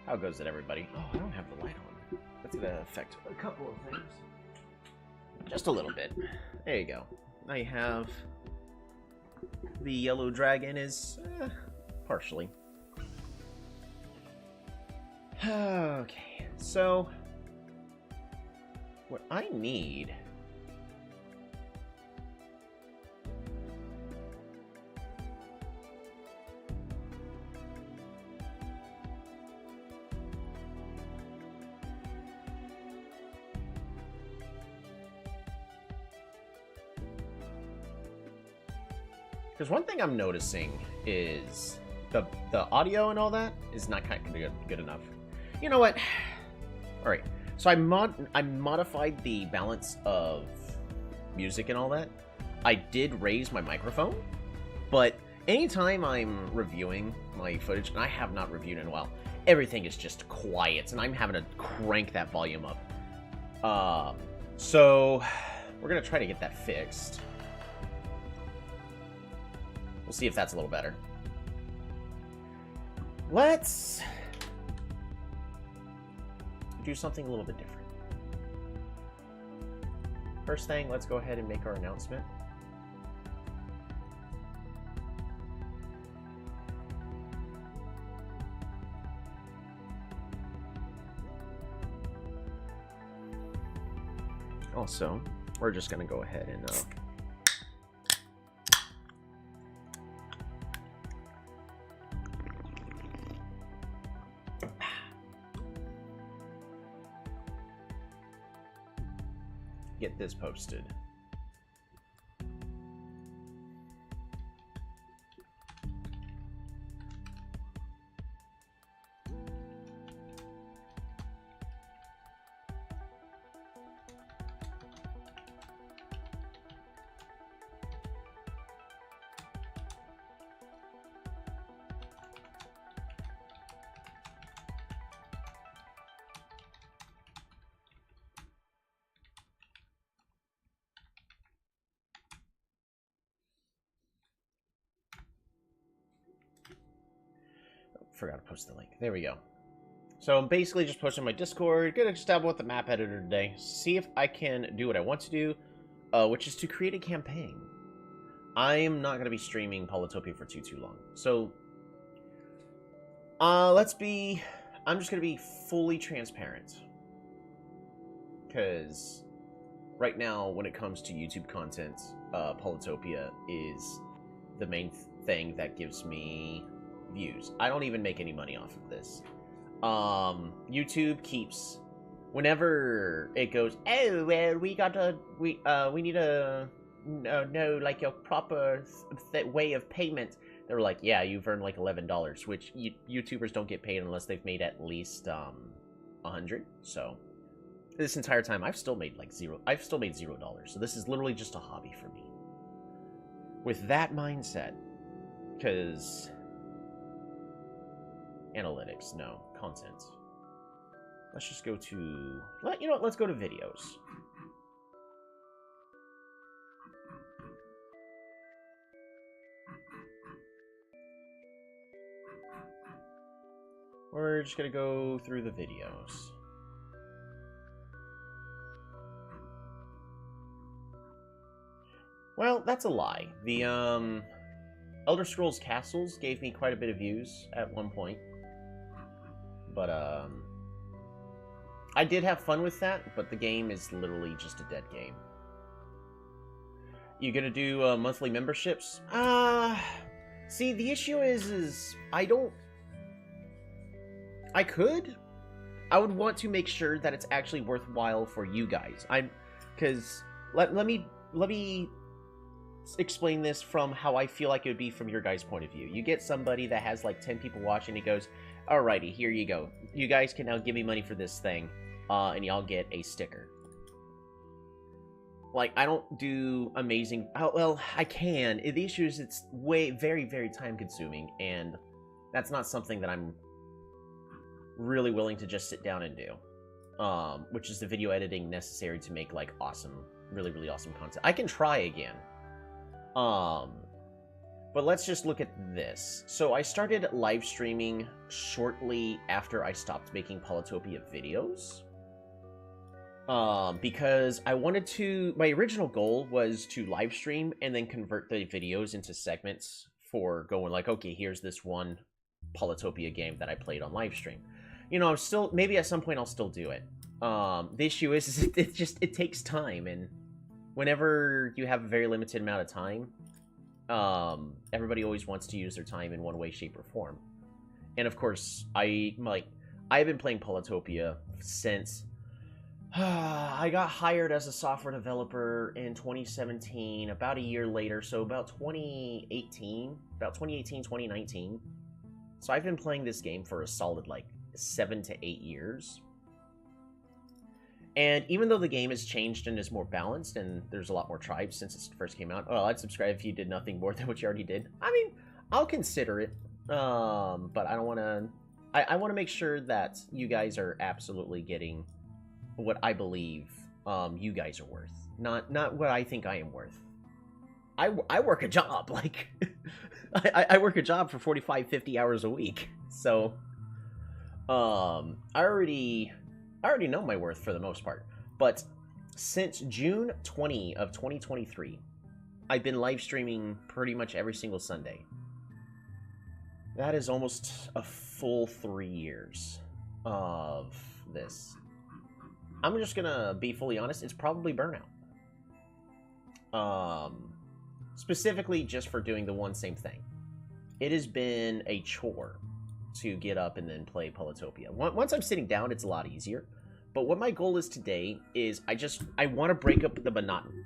How goes it, everybody? Oh, I don't have the light on. That's gonna affect a couple of things. Just a little bit. There you go. Now you have... The yellow dragon is... partially. Okay, so... What I need... Because one thing I'm noticing is the audio and all that is not kind of good enough. You know what? All right. So I modified the balance of music and all that. I did raise my microphone, but anytime I'm reviewing my footage, and I have not reviewed in a while, everything is just quiet, and I'm having to crank that volume up. So we're gonna try to get that fixed. We'll see if that's a little better. Let's do something a little bit different. First thing, let's go ahead and make our announcement. Also, we're just going to go ahead and get this posted. Forgot to post the link. There we go. So I'm basically just posting my Discord. Gonna just dabble with the map editor today. See if I can do what I want to do, which is to create a campaign. I am not gonna be streaming Polytopia for too long. So I'm just gonna be fully transparent. Because right now, when it comes to YouTube content, Polytopia is the main thing that gives me views. I don't even make any money off of this. YouTube keeps, whenever it goes, oh well, we need to know like your proper way of payment. They're like, yeah, you've earned like $11, which YouTubers don't get paid unless they've made at least 100. So this entire time, I've still made like zero. I've still made $0. So this is literally just a hobby for me. With that mindset, because analytics, no. Content. Let's just go to... You know what? Let's go to videos. We're just gonna go through the videos. Well, that's a lie. The, Elder Scrolls Castles gave me quite a bit of views at one point. But, I did have fun with that, but the game is literally just a dead game. You gonna do, monthly memberships? See, the issue is I could. I would want to make sure that it's actually worthwhile for you guys. Because, let me explain this from how I feel like it would be from your guys' point of view. You get somebody that has like 10 people watching, he goes, alrighty, here you go. You guys can now give me money for this thing, and y'all get a sticker. Like, I don't do amazing... well, I can. The issue is it's very, very time-consuming, and that's not something that I'm really willing to just sit down and do. Which is the video editing necessary to make, like, awesome, really, really awesome content. I can try again. But But let's just look at this. So I started live streaming shortly after I stopped making Polytopia videos. Because I wanted to... My original goal was to live stream and then convert the videos into segments for going like, okay, here's this one Polytopia game that I played on live stream. You know, I'm still... Maybe at some point I'll still do it. The issue is it takes time, and whenever you have a very limited amount of time, everybody always wants to use their time in one way, shape, or form. And of course, I've been playing Polytopia since I got hired as a software developer in 2017, about a year later, so about 2018, 2019. So I've been playing this game for a solid, like, 7 to 8 years. And even though the game has changed and is more balanced, and there's a lot more tribes since it first came out, well, I'd subscribe if you did nothing more than what you already did. I mean, I'll consider it, but I don't want to... I want to make sure that you guys are absolutely getting what I believe you guys are worth, not what I think I am worth. I work a job, like, I work a job for 45, 50 hours a week, so, I already know my worth for the most part. But since June 20 of 2023, I've been live streaming pretty much every single Sunday. That is almost a full 3 years of this. I'm just gonna be fully honest, it's probably burnout. Specifically just for doing the one same thing. It has been a chore to get up and then play Polytopia. Once I'm sitting down, it's a lot easier. But what my goal is today is I want to break up the monotony,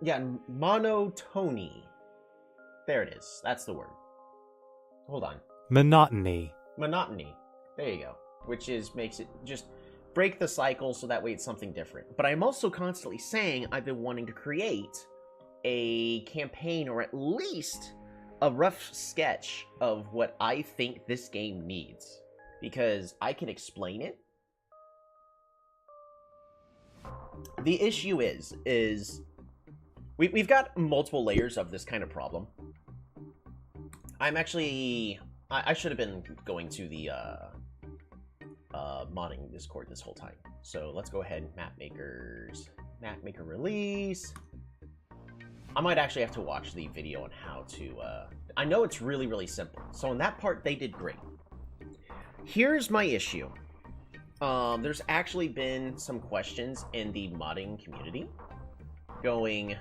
yeah, monotony. There it is. That's the word. Hold on. Monotony. There you go. Which makes it just break the cycle so that way it's something different. But I'm also constantly saying I've been wanting to create a campaign, or at least a rough sketch of what I think this game needs, because I can explain it. The issue is we've got multiple layers of this kind of problem. I'm actually... I should have been going to the modding Discord this whole time. So let's go ahead, map maker release. I might actually have to watch the video on how to... I know it's really, really simple. So on that part, they did great. Here's my issue. There's actually been some questions in the modding community going,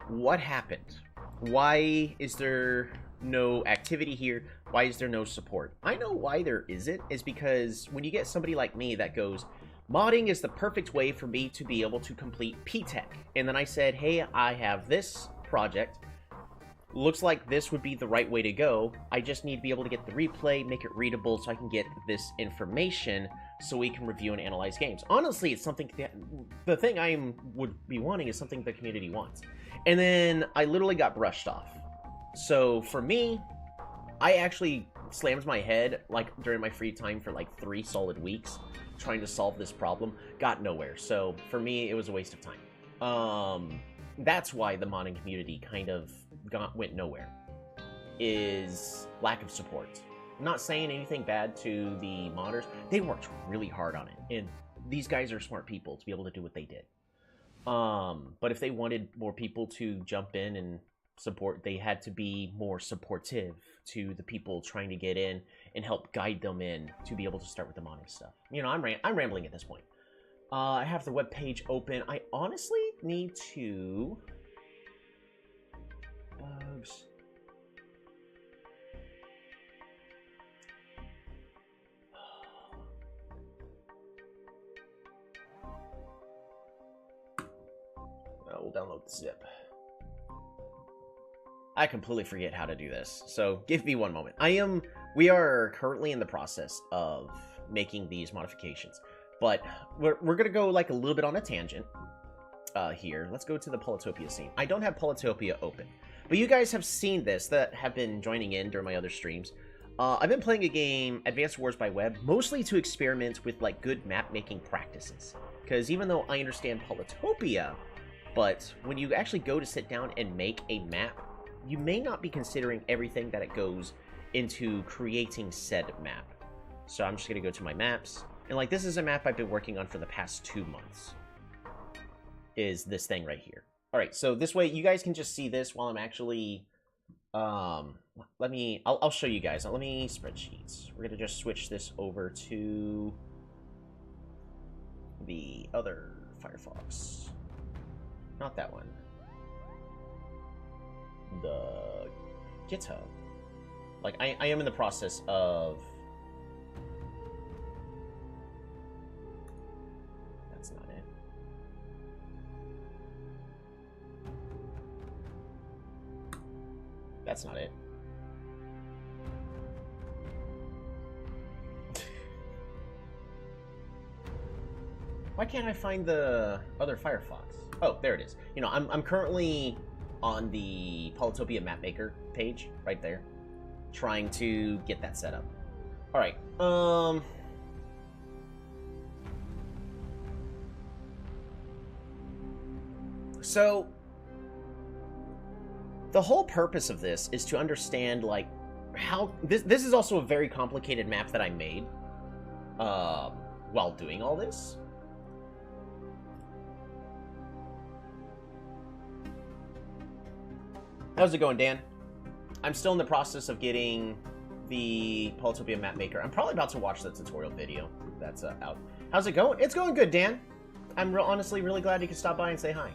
what happened? Why is there no activity here? Why is there no support? I know why there isn't, is because when you get somebody like me that goes, modding is the perfect way for me to be able to complete P-Tech. And then I said, hey, I have this project. Looks like this would be the right way to go. I just need to be able to get the replay, make it readable so I can get this information so we can review and analyze games. Honestly, it's something that, the thing I would be wanting is something the community wants. And then I literally got brushed off. So for me, I actually slammed my head like during my free time for like 3 solid weeks trying to solve this problem. Got nowhere. So for me, it was a waste of time. That's why the modding community kind of went nowhere, is lack of support. I'm not saying anything bad to the modders. They worked really hard on it, and these guys are smart people to be able to do what they did. But if they wanted more people to jump in and support, they had to be more supportive to the people trying to get in and help guide them in to be able to start with the modding stuff. You know, I'm rambling at this point. I have the web page open. I honestly need to... Bugs. We'll download the zip. I completely forget how to do this, so give me one moment. We are currently in the process of making these modifications, but we're gonna go like a little bit on a tangent here. Let's go to the Polytopia scene. I don't have Polytopia open, but you guys have seen this that have been joining in during my other streams. I've been playing a game, Advanced Wars by Web, mostly to experiment with, like, good map-making practices. Because even though I understand Polytopia, but when you actually go to sit down and make a map, you may not be considering everything that it goes into creating said map. So I'm just going to go to my maps. And, like, this is a map I've been working on for the past 2 months. Is this thing right here. Alright, so this way you guys can just see this while I'm actually... I'll show you guys. Let me spreadsheets. We're gonna just switch this over to the other Firefox. Not that one. The GitHub. Like, I am in the process of... That's not it. That's not it. Why can't I find the other Firefox? Oh, there it is. You know, I'm currently on the Polytopia Mapmaker page, right there, trying to get that set up. All right. So the whole purpose of this is to understand, like, how... This is also a very complicated map that I made while doing all this. How's it going, Dan? I'm still in the process of getting the Polytopia Mapmaker. I'm probably about to watch the tutorial video that's out. How's it going? It's going good, Dan. I'm honestly really glad you could stop by and say hi.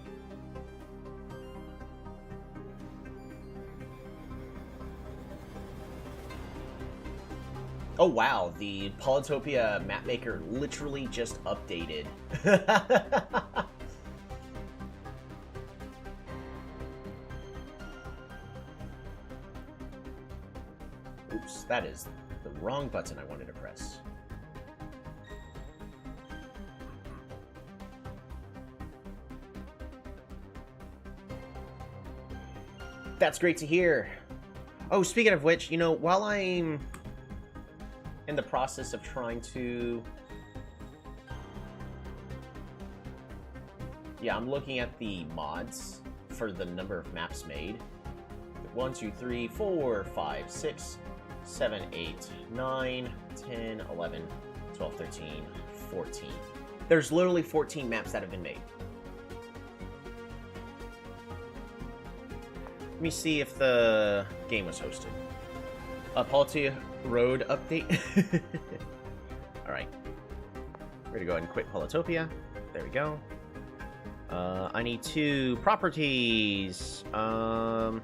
Oh wow, the Polytopia Mapmaker literally just updated. Oops, that is the wrong button I wanted to press. That's great to hear. Oh, speaking of which, you know, while I'm in the process of trying to... Yeah, I'm looking at the mods for the number of maps made. 1, 2, 3, 4, 5, 6, 7, 8, 9, 10, 11, 12, 13, 14. There's literally 14 maps that have been made. Let me see if the game was hosted. Polytopia Road update. Alright. We're gonna go ahead and quit Polytopia. There we go. I need 2 properties. Oh,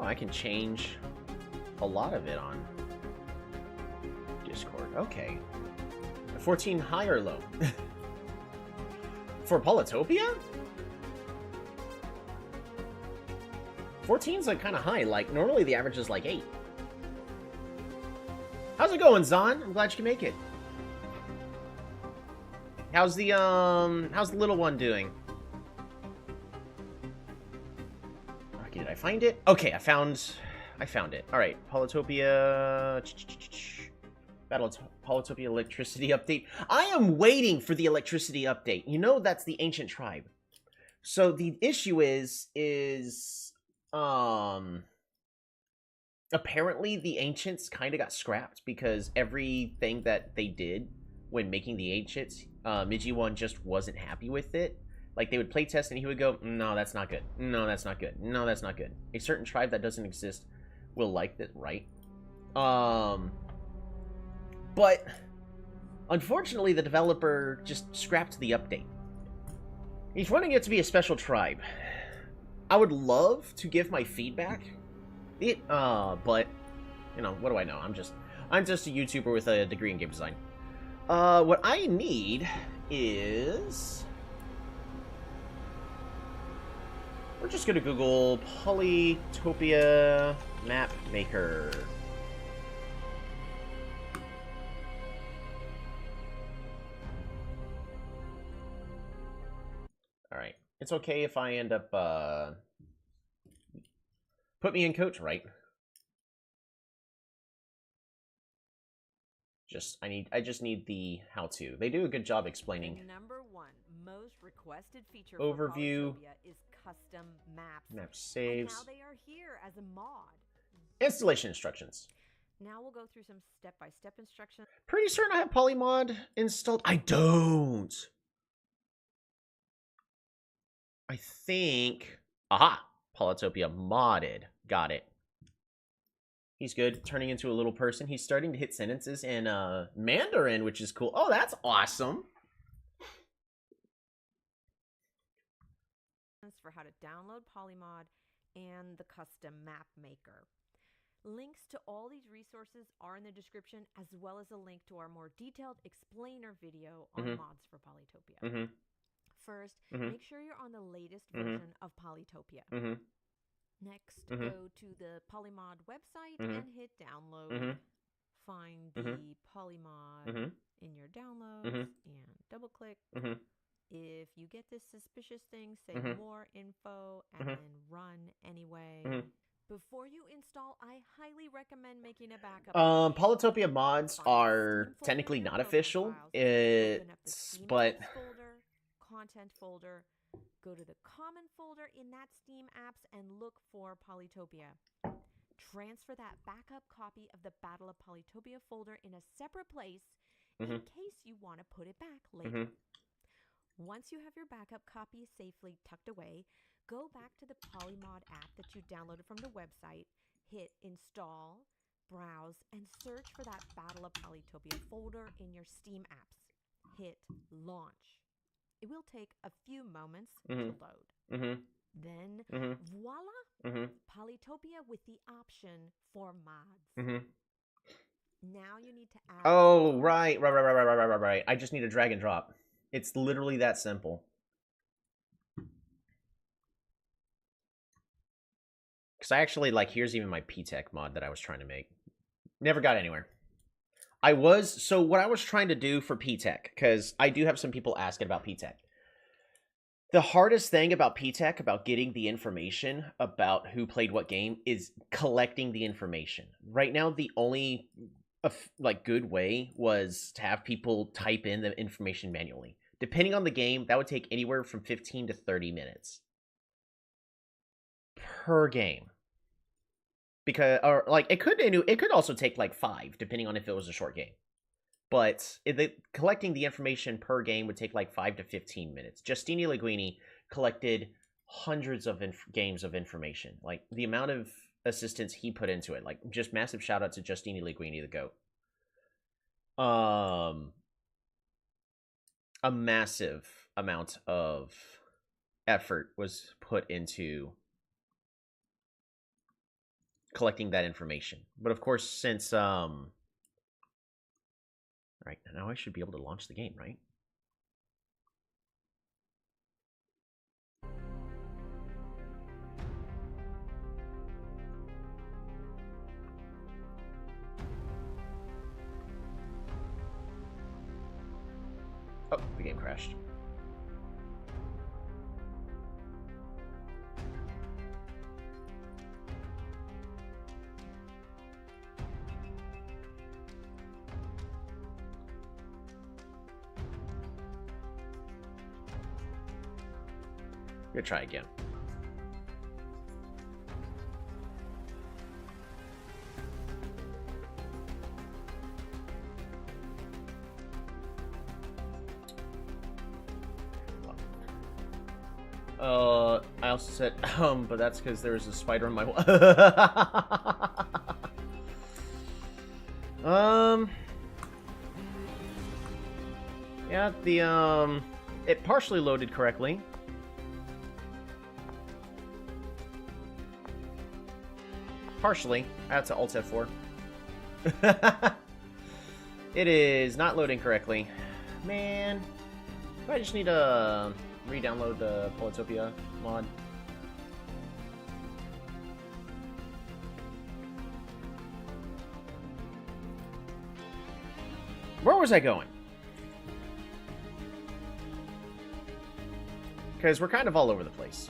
I can change a lot of it on Discord. Okay. 14 high or low? For Polytopia? 14's like kind of high. Like, normally the average is like 8. How's it going, Zon? I'm glad you can make it. How's the little one doing? Okay, did I find it? Okay, I found it. All right, Polytopia... Polytopia electricity update. I am waiting for the electricity update. You know that's the ancient tribe. So the issue is apparently the ancients kind of got scrapped because everything that they did when making the ancients, Miji-1 just wasn't happy with it. Like, they would play test and he would go, no, that's not good. No, that's not good. No, that's not good. A certain tribe that doesn't exist will like that, right? But unfortunately, the developer just scrapped the update. He's wanting it to be a special tribe. I would love to give my feedback. But you know, what do I know? I'm just a YouTuber with a degree in game design. What I need is We're just gonna Google Polytopia map maker. Alright. It's okay if I end up, put me in coach, right? I just need the how-to. They do a good job explaining. The number one most requested feature Overview. for Polytopia is custom maps. Map saves. And now they are here as a mod. Installation instructions. Now we'll go through some step-by-step instructions. Pretty certain I have Polymod installed. I don't. I think... Aha! Polytopia modded. Got it. He's good. Turning into a little person. He's starting to hit sentences in Mandarin, which is cool. Oh, that's awesome. For how to download Polymod and the custom map maker. Links to all these resources are in the description, as well as a link to our more detailed explainer video on mods for Polytopia. First, make sure you're on the latest version of Polytopia. Next, go to the Polymod website and hit download. Find the Polymod in your downloads and double click. If you get this suspicious thing, say more info and then run anyway. Before you install, I highly recommend making a backup. Polytopia mods are technically not official. It's but content folder. Go to the common folder in that Steam apps and look for Polytopia. Transfer that backup copy of the Battle of Polytopia folder in a separate place in case you want to put it back later. Once you have your backup copy safely tucked away, go back to the Polymod app that you downloaded from the website, hit install, browse, and search for that Battle of Polytopia folder in your Steam apps. Hit launch. It will take a few moments to load. Then, voila, Polytopia with the option for mods. Now you need to add... Oh, right. I just need a drag and drop. It's literally that simple. Because I actually, like, here's even my PTech mod that I was trying to make. Never got anywhere. So what I was trying to do for PTech, because I do have some people asking about PTech. The hardest thing about PTech, about getting the information about who played what game, is collecting the information. Right now, the only good way was to have people type in the information manually. Depending on the game, that would take anywhere from 15 to 30 minutes per game. Because, or like, it could also take like 5, depending on if it was a short game. But collecting the information per game would take like 5 to 15 minutes. Justini Linguini collected hundreds of games of information. Like, the amount of assistance he put into it. Like, just massive shout out to Justini Linguini, the GOAT. A massive amount of effort was put into collecting that information. But of course, since right now I should be able to launch the game, right? Oh, the game crashed. Gonna try again. I also said, but that's because there was a spider on my wall. Yeah, it partially loaded correctly. Partially. That's an Alt F4. It is not loading correctly. Man. I just need to re-download the Polytopia mod. Where was I going? Because we're kind of all over the place.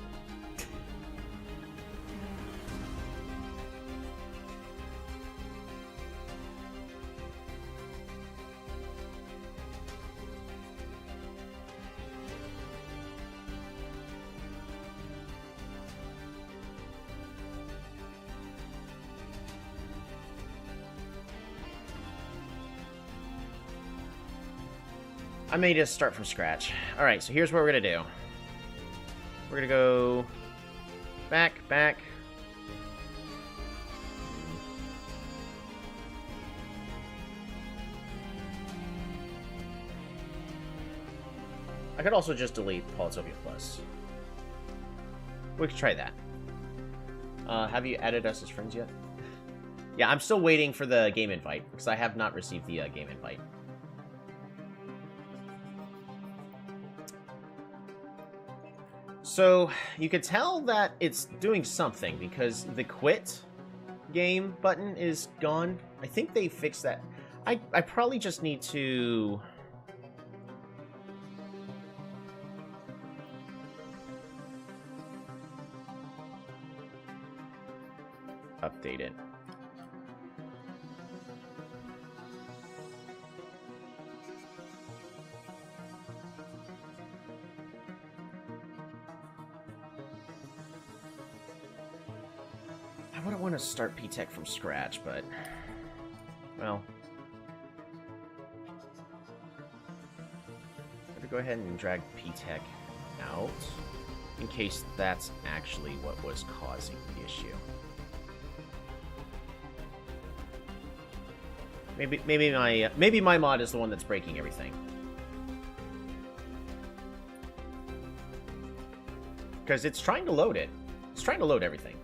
I may just start from scratch. Alright, so here's what we're going to do. We're going to go back, back. I could also just delete Polytopia Plus. We could try that. Have you added us as friends yet? Yeah, I'm still waiting for the game invite, because I have not received the game invite. So, you could tell that it's doing something, because the quit game button is gone. I think they fixed that. I probably just need to... update it. I wouldn't want to start P-Tech from scratch, but... well... I'm going to go ahead and drag P-Tech out, in case that's actually what was causing the issue. Maybe my mod is the one that's breaking everything. Because it's trying to load it. It's trying to load everything.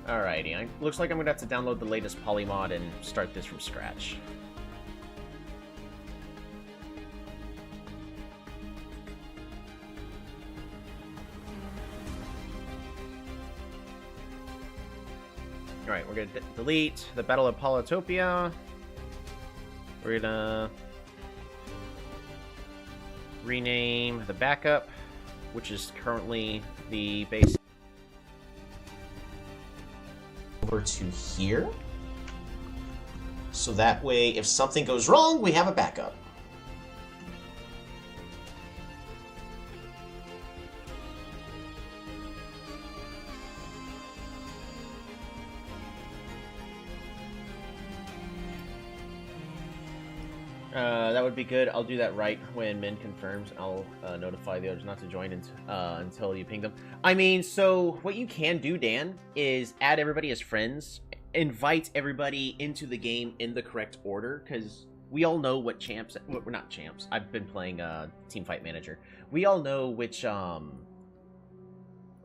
Alrighty, looks like I'm gonna have to download the latest Polymod and start this from scratch. Alright, we're gonna delete the Battle of Polytopia. We're gonna rename the backup, which is currently the base, over to here, so that way if something goes wrong we have a backup. That would be good. I'll do that right when Min confirms. I'll notify the others not to join until you ping them. I mean, so what you can do, Dan, is add everybody as friends, invite everybody into the game in the correct order, because we all know what champs... well, we're not champs. I've been playing Teamfight Manager. We all know which tribes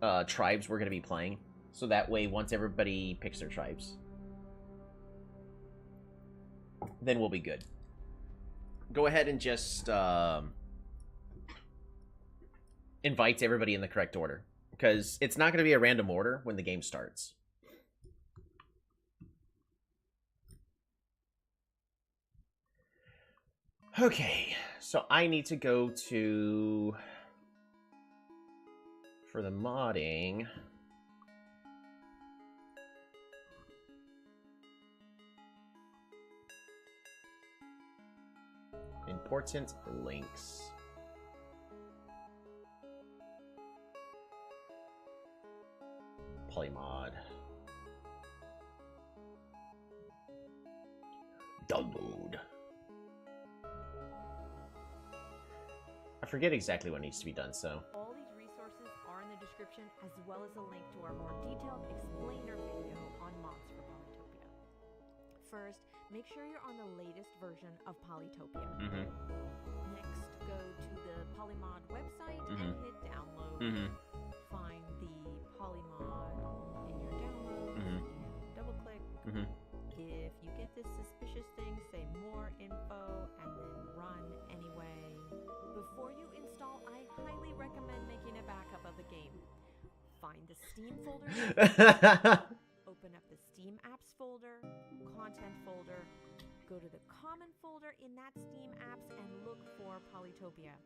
we're going to be playing, so that way once everybody picks their tribes, then we'll be good. Go ahead and just invite everybody in the correct order, because it's not going to be a random order when the game starts. Okay, so I need to go to... for the modding... important links. Polymod. Download. I forget exactly what needs to be done, so. All these resources are in the description, as well as a link to our more detailed explainer video on mods for Polytopia. First, make sure you're on the latest version of Polytopia. Next, go to the Polymod website and hit download. Find the Polymod in your downloads and double click. If you get this suspicious thing, say info and then run anyway. Before you install, I highly recommend making a backup of the game. Find the Steam folder, open up the Steam apps folder, content folder, go to the common folder in that Steam apps and look for Polytopia.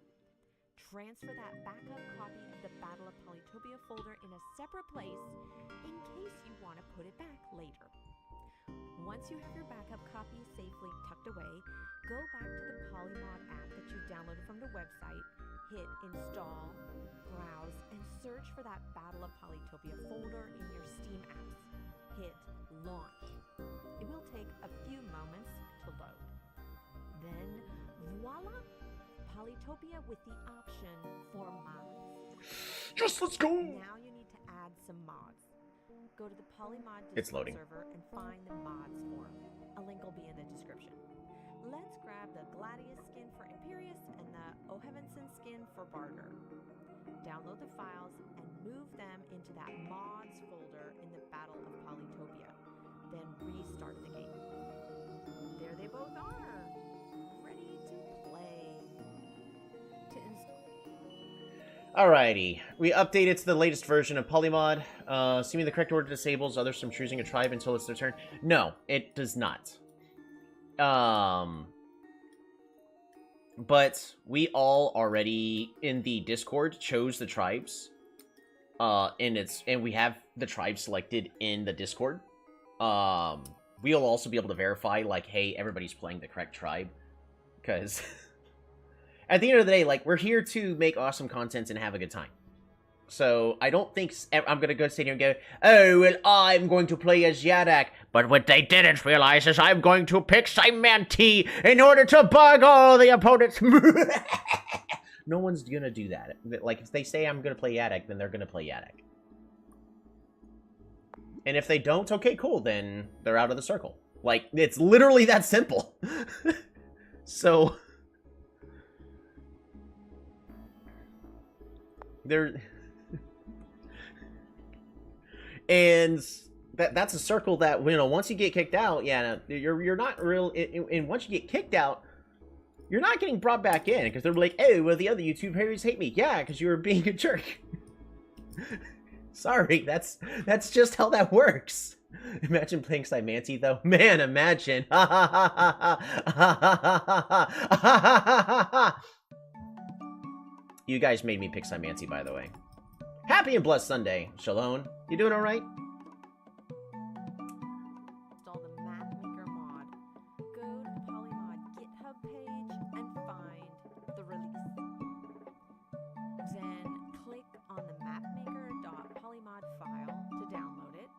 Transfer that backup copy of the Battle of Polytopia folder in a separate place in case you want to put it back later. Once you have your backup copy safely tucked away, go back to the Polymod app that you downloaded from the website, hit install, browse, and search for that Battle of Polytopia folder in your Steam apps. Hit launch. It will take a few moments to load. Then, voila! Polytopia with the option for mods. Just let's go! Now you need to add some mods. Go to the Polymod Discord server and find the mods forum. A link will be in the description. Let's grab the Gladius skin for Imperius and the Ohevenson skin for Barter. Download the files and move them into that mods folder in the Battle of Polytopia. Then restart the game. There they both are, ready to play. To install. Alrighty, we updated to the latest version of Polymod. Assuming the correct order disables others from choosing a tribe until it's their turn. No, it does not. But we all already in the Discord chose the tribes. And we have the tribe selected in the Discord. We'll also be able to verify, like, hey, everybody's playing the correct tribe. Because at the end of the day, like, we're here to make awesome content and have a good time. So, I don't think I'm going to go sit here and go, oh, well, I'm going to play as Yadak. But what they didn't realize is I'm going to pick Simanti in order to bug all the opponents. No one's going to do that. Like, if they say I'm going to play Yadak, then they're going to play Yadak. And if they don't, okay, cool, then they're out of the circle. Like, it's literally that simple. So, there... And that's a circle that, you know, once you get kicked out, yeah, you're not real. And once you get kicked out, you're not getting brought back in because they're like, oh, well, the other YouTube haters hate me. Yeah, because you were being a jerk. Sorry, that's just how that works. Imagine playing Simanti though. Man, imagine. You guys made me pick Simanti, by the way. Happy and blessed Sunday, Shalom. You doing all right? Install the MapMaker mod. Go to the Polymod GitHub page and find the release. Then click on the mapmaker.polymod file to download it.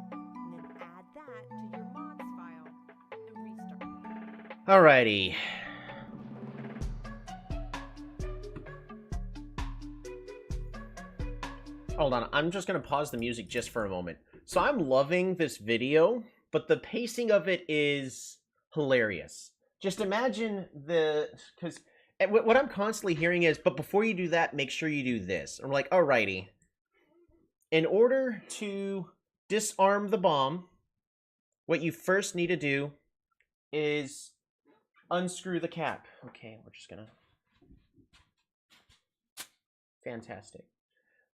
And then add that to your mods file and restart. Alrighty. Hold on, I'm just going to pause the music just for a moment. So I'm loving this video, but the pacing of it is hilarious. Just imagine because what I'm constantly hearing is, but before you do that, make sure you do this. And we're like, alrighty. In order to disarm the bomb, what you first need to do is unscrew the cap. Okay, we're just going to... Fantastic.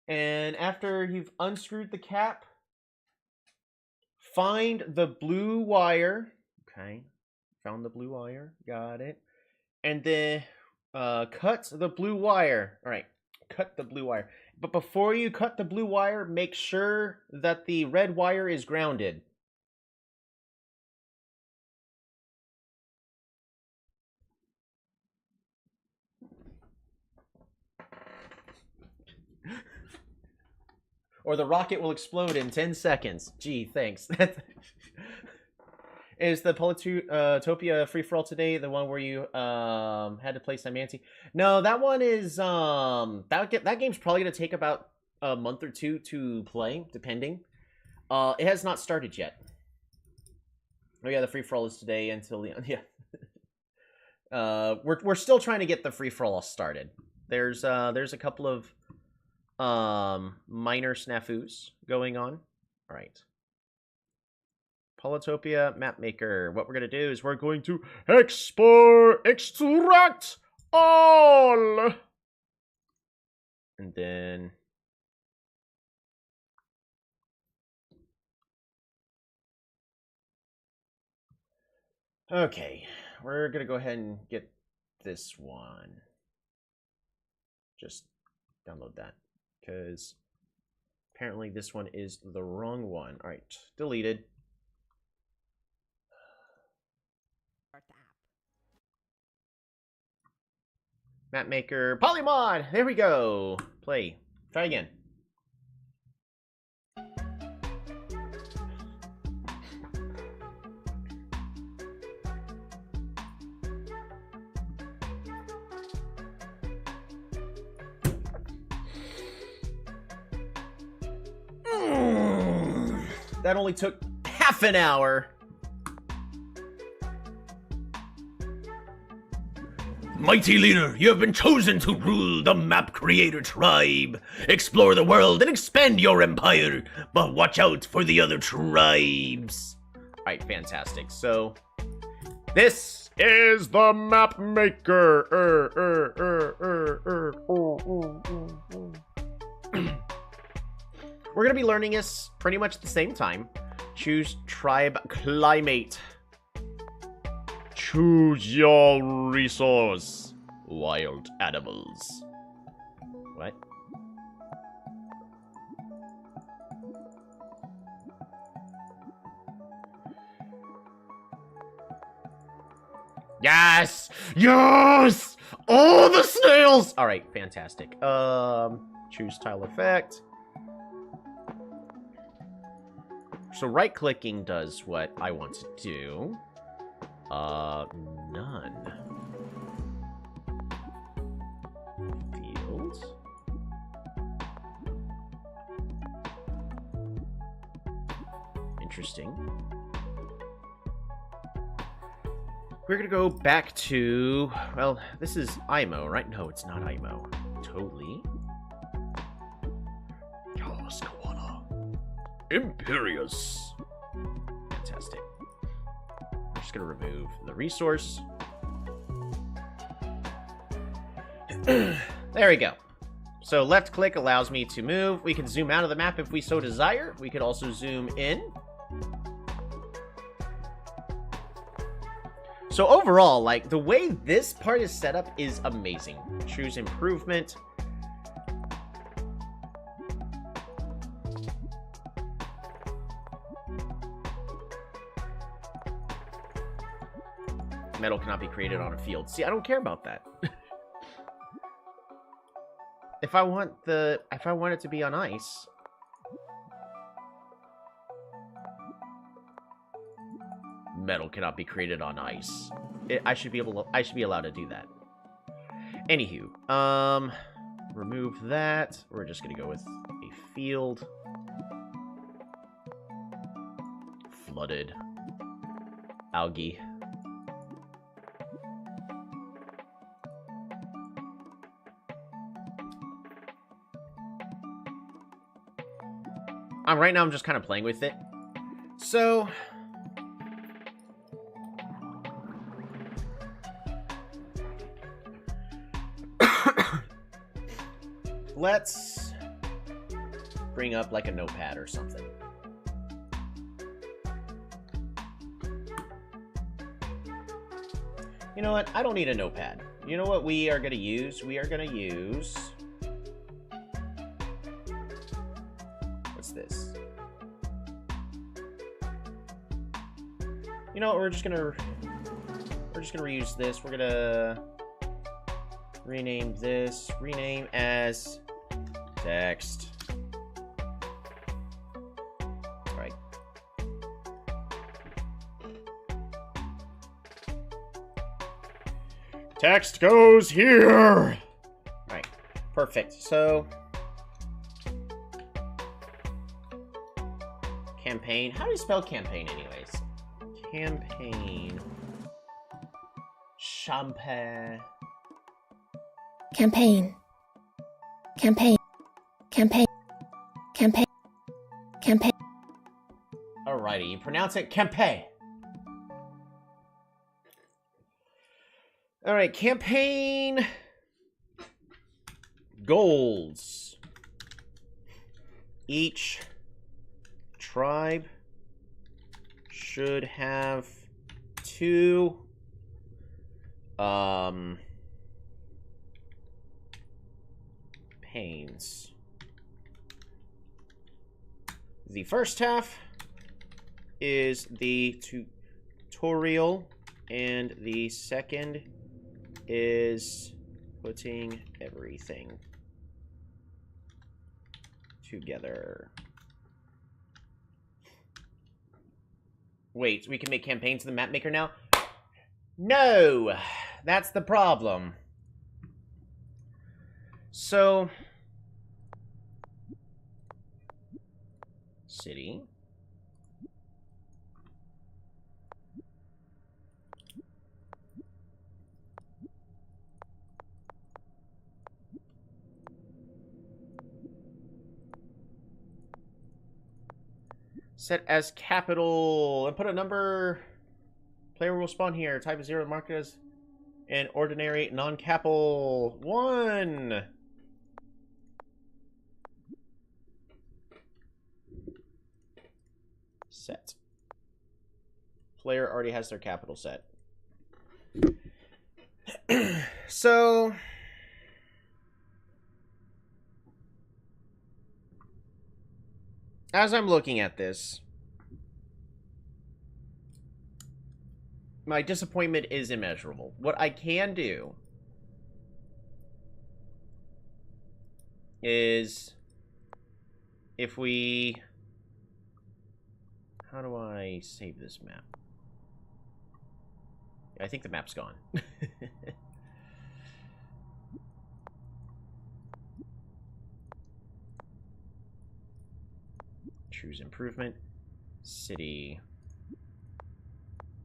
And after you've unscrewed the cap, find the blue wire. Okay, found the blue wire. Got it. And then cut the blue wire. All right, cut the blue wire. But before you cut the blue wire, make sure that the red wire is grounded. Or the rocket will explode in 10 seconds. Gee, thanks. Is the Polytopia free-for-all today the one where you had to play Simanti? No, that one is... that game's probably going to take about a month or two to play, depending. It has not started yet. Oh yeah, the free-for-all is today until the... Yeah. We're still trying to get the free-for-all started. There's a couple of minor snafus going on. All right. Polytopia map maker. What we're gonna do is we're going to extract all, and then okay, we're gonna go ahead and get this one. Just download that because apparently this one is the wrong one. All right, deleted. Map maker, Polymod. There we go. Play. Try again. That only took half an hour. Mighty leader, you have been chosen to rule the map creator tribe. Explore the world and expand your empire, but watch out for the other tribes. Alright, fantastic. So, this is the map maker. We're gonna be learning this pretty much at the same time. Choose tribe climate. Choose your resource. Wild animals. What? Yes! Yes! All the snails! Alright, fantastic. Choose tile effect. So right-clicking does what I want to do. None. Fields. Interesting. We're gonna go back to, well, this is IMO, right? No, it's not IMO. Totally. Imperius. Fantastic. I'm just gonna remove the resource. There we go. So left click allows me to move. We can zoom out of the map if we so desire. We could also zoom in. So overall, like, the way this part is set up is amazing. Choose improvement. Metal cannot be created on a field. See, I don't care about that. If I want it to be on ice. Metal cannot be created on ice. I should be allowed to do that. Anywho, remove that. We're just gonna go with a field. Flooded. Algae. Right now I'm just kind of playing with it. So let's bring up like a notepad or something. You know what? I don't need a notepad. You know what we are going to use? We are going to use... What's this? You know what? We're just gonna reuse this. We're gonna rename this. Rename as text. All right. Text goes here. All right. Perfect. So campaign. How do you spell campaign, anyways? Campaign. Champagne. Campaign. Campaign. Campaign. Campaign. Campaign. Alrighty, you pronounce it Kempe. Alright, campaign goals. Each tribe should have 2 panes. The first half is the tutorial, and the second is putting everything together. Wait, we can make campaigns in the map maker now? No! That's the problem. So, city. Set as capital and put a number. Player will spawn here. Type is 0. Mark it as an ordinary non-capital 1. Set. Player already has their capital set. So as I'm looking at this, my disappointment is immeasurable. What I can do is, if we... How do I save this map? I think the map's gone. Choose improvement. City.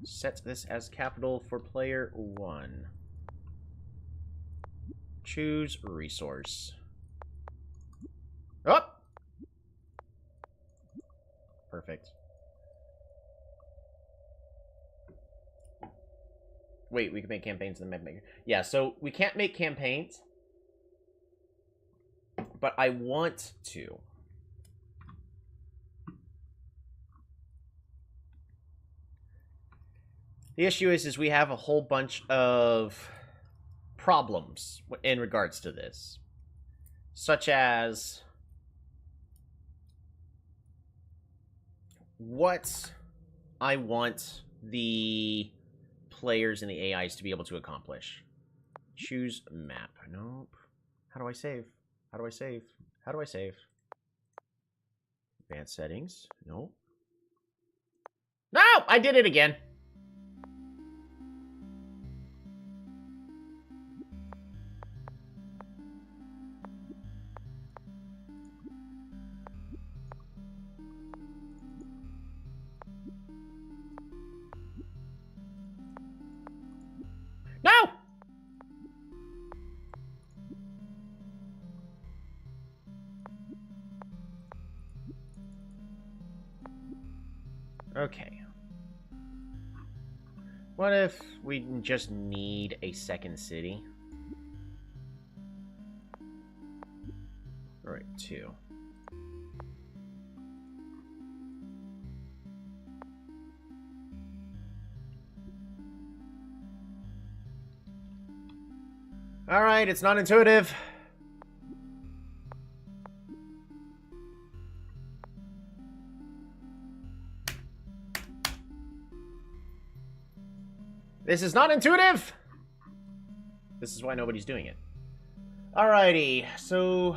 Set this as capital for player 1. Choose resource. Oh! Perfect. Wait, we can make campaigns in the map maker. Yeah, so we can't make campaigns, but I want to. The issue is we have a whole bunch of problems in regards to this, such as what I want the players and the AIs to be able to accomplish. Choose map. Nope. How do I save? How do I save? How do I save? Advanced settings. Nope. No! I did it again. No! Okay. What if we just need a second city? Alright, 2. Alright, it's not intuitive. This is not intuitive! This is why nobody's doing it. Alrighty, so...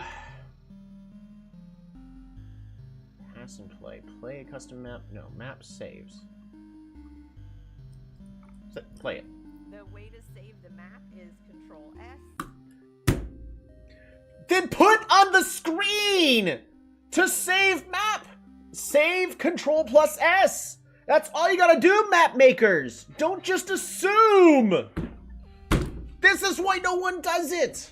Pass and play. Play a custom map. No, map saves. Play it. The way to save the map is Control S. Then put on the screen to save map. Save Control plus S. That's all you gotta do, map makers. Don't just assume. This is why no one does it.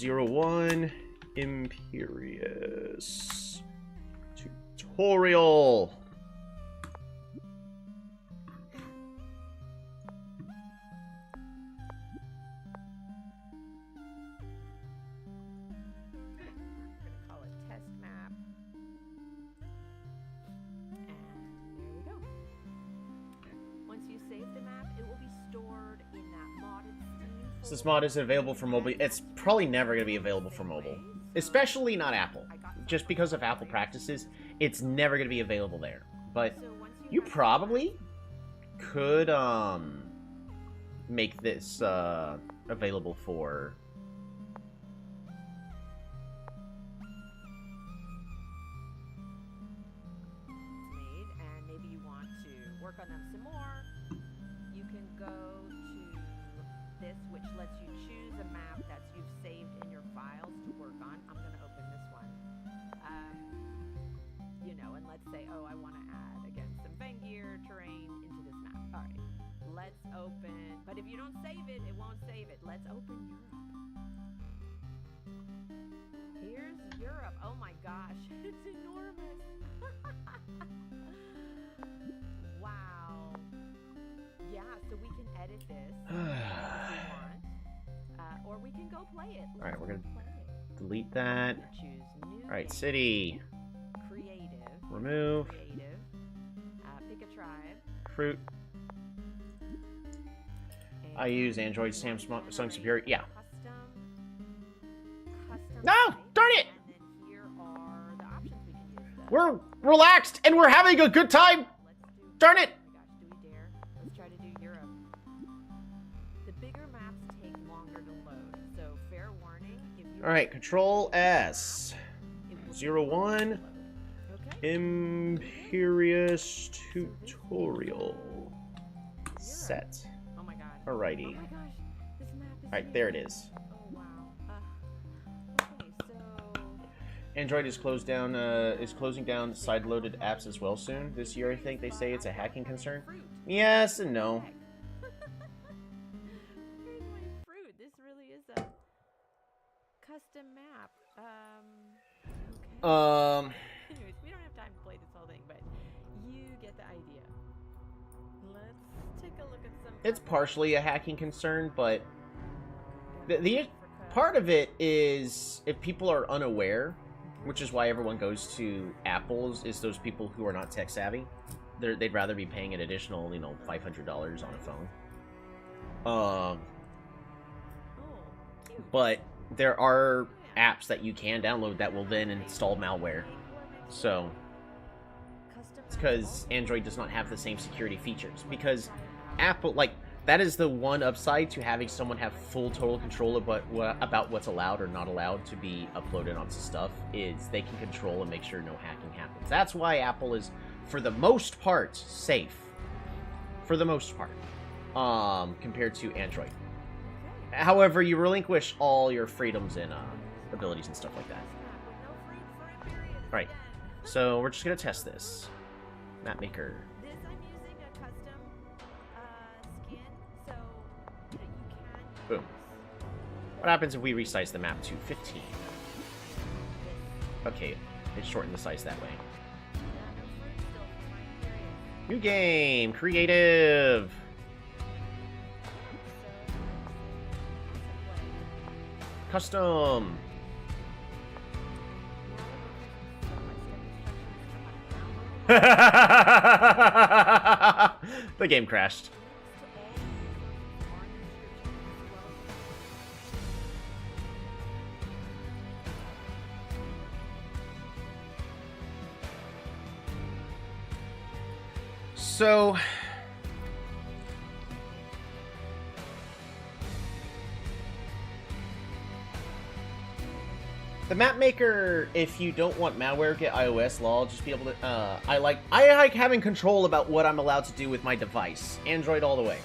01 Imperious Tutorial. This mod isn't available for mobile. It's probably never going to be available for mobile. Especially not Apple. Just because of Apple practices, it's never going to be available there. But you probably could make this available for... made, and maybe you want to work on them some more. You can go to this, which lets you choose a map that you've saved in your files to work on. I'm going to open this one. You know, and let's say, oh, I want to add, again, some Vengir terrain into this map. All right, let's open. But if you don't save it, it won't save it. Let's open Europe. Here's Europe. Oh my gosh, it's enormous. Wow. Yeah, so we can edit this if we want, or we can go play it. Alright, we're gonna delete that. Alright, city. Creative. Remove. Creative. Pick a tribe. Fruit. I use Android Samsung Superior. Yeah. Custom. No! Darn it! And then here are the options we can use. We're relaxed and we're having a good time! Darn it! Oh my gosh, do we dare? Let's try to do Europe. The bigger maps take longer to load, so fair warning. If you Alright, Control S. it will 01 Okay. Imperious Tutorial. Set. Oh my god. Alrighty. Oh my gosh. This map is Alright, there it is. Oh wow. Okay, so Android is closing down side-loaded apps as well soon. This year, I think they say it's a hacking concern. fruit. Yes and no. Here's my fruit. This really is a custom map. Okay. Anyways, we don't have time to play this whole thing, but you get the idea. Let's take a look at some. It's partially a hacking concern, but the part of it is if people are unaware, which is why everyone goes to Apple's, is those people who are not tech savvy. They'd rather be paying an additional, $500 on a phone. Oh, cute. But there are apps that you can download that will then install malware. So it's because Android does not have the same security features. Because Apple, that is the one upside to having someone have full total control about what's allowed or not allowed to be uploaded onto stuff, is they can control and make sure no hacking happens. That's why Apple is, for the most part, safe. For the most part. Compared to Android. However, you relinquish all your freedoms and abilities and stuff like that. Right. So we're just gonna test this. Map maker. This I'm using a custom skin, so you can. Boom. What happens if we resize the map to 15? Okay, it shortened the size that way. New game, creative. Custom. The game crashed. So the map maker, if you don't want malware, get iOS law, just be able to I like having control about what I'm allowed to do with my device. Android all the way.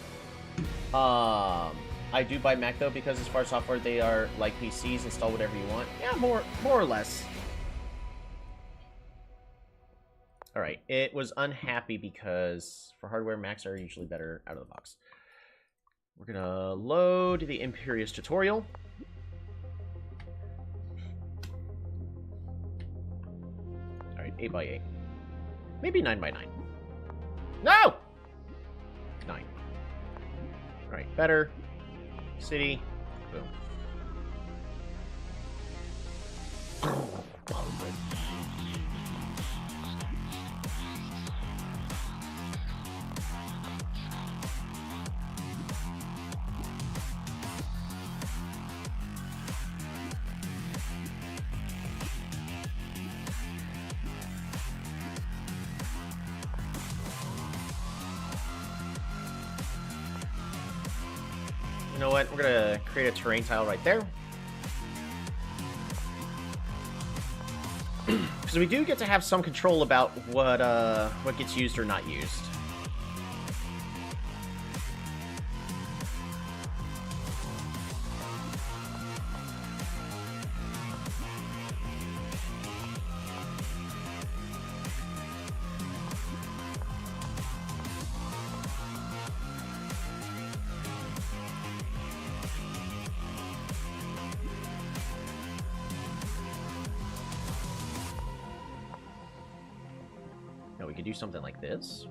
I do buy Mac though, because as far as software, they are like PCs, install whatever you want. Yeah, more or less. Alright, it was unhappy because for hardware, Macs are usually better out of the box. We're gonna load the Imperious tutorial. 8 by 8. Maybe 9 by 9. No! 9. Alright, better. City. Boom. You know what? We're gonna create a terrain tile right there. Because we do get to have some control about what gets used or not used. We could do something like this.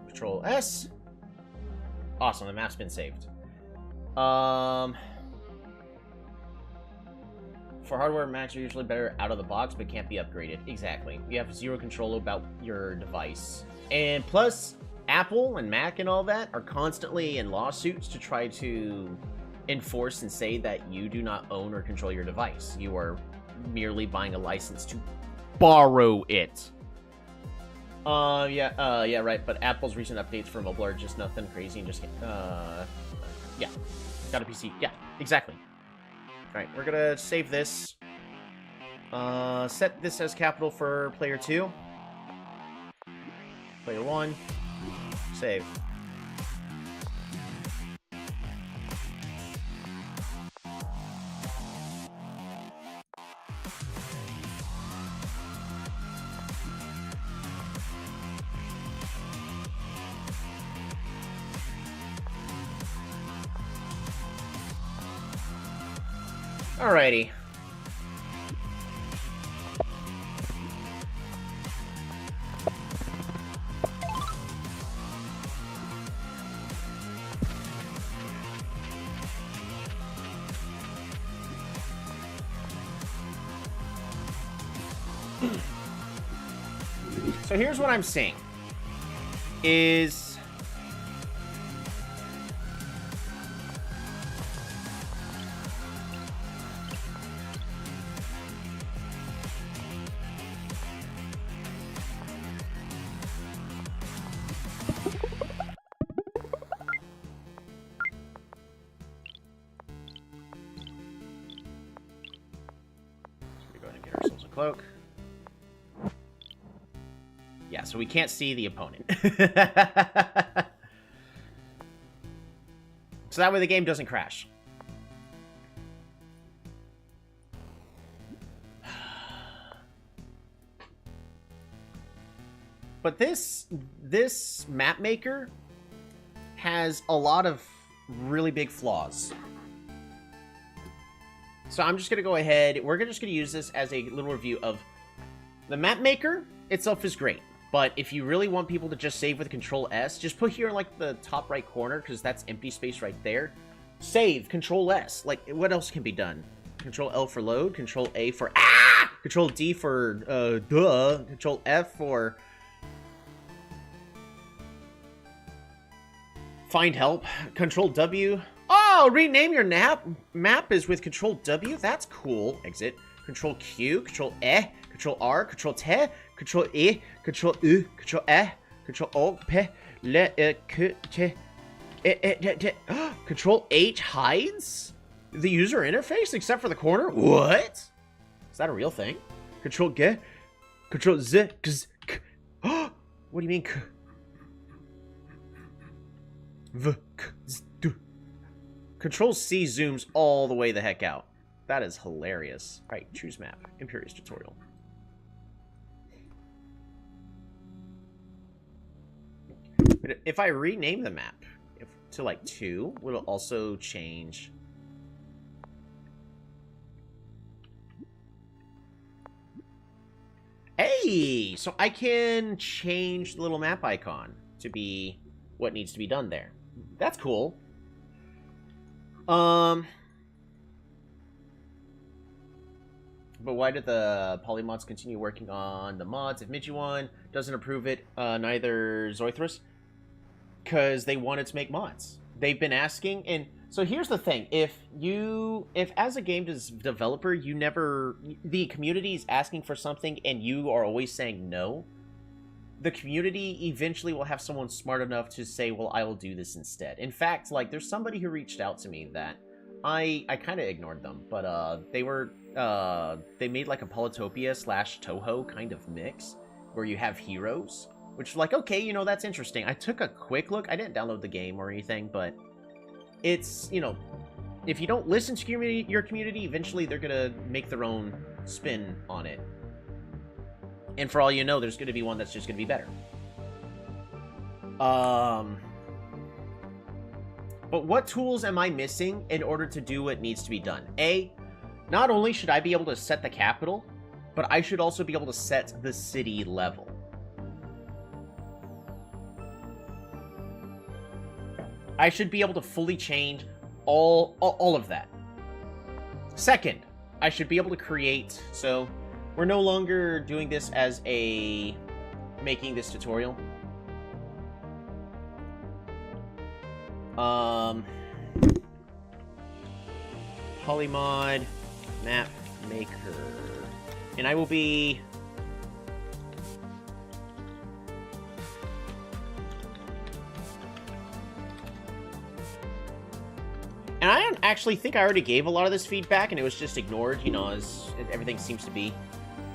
Control S. Awesome, the map's been saved. For hardware, Macs are usually better out of the box, but can't be upgraded. Exactly. You have zero control about your device. And plus, Apple and Mac and all that are constantly in lawsuits to try to enforce and say that you do not own or control your device. You are merely buying a license to borrow it. Yeah, right. But Apple's recent updates for mobile are just nothing crazy and just, yeah. Got a PC. Yeah, exactly. Alright, we're gonna save this. Set this as capital for player 2. Player 1. Save. Alrighty. So here's what I'm saying. Is... go ahead and get ourselves a cloak. Yeah, so we can't see the opponent. So that way the game doesn't crash. But this map maker has a lot of really big flaws. So I'm just going to go ahead. We're just going to use this as a little review of the map maker itself is great. But if you really want people to just save with Control S, just put here in like the top right corner, because that's empty space right there. Save, Control S. Like, what else can be done? Control L for load, Control A for Control D for Control F for find help, Control W. Oh, rename your map is with Control W. That's cool. Exit. Control Q, Control E, Control R, Control T, Control E, Control U, Control E, Control O, P, L, E, Q, T, Control H hides the user interface except for the corner? What? Is that a real thing? Control G, Control Z, K. What do you mean? K? V, K, Z, D. Control C zooms all the way the heck out. That is hilarious. All right, choose map. Imperious tutorial. But if I rename the map to like 2, will it also change? Hey! So I can change the little map icon to be what needs to be done there. That's cool. But why did the polymods continue working on the mods if Mijuan doesn't approve it? Neither Zoithras? Because they wanted to make mods. They've been asking, and so here's the thing: if as a game developer, the community is asking for something and you are always saying no, the community eventually will have someone smart enough to say, well, I will do this instead. In fact, like, there's somebody who reached out to me that I kind of ignored them, but they made like a Polytopia / Toho kind of mix where you have heroes, which, like, okay, you know, that's interesting. I took a quick look. I didn't download the game or anything, but it's, you know, if you don't listen to your community, eventually they're gonna make their own spin on it. And for all you know, there's gonna be one that's just gonna be better. But what tools am I missing in order to do what needs to be done? A, not only should I be able to set the capital, but I should also be able to set the city level. I should be able to fully change all of that. Second, I should be able to create, so we're no longer doing this as making this tutorial. Polymod map maker, and I will be and I don't actually think I already gave a lot of this feedback and it was just ignored, you know, as everything seems to be.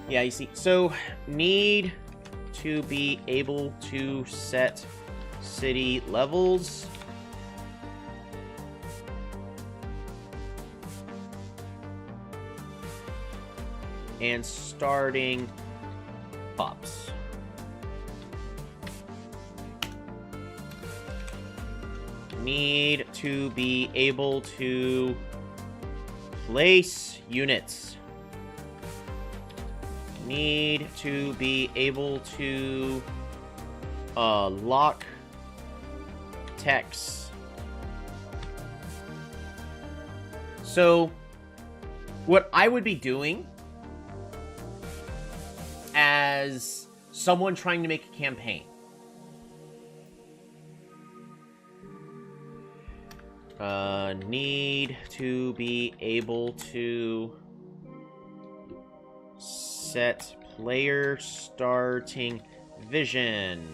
Yeah, you see, so need to be able to set city levels. And starting pops. Need to be able to place units. Need to be able to lock text. So what I would be doing as someone trying to make a campaign. Need to be able to set player starting vision.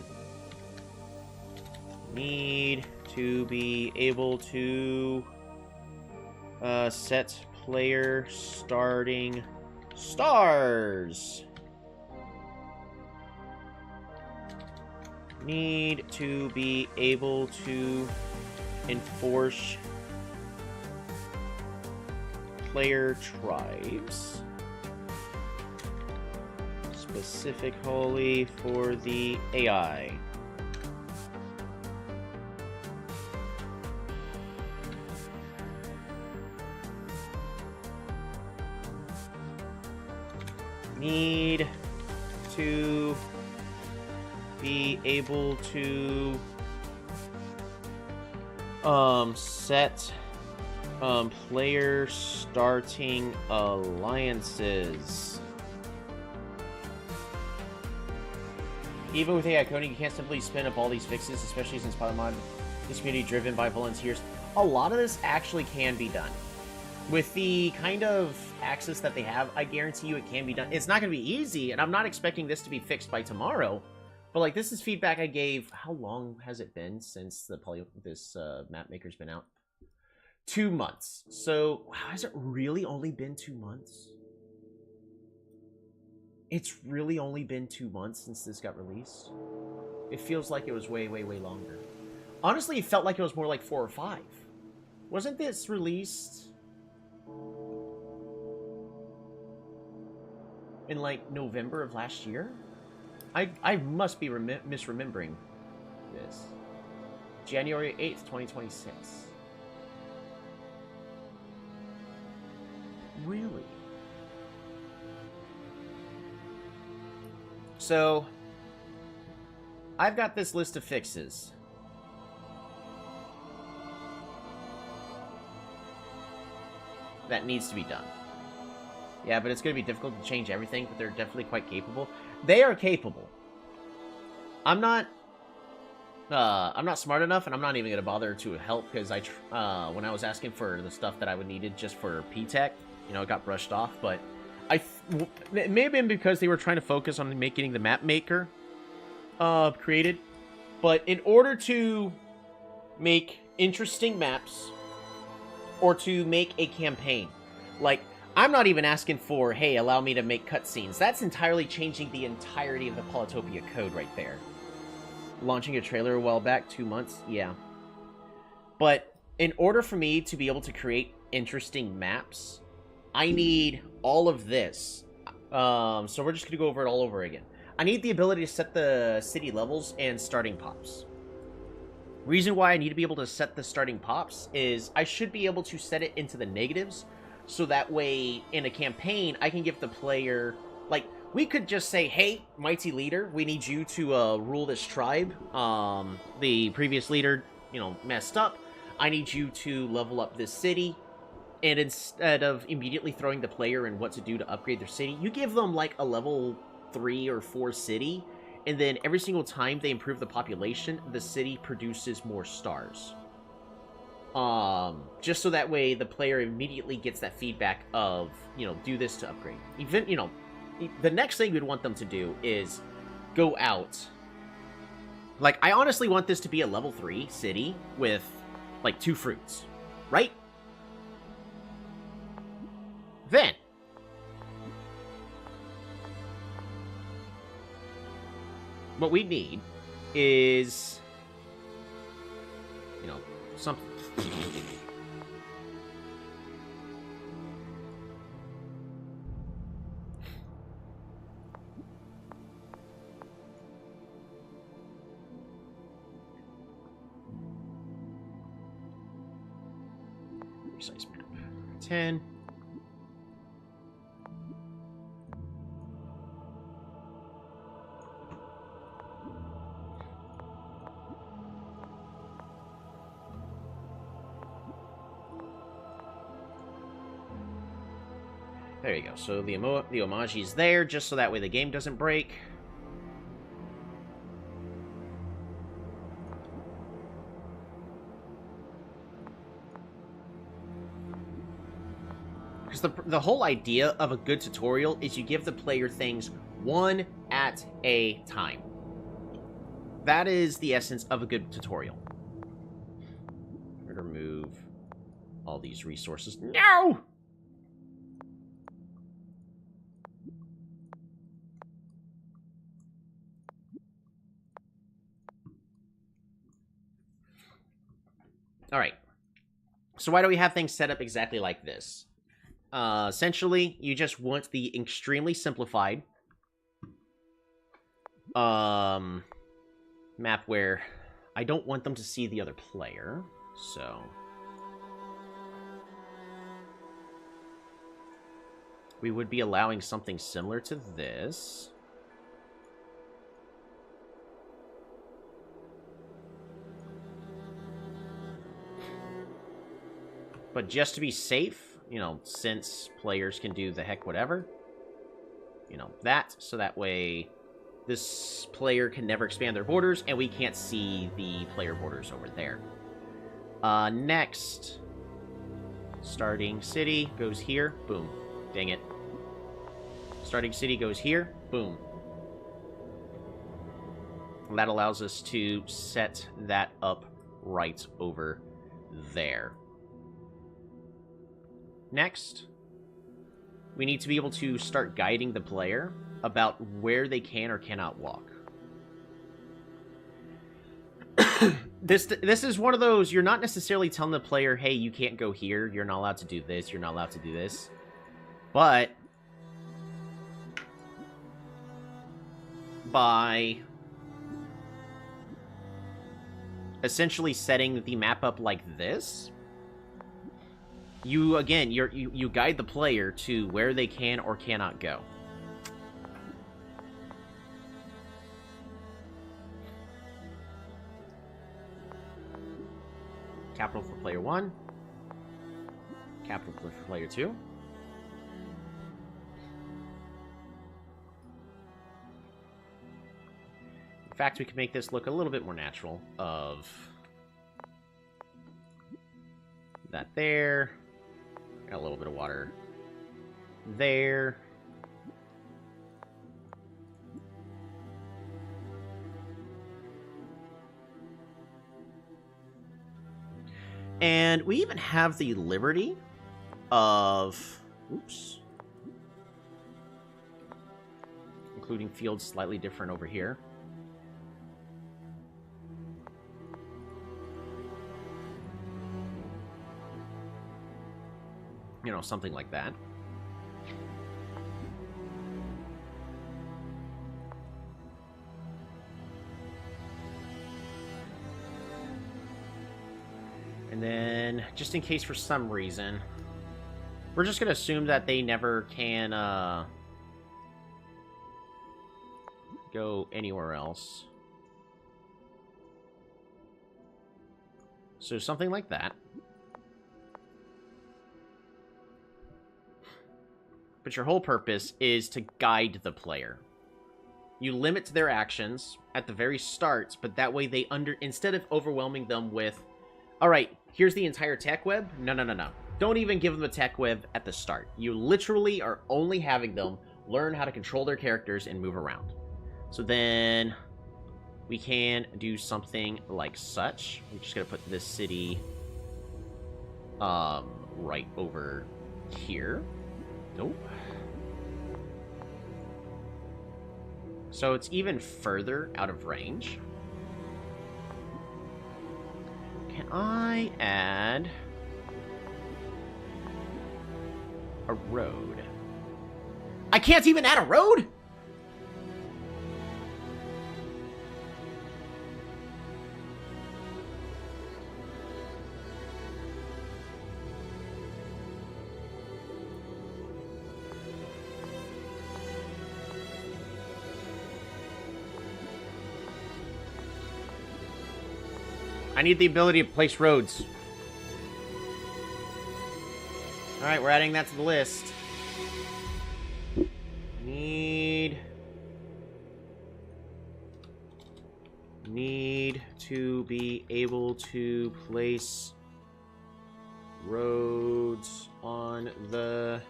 Need to be able to set player starting stars. Need to be able to enforce player tribes. Specifically for the AI. Need to be able to set player starting alliances. Even with AI coding, you can't simply spin up all these fixes, especially since Polymod is community driven by volunteers. A lot of this actually can be done. With the kind of access that they have, I guarantee you it can be done. It's not going to be easy, and I'm not expecting this to be fixed by tomorrow. But, like, this is feedback I gave. How long has it been since this map maker's been out? 2 months. So, wow, has it really only been 2 months? It's really only been 2 months since this got released. It feels like it was way, way, way longer. Honestly, it felt like it was more like 4 or 5. Wasn't this released in, like, November of last year? I must be misremembering this. January 8th, 2026. Really? So, I've got this list of fixes. That needs to be done. Yeah, but it's going to be difficult to change everything, but they're definitely quite capable. They are capable. I'm not smart enough, and I'm not even going to bother to help, because when I was asking for the stuff that I would needed just for P-Tech, you know, it got brushed off, but it may have been because they were trying to focus on making the map maker created. But in order to make interesting maps, or to make a campaign, like, I'm not even asking for, hey, allow me to make cutscenes. That's entirely changing the entirety of the Polytopia code right there. Launching a trailer a while back, 2 months, yeah. But in order for me to be able to create interesting maps, I need all of this. So we're just going to go over it all over again. I need the ability to set the city levels and starting pops. Reason why I need to be able to set the starting pops is I should be able to set it into the negatives, so that way in a campaign I can give the player, like, we could just say, hey, mighty leader, we need you to rule this tribe. The previous leader, you know, messed up. I need you to level up this city. And instead of immediately throwing the player in what to do to upgrade their city, you give them like a level 3 or 4 city. And then every single time they improve the population, the city produces more stars. Just so that way the player immediately gets that feedback of, you know, do this to upgrade. Even, you know, the next thing we'd want them to do is go out. Like, I honestly want this to be a level 3 city with, like, 2 fruits. Right? Then, what we need is, you know, something. Precise map. 10. There you go. So the emoji is there, just so that way the game doesn't break. Because the whole idea of a good tutorial is you give the player things one at a time. That is the essence of a good tutorial. Remove all these resources. No! Alright, so why do we have things set up exactly like this? Essentially, you just want the extremely simplified map where I don't want them to see the other player, so... we would be allowing something similar to this. But just to be safe, you know, since players can do the heck whatever, you know, that, so that way this player can never expand their borders, and we can't see the player borders over there. Next, starting city goes here, boom, dang it. Starting city goes here, boom. And that allows us to set that up right over there. Next, we need to be able to start guiding the player about where they can or cannot walk. This is one of those, you're not necessarily telling the player, hey, you can't go here, you're not allowed to do this, you're not allowed to do this. But by essentially setting the map up like this, you, again, you guide the player to where they can or cannot go. capital for player 1. Capital for player 2. In fact, we can make this look a little bit more natural of that there. Got a little bit of water there. And we even have the liberty of, oops, including fields slightly different over here. You know, something like that. And then, just in case for some reason, we're just going to assume that they never can go anywhere else. So something like that. But your whole purpose is to guide the player. You limit their actions at the very start, but that way they instead of overwhelming them with, all right, here's the entire tech web. No. Don't even give them a tech web at the start. You literally are only having them learn how to control their characters and move around. So then we can do something like such. We're just going to put this city right over here. Nope. So it's even further out of range. Can I add a road? I can't even add a road? I need the ability to place roads. Alright, we're adding that to the list. Need to be able to place roads on the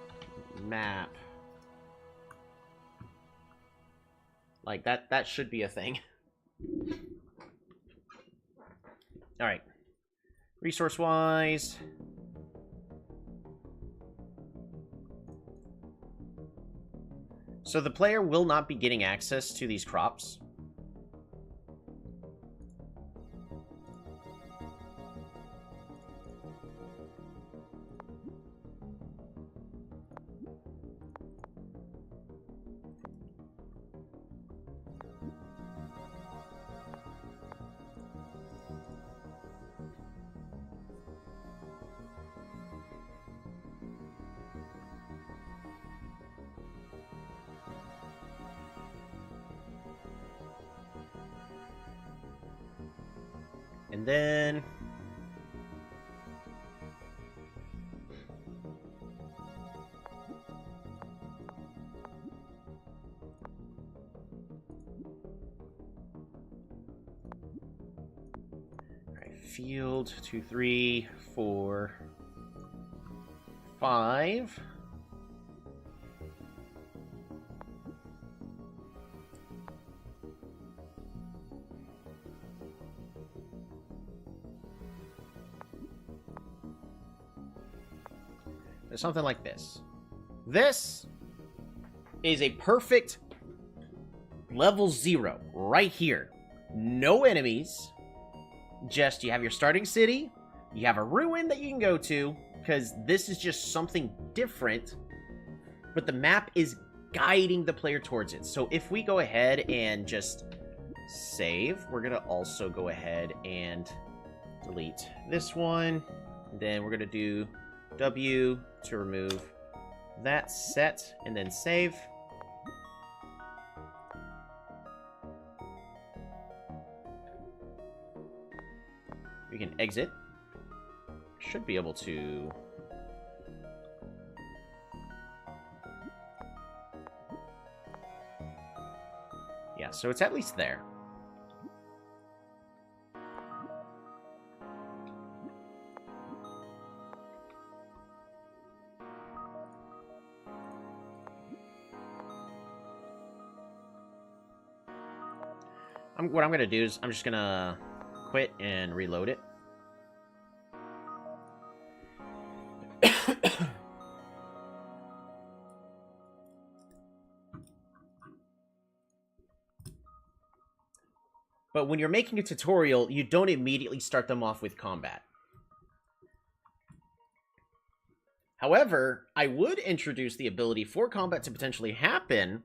map. Like, that should be a thing. Alright. Resource-wise... So the player will not be getting access to these crops. And then... Alright, field 2, 3, 4, 5. Something like this. This is a perfect level 0 right here. No enemies. Just you have your starting city. You have a ruin that you can go to, because this is just something different. But the map is guiding the player towards it. So if we go ahead and just save, we're going to also go ahead and delete this one. Then we're going to do W to remove that set, and then save. We can exit. should be able to... Yeah, so it's at least there. What I'm going to do is I'm just going to quit and reload it. But when you're making a tutorial, you don't immediately start them off with combat. However, I would introduce the ability for combat to potentially happen,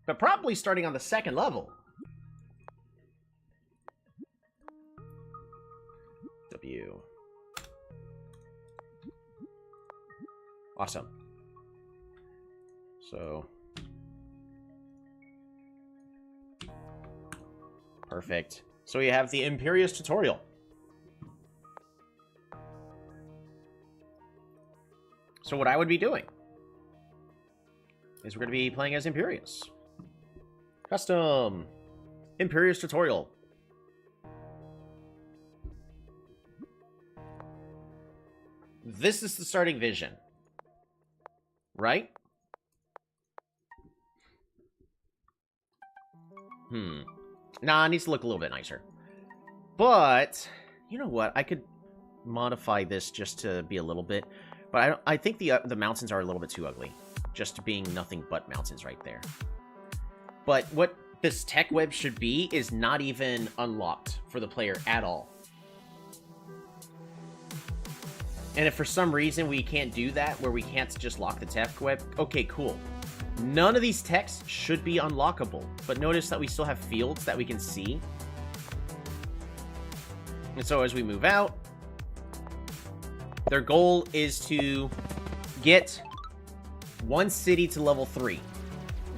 but probably starting on the second level. W. Awesome. So... perfect. So we have the Imperious tutorial. So what I would be doing is we're going to be playing as Imperious. Custom. Imperious tutorial. This is the starting vision. Right? Nah, it needs to look a little bit nicer. But, you know what? I could modify this just to be a little bit. But I think the mountains are a little bit too ugly. Just being nothing but mountains right there. But what this tech web should be is not even unlocked for the player at all. And if for some reason we can't do that, where we can't just lock the tech web, okay, cool. None of these texts should be unlockable, but notice that we still have fields that we can see. And so as we move out, their goal is to get one city to level 3.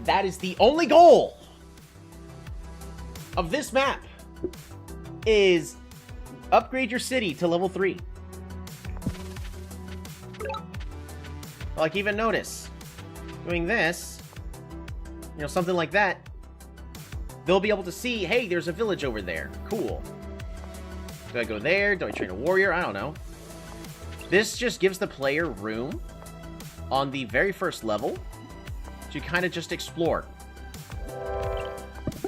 That is the only goal of this map, is upgrade your city to level 3. Like, even notice, doing this, you know, something like that, they'll be able to see, hey, there's a village over there. Cool. Do I go there? Do I train a warrior? I don't know. This just gives the player room on the very first level to kind of just explore.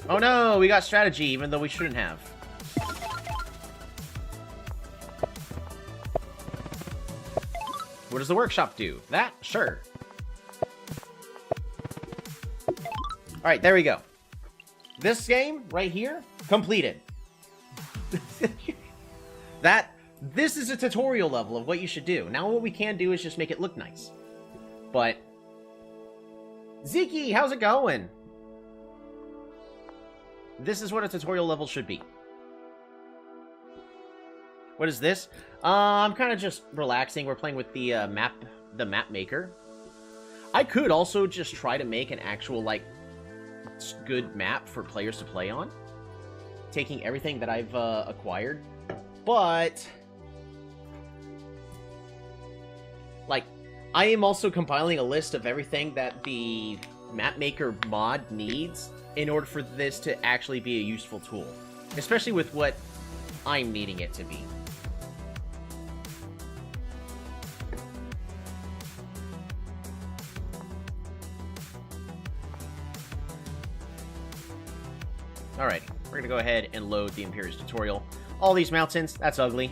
Oh no, we got strategy, even though we shouldn't have. What does the workshop do? That? Sure. Alright, there we go. This game, right here, completed. This is a tutorial level of what you should do. Now what we can do is just make it look nice. But... Ziki, how's it going? This is what a tutorial level should be. What is this? I'm kind of just relaxing. We're playing with the map maker. I could also just try to make an actual, like, good map for players to play on, taking everything that I've acquired. But, like, I am also compiling a list of everything that the map maker mod needs in order for this to actually be a useful tool, especially with what I'm needing it to be. Alrighty, we're gonna go ahead and load the Imperious tutorial. All these mountains, that's ugly.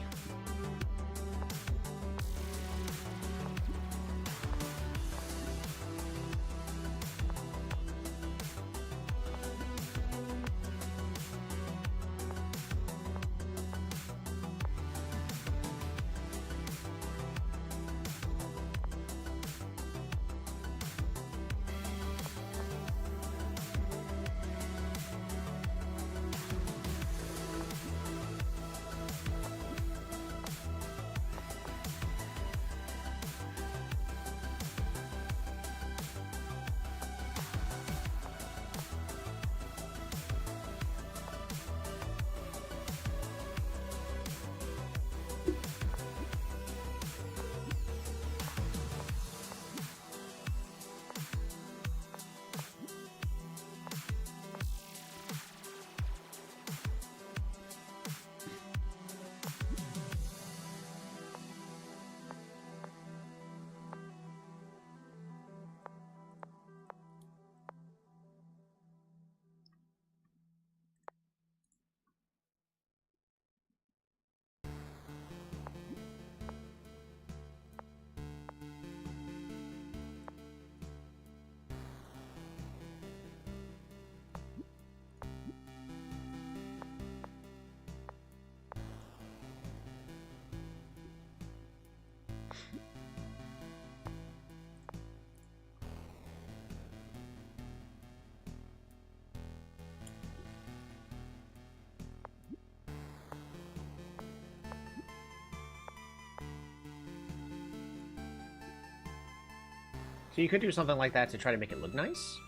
So you could do something like that to try to make it look nice.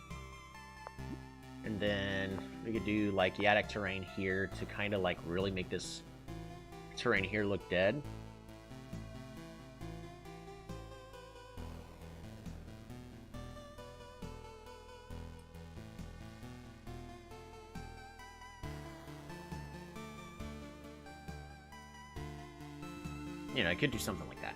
And then we could do, like, Yadok terrain here to kind of, like, really make this terrain here look dead. You know, I could do something like that.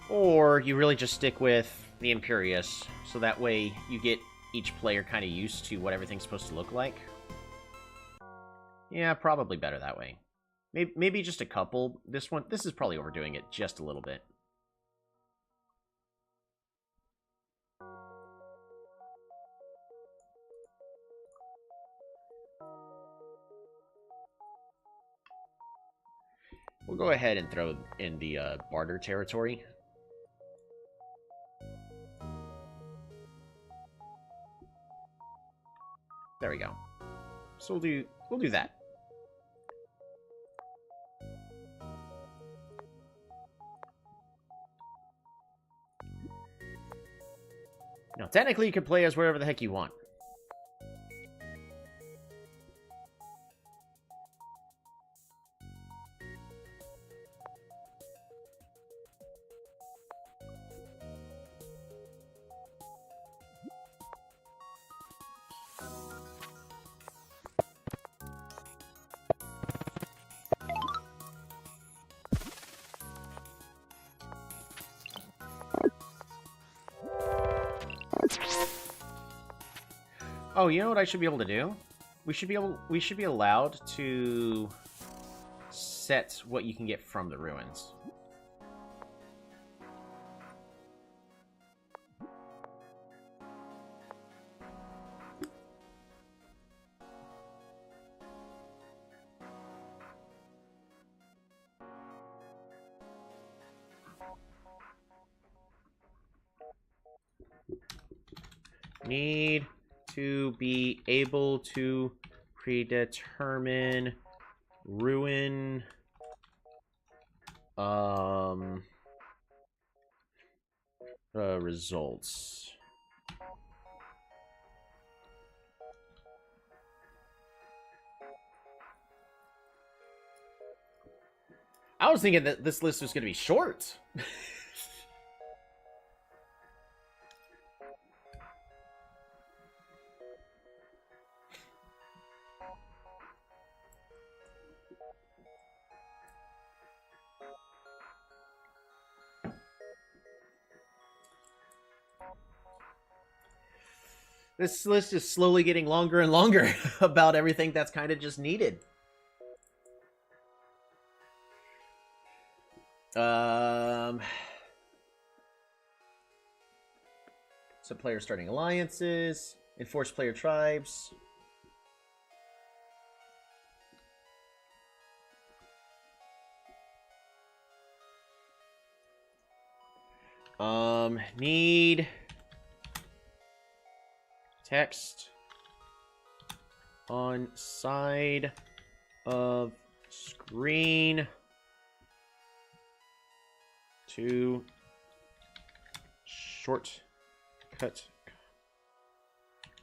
Or you really just stick with the Imperious, so that way you get each player kind of used to what everything's supposed to look like. Yeah, probably better that way. Maybe just a couple. This is probably overdoing it just a little bit. We'll go ahead and throw in the barter territory. There we go. So we'll do that. Now, technically, you can play as whatever the heck you want. Oh, you know what I should be able to do? We should be allowed to set what you can get from the ruins. Need to be able to predetermine ruin results. I was thinking that this list was going to be short. This list is slowly getting longer and longer about everything that's kind of just needed. So players starting alliances, enforce player tribes. Need text on side of screen to shortcut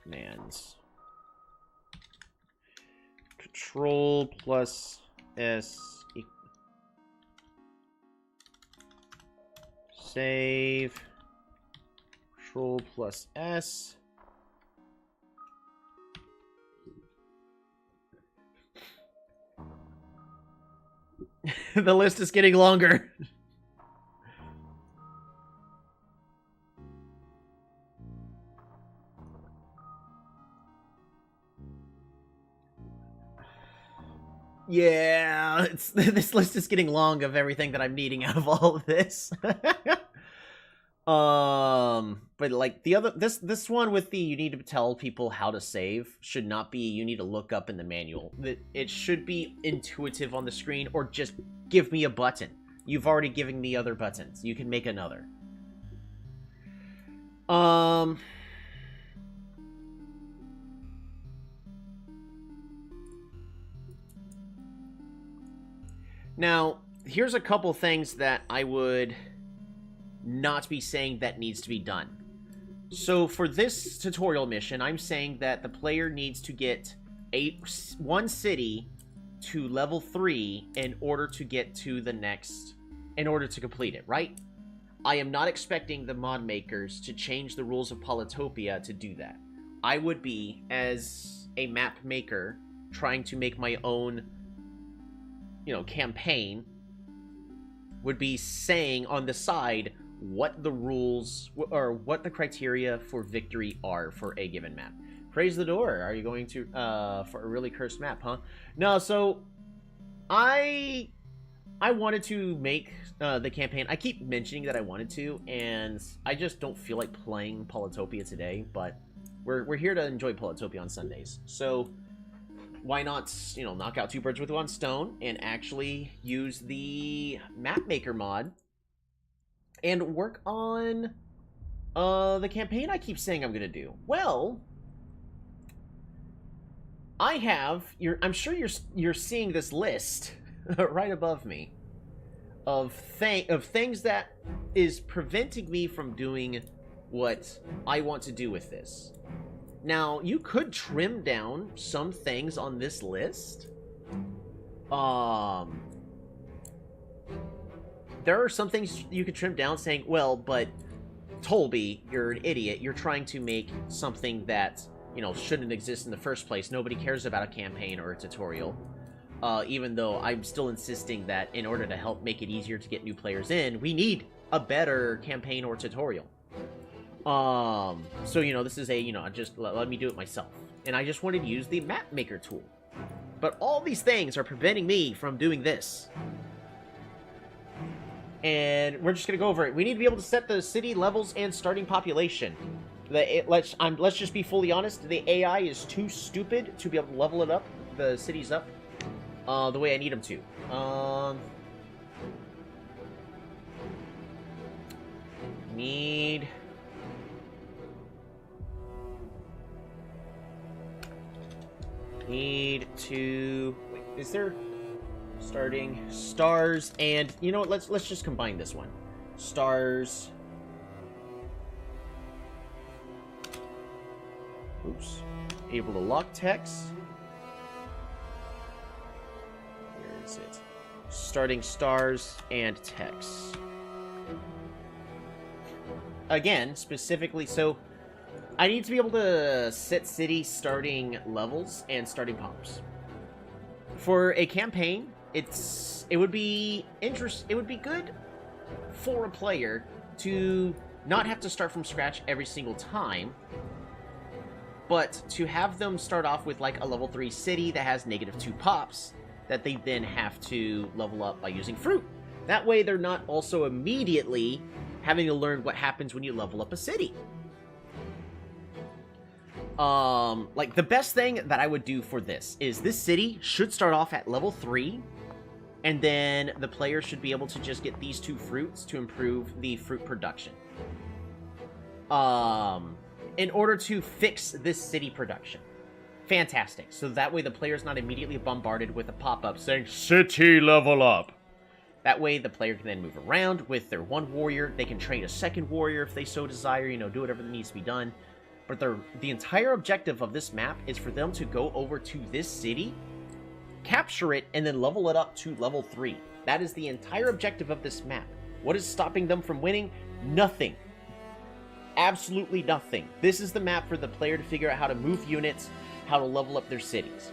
commands. Control plus S. Save. Control plus S. The list is getting longer. Yeah, this list is getting long of everything that I'm needing out of all of this. But like the other, this one with the you need to tell people how to save should not be you need to look up in the manual. It should be intuitive on the screen, or just give me a button. You've already given me other buttons. You can make another. Now, here's a couple things that I would not be saying that needs to be done. So for this tutorial mission, I'm saying that the player needs to get one city to level 3 in order to get to the next, in order to complete it, right? I am not expecting the mod makers to change the rules of Polytopia to do that. I would be, as a map maker, trying to make my own, campaign, would be saying on the side what the rules, or what the criteria for victory are for a given map. Praise the door. Are you going to, for a really cursed map, huh? No, so, I wanted to make the campaign. I keep mentioning that I wanted to, and I just don't feel like playing Polytopia today, but we're here to enjoy Polytopia on Sundays. So, why not, knock out 2 birds with 1 stone and actually use the map maker mod and work on the campaign I keep saying I'm going to do. Well, I have, I'm sure you're seeing this list right above me of things that is preventing me from doing what I want to do with this. Now, you could trim down some things on this list. There are some things you could trim down saying, well, but Tolby, you're an idiot. You're trying to make something that, shouldn't exist in the first place. Nobody cares about a campaign or a tutorial. Even though I'm still insisting that in order to help make it easier to get new players in, we need a better campaign or tutorial. So, this is just let me do it myself. And I just wanted to use the map maker tool. But all these things are preventing me from doing this. And we're just going to go over it. We need to be able to set the city levels and starting population. Let's just be fully honest. The AI is too stupid to be able to level it up, the cities up, the way I need them to. Need to... Wait, is there... Starting stars and... You know what? Let's just combine this one. Stars... Oops. Able to lock text. Where is it? Starting stars and text. Again, specifically, so... I need to be able to set city starting levels and starting pops. For a campaign, it would be good for a player to not have to start from scratch every single time, but to have them start off with like a level 3 city that has -2 pops that they then have to level up by using fruit. That way they're not also immediately having to learn what happens when you level up a city. Like, the best thing that I would do for this is this city should start off at level 3, and then the player should be able to just get these 2 fruits to improve the fruit production. In order to fix this city production. Fantastic. So that way the player's not immediately bombarded with a pop-up saying, "City level up." That way the player can then move around with their 1 warrior. They can train a 2nd warrior if they so desire, do whatever that needs to be done. But the entire objective of this map is for them to go over to this city, capture it, and then level it up to level 3. That is the entire objective of this map. What is stopping them from winning? Nothing. Absolutely nothing. This is the map for the player to figure out how to move units, how to level up their cities.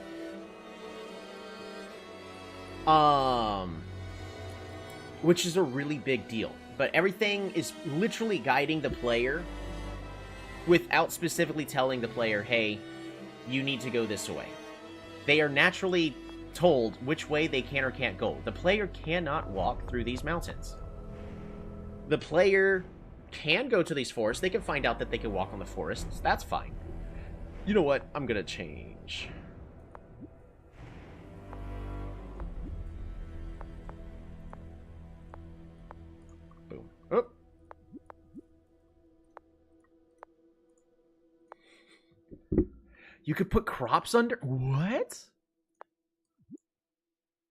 Which is a really big deal. But everything is literally guiding the player without specifically telling the player, hey, you need to go this way. They are naturally told which way they can or can't go. The player cannot walk through these mountains. The player can go to these forests. They can find out that they can walk on the forests. That's fine. You know what? I'm gonna change. Boom. Oh. You could put crops under... What?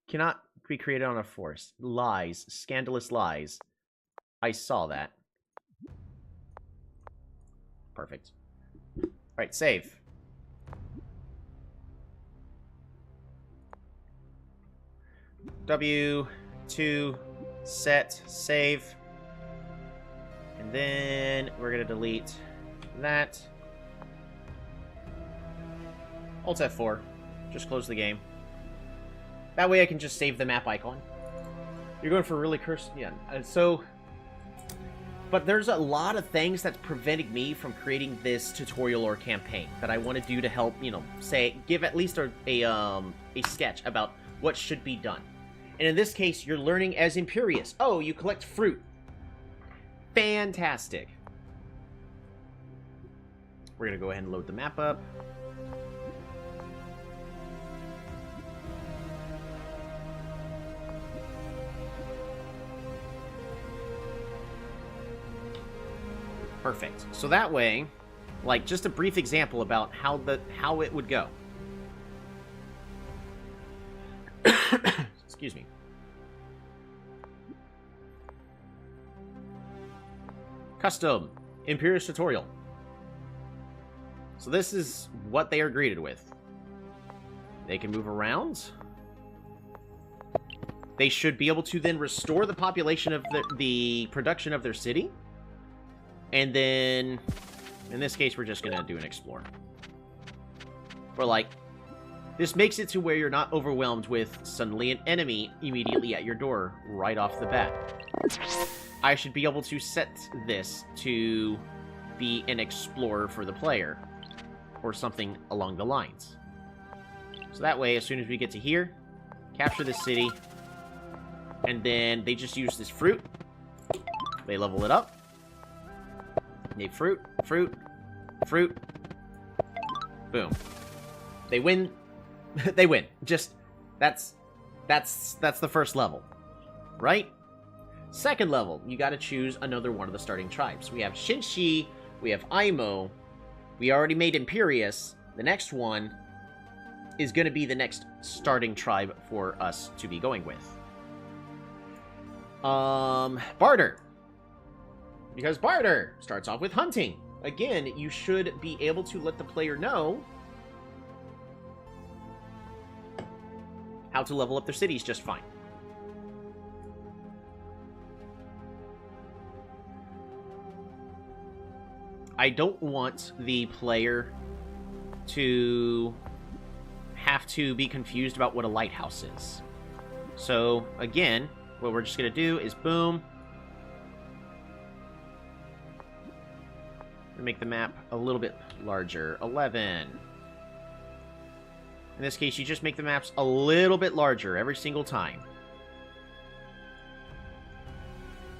Cannot be created on a force. Lies. Scandalous lies. I saw that. Perfect. Alright, save. W2 set save. And then we're going to delete that. Alt F4. Just close the game. That way I can just save the map icon. You're going for really cursed... Yeah, so... But there's a lot of things that's preventing me from creating this tutorial or campaign that I want to do to help, you know, say, give at least a sketch about what should be done. And in this case, you're learning as Imperious. Oh, you collect fruit. Fantastic. We're going to go ahead and load the map up. Perfect. So that way, like, just a brief example about how it would go. Excuse me. Custom Imperious tutorial. So this is what they are greeted with. They can move around. They should be able to then restore the population of the production of their city. And then, in this case, we're just going to do an explore. Or like, this makes it to where you're not overwhelmed with suddenly an enemy immediately at your door right off the bat. I should be able to set this to be an explorer for the player. Or something along the lines. So that way, as soon as we get to here, capture the city. And then they just use this fruit. They level it up. Need fruit, fruit, fruit. Boom. They win. They win. Just, that's the first level. Right? Second level, you gotta choose another one of the starting tribes. We have Shinshi, we have Aimo, we already made Imperious. The next one is gonna be the next starting tribe for us to be going with. Barter. Because Barter starts off with hunting. Again, you should be able to let the player know how to level up their cities just fine. I don't want the player to have to be confused about what a lighthouse is. So, again, what we're just going to do is boom. Make the map a little bit larger. 11. In this case, you just make the maps a little bit larger every single time.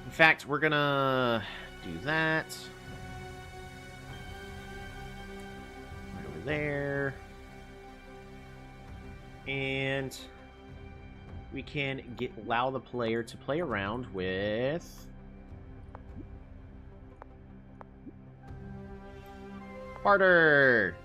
In fact, we're gonna do that. Right over there. And we can allow the player to play around with Barter.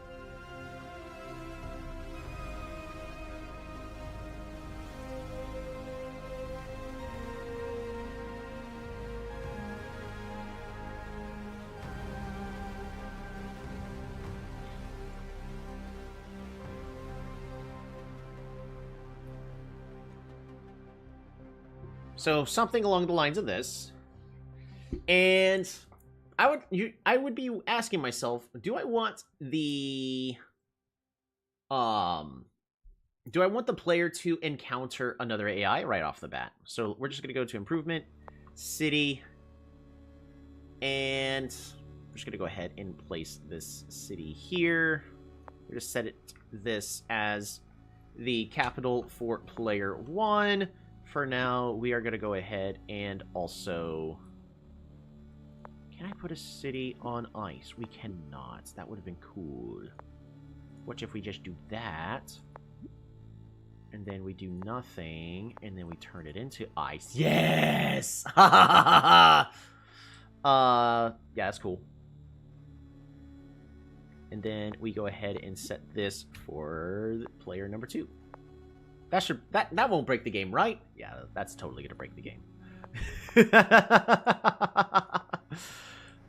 So something along the lines of this. And I would be asking myself, do I want the player to encounter another AI right off the bat? So we're just gonna go to improvement, city, and we're just gonna go ahead and place this city here. We're gonna set this as the capital for player 1. For now, we are gonna go ahead and also... Can I put a city on ice? We cannot. That would have been cool. What if we just do that? And then we do nothing. And then we turn it into ice. Yes! Yeah, that's cool. And then we go ahead and set this for player number 2. That won't break the game, right? Yeah, that's totally gonna break the game.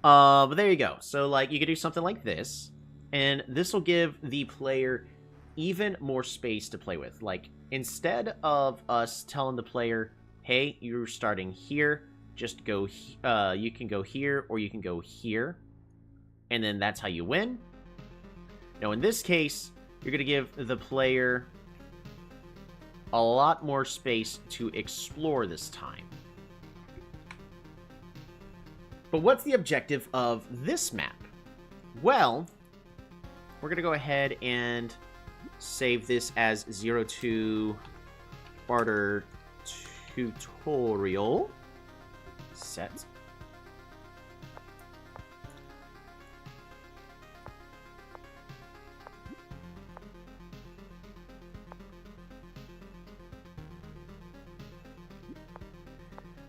But there you go. So, like, you could do something like this, and this will give the player even more space to play with. Like, instead of us telling the player, hey, you're starting here, just go, you can go here, or you can go here, and then that's how you win. Now, in this case, you're going to give the player a lot more space to explore this time. But what's the objective of this map? Well, we're going to go ahead and save this as 02 barter tutorial set.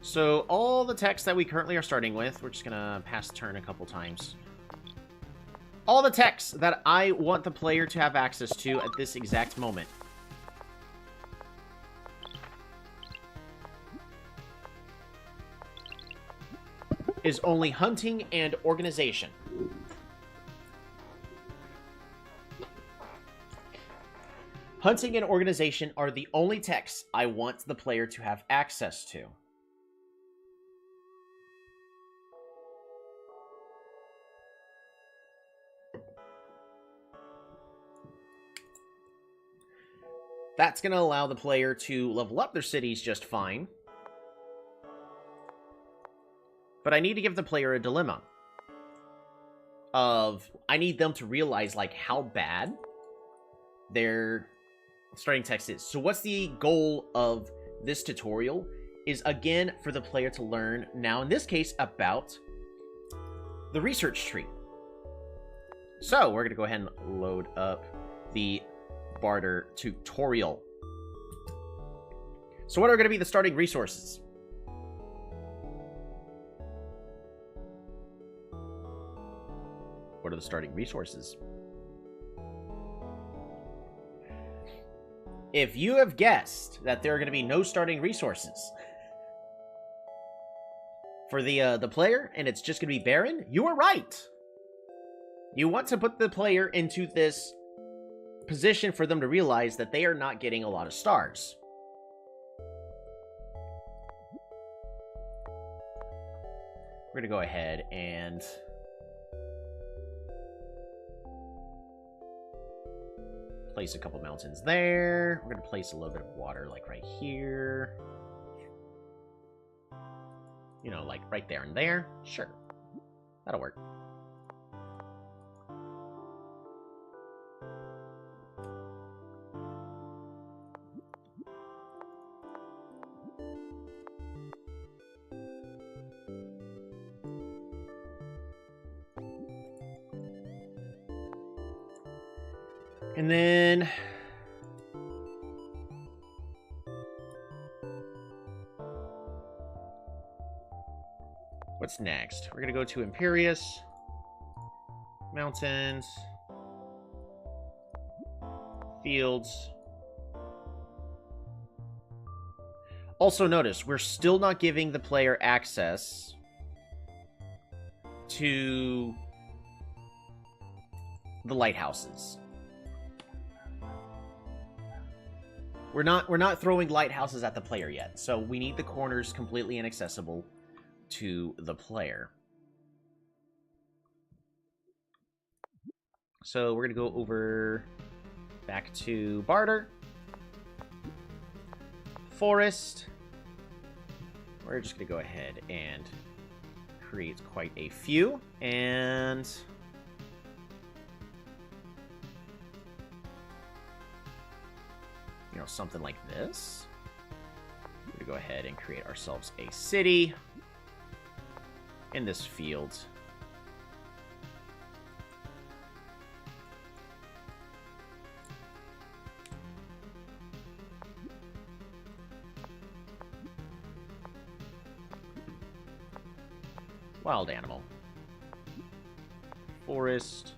So all the text that we currently are starting with, we're just going to pass turn a couple times. All the text that I want the player to have access to at this exact moment. Is only hunting and organization. Hunting and organization are the only texts I want the player to have access to. That's going to allow the player to level up their cities just fine. But I need to give the player a dilemma. I need them to realize, like, how bad their starting text is. So what's the goal of this tutorial? Is, again, for the player to learn, now in this case, about the research tree. So we're going to go ahead and load up the barter tutorial. So what are going to be the starting resources? What are the starting resources? If you have guessed that there are going to be no starting resources for the player, and it's just going to be barren, you are right. You want to put the player into this position for them to realize that they are not getting a lot of stars. We're going to go ahead and place a couple mountains there. We're going to place a little bit of water, like right here. You know, like right there and there. Sure. That'll work. And then what's next? We're going to go to Imperious, Mountains, Fields. Also notice, we're still not giving the player access to the lighthouses. We're not throwing lighthouses at the player yet, so we need the corners completely inaccessible to the player. So we're gonna go over back to barter, forest. We're just gonna go ahead and create quite a few, and you know, something like this. We're going to go ahead and create ourselves a city in this field. Wild animal. Forest.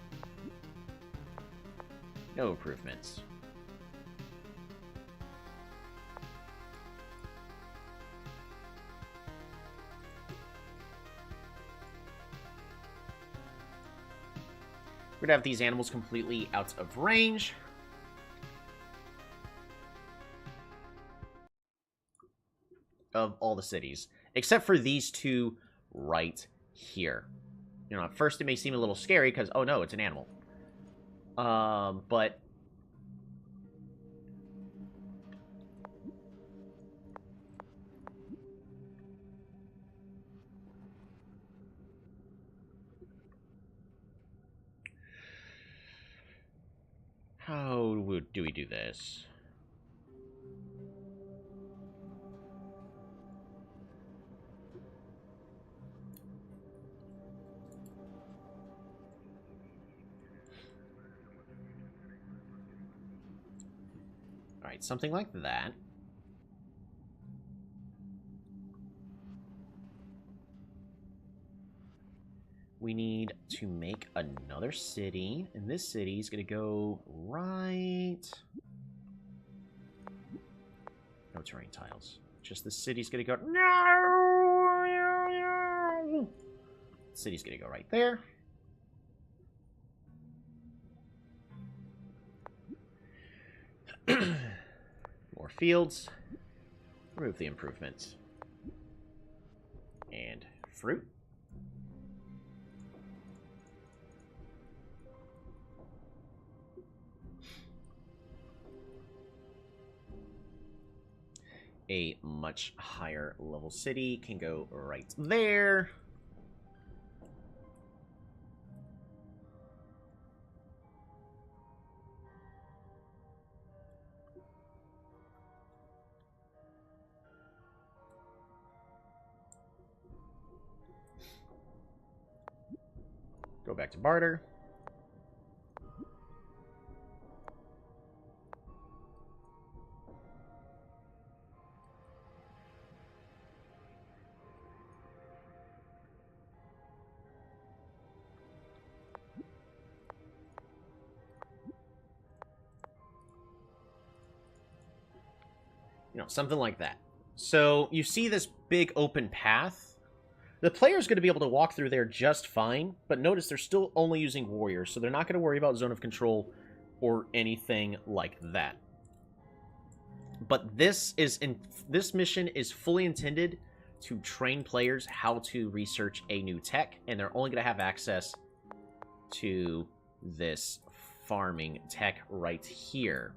No improvements. We're gonna have these animals completely out of range. Of all the cities, except for these two right here. You know, at first it may seem a little scary because, oh no, it's an animal. But how do we do this? Alright, something like that. We need to make another city, and this city is going to go right... No terrain tiles. Just the city's going to go... No! City's going to go right there. More fields. Remove the improvements. And fruit. A much higher level city can go right there. Go back to barter. You know, something like that. So you see this big open path. The player's going to be able to walk through there just fine, but notice they're still only using warriors, so they're not going to worry about zone of control or anything like that. But this mission is fully intended to train players how to research a new tech, and they're only going to have access to this farming tech right here.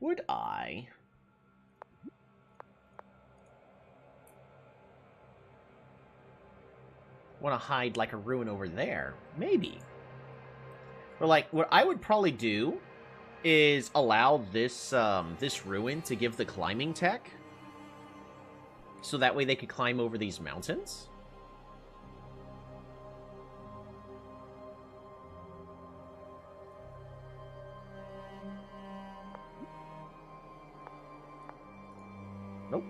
Would I want to hide like a ruin over there? Maybe. Or like, what I would probably do is allow this this ruin to give the climbing tech, so that way they could climb over these mountains. Nope.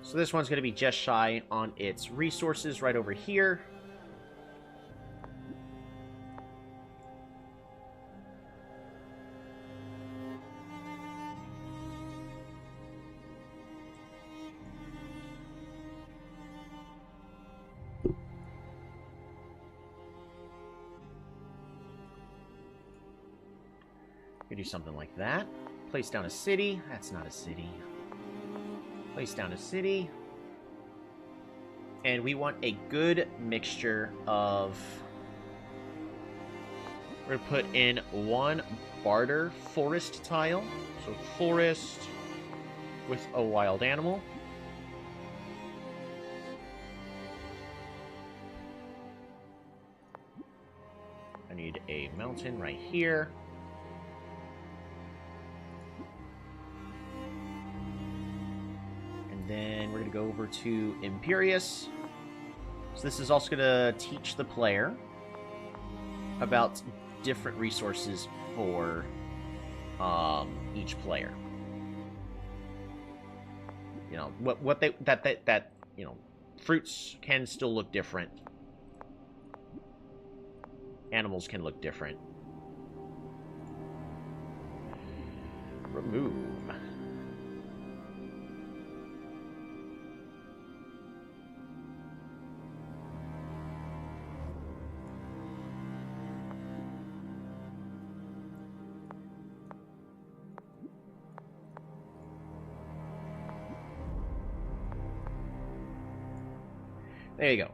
So this one's going to be just shy on its resources right over here. Do something like that. Place down a city. That's not a city. Place down a city. And we want a good mixture of... We're going to put in one barter forest tile. So forest with a wild animal. I need a mountain right here. Then we're going to go over to Imperius. So this is also going to teach the player about different resources for each player. You know, what they you know, Fruits can still look different. Animals can look different. Remove. There you go.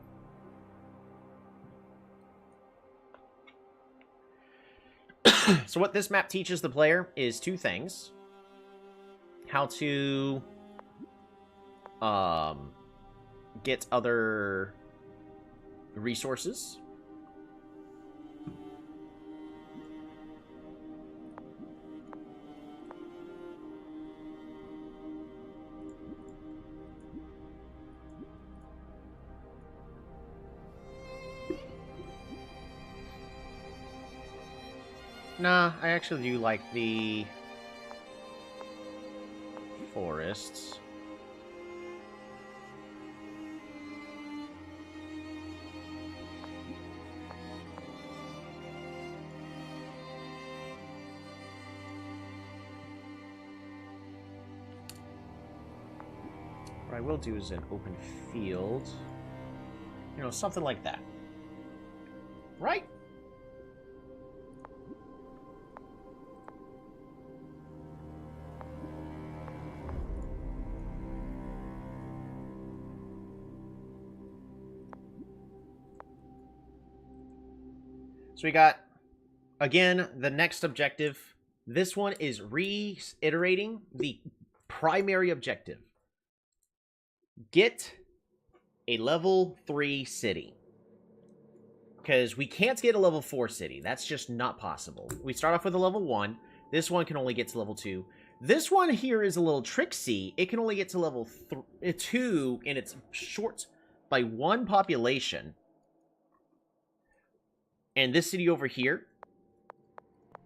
So what this map teaches the player is two things. How to get other resources. Nah, I actually do like the forests. What I will do is an open field. You know, something like that. Right? So we got, again, the next objective. This one is reiterating the primary objective. Get a level 3 city. Because we can't get a level 4 city. That's just not possible. We start off with a level 1. This one can only get to level 2. This one here is a little tricksy. It can only get to level 2, and it's short by 1 population. And this city over here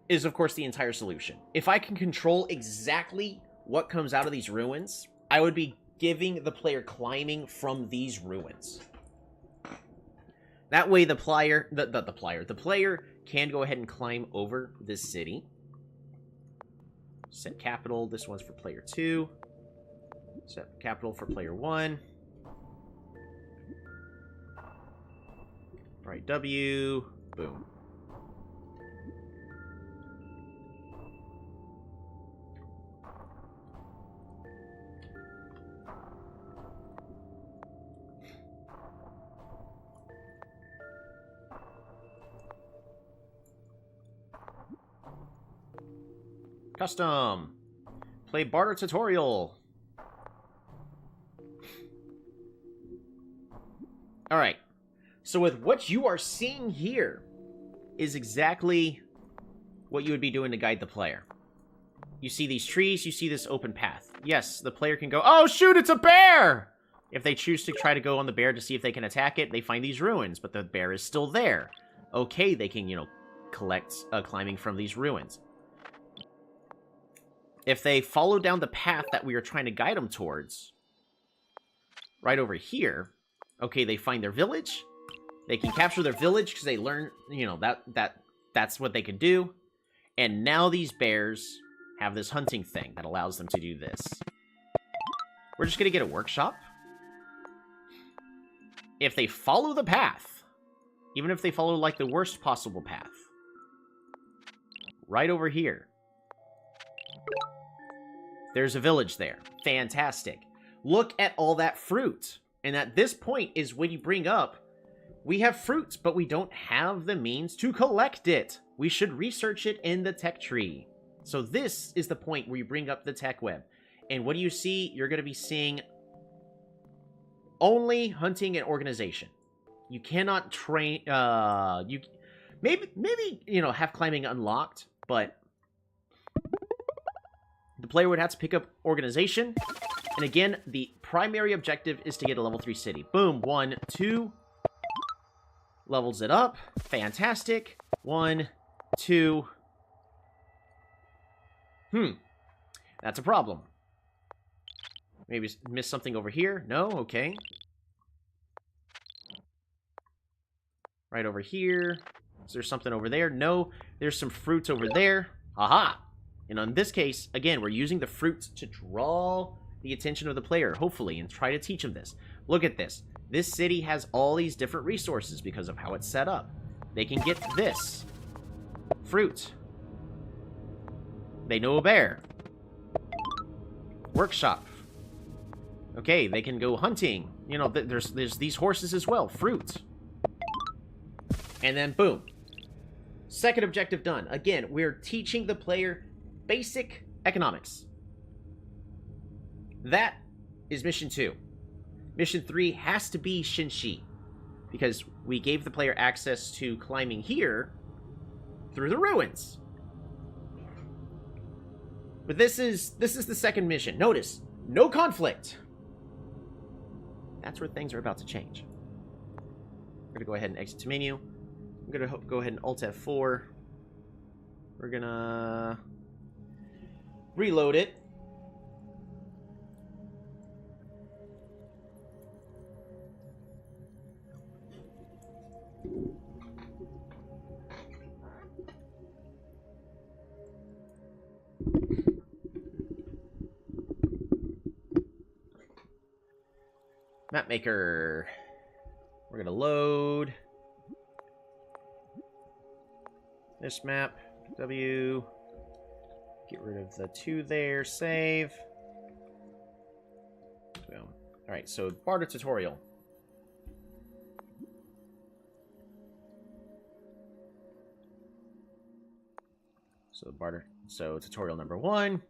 is, of course, the entire solution. If I can control exactly what comes out of these ruins, I would be giving the player climbing from these ruins. That way the player can go ahead and climb over this city. Set capital. This one's for player 2. Set capital for player 1. Right, W. Boom. Custom. Play barter tutorial. Alright. So with what you are seeing here is exactly what you would be doing to guide the player. You see these trees, you see this open path. Yes, the player can go, oh shoot, it's a bear! If they choose to try to go on the bear to see if they can attack it, they find these ruins, but the bear is still there. Okay, they can, you know, collect climbing from these ruins. If they follow down the path that we are trying to guide them towards, right over here, okay, they find their village. They can capture their village because they learn, you know, that's what they can do. And now these bears have this hunting thing that allows them to do this. We're just going to get a workshop. If they follow the path, even if they follow, like, the worst possible path, right over here, there's a village there. Fantastic. Look at all that fruit. And at this point is when you bring up, we have fruits, but we don't have the means to collect it. We should research it in the tech tree. So this is the point where you bring up the tech web. And what do you see? You're going to be seeing only hunting and organization. You cannot train, you maybe, you know, have climbing unlocked, but the player would have to pick up organization. And again, the primary objective is to get a level 3 city. Boom, 1, 2. Levels it up. Fantastic. 1, 2. That's a problem. Maybe miss something over here. No? Okay. Right over here. Is there something over there? No. There's some fruits over there. Aha! And in this case, again, we're using the fruits to draw the attention of the player, hopefully, and try to teach them this. Look at this. This city has all these different resources because of how it's set up. They can get this. Fruit. They know a bear. Workshop. Okay, they can go hunting. You know, there's these horses as well. Fruit. And then, boom. Second objective done. Again, we're teaching the player basic economics. That is mission 2. Mission 3 has to be Shinshi, because we gave the player access to climbing here through the ruins. But this is the second mission. Notice, no conflict. That's where things are about to change. We're gonna go ahead and exit to menu. I'm gonna go ahead and Alt F4. We're gonna reload it. Map maker. We're gonna load this map. W. Get rid of the 2 there. Save. Boom. Alright, so barter tutorial. So barter. So tutorial number 1.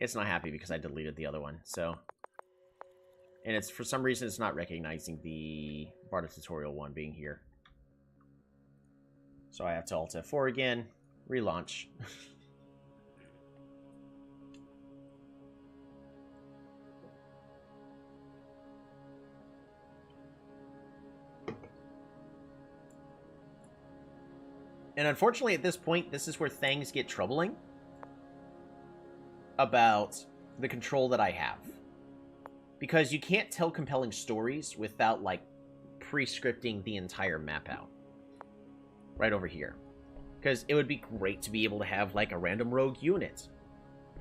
It's not happy because I deleted the other one. So, and it's for some reason it's not recognizing the barter tutorial 1 being here. So I have to Alt F4 again, relaunch. And unfortunately at this point, this is where things get troubling about the control that I have. Because you can't tell compelling stories without, like, pre-scripting the entire map out. Right over here. Because it would be great to be able to have, like, a random rogue unit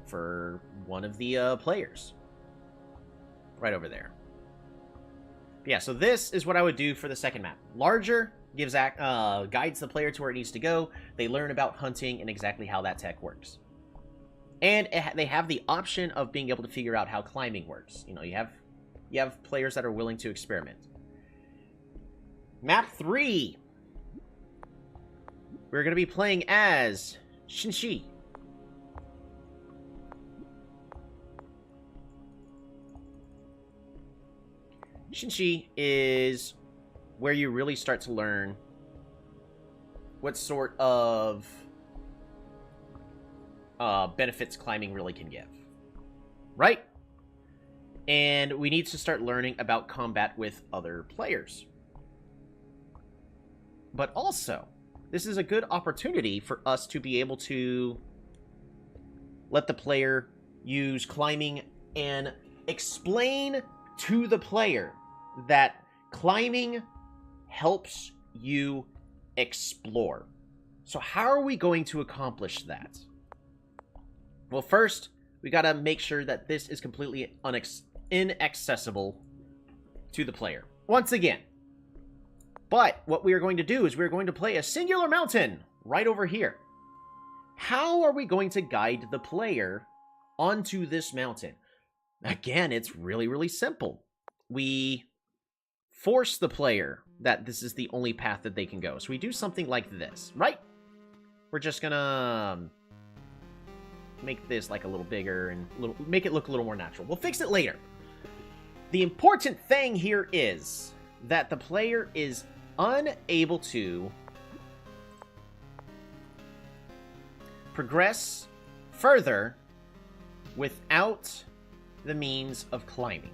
for one of the players. Right over there. But yeah, so this is what I would do for the second map. Larger, gives guides the player to where it needs to go. They learn about hunting and exactly how that tech works. And they have the option of being able to figure out how climbing works. You know, you have players that are willing to experiment. Map 3. We're going to be playing as Shinshi. Shinshi is where you really start to learn what sort of benefits climbing really can give. Right? And we need to start learning about combat with other players. But also, this is a good opportunity for us to be able to let the player use climbing and explain to the player that climbing helps you explore. So how are we going to accomplish that? Well, first, we gotta make sure that this is completely inaccessible to the player. Once again. But what we are going to do is we're going to play a singular mountain right over here. How are we going to guide the player onto this mountain? Again, it's really, really simple. We force the player that this is the only path that they can go. So we do something like this, right? We're just gonna make this like a little bigger and make it look a little more natural. We'll fix it later. The important thing here is that the player is unable to progress further without the means of climbing.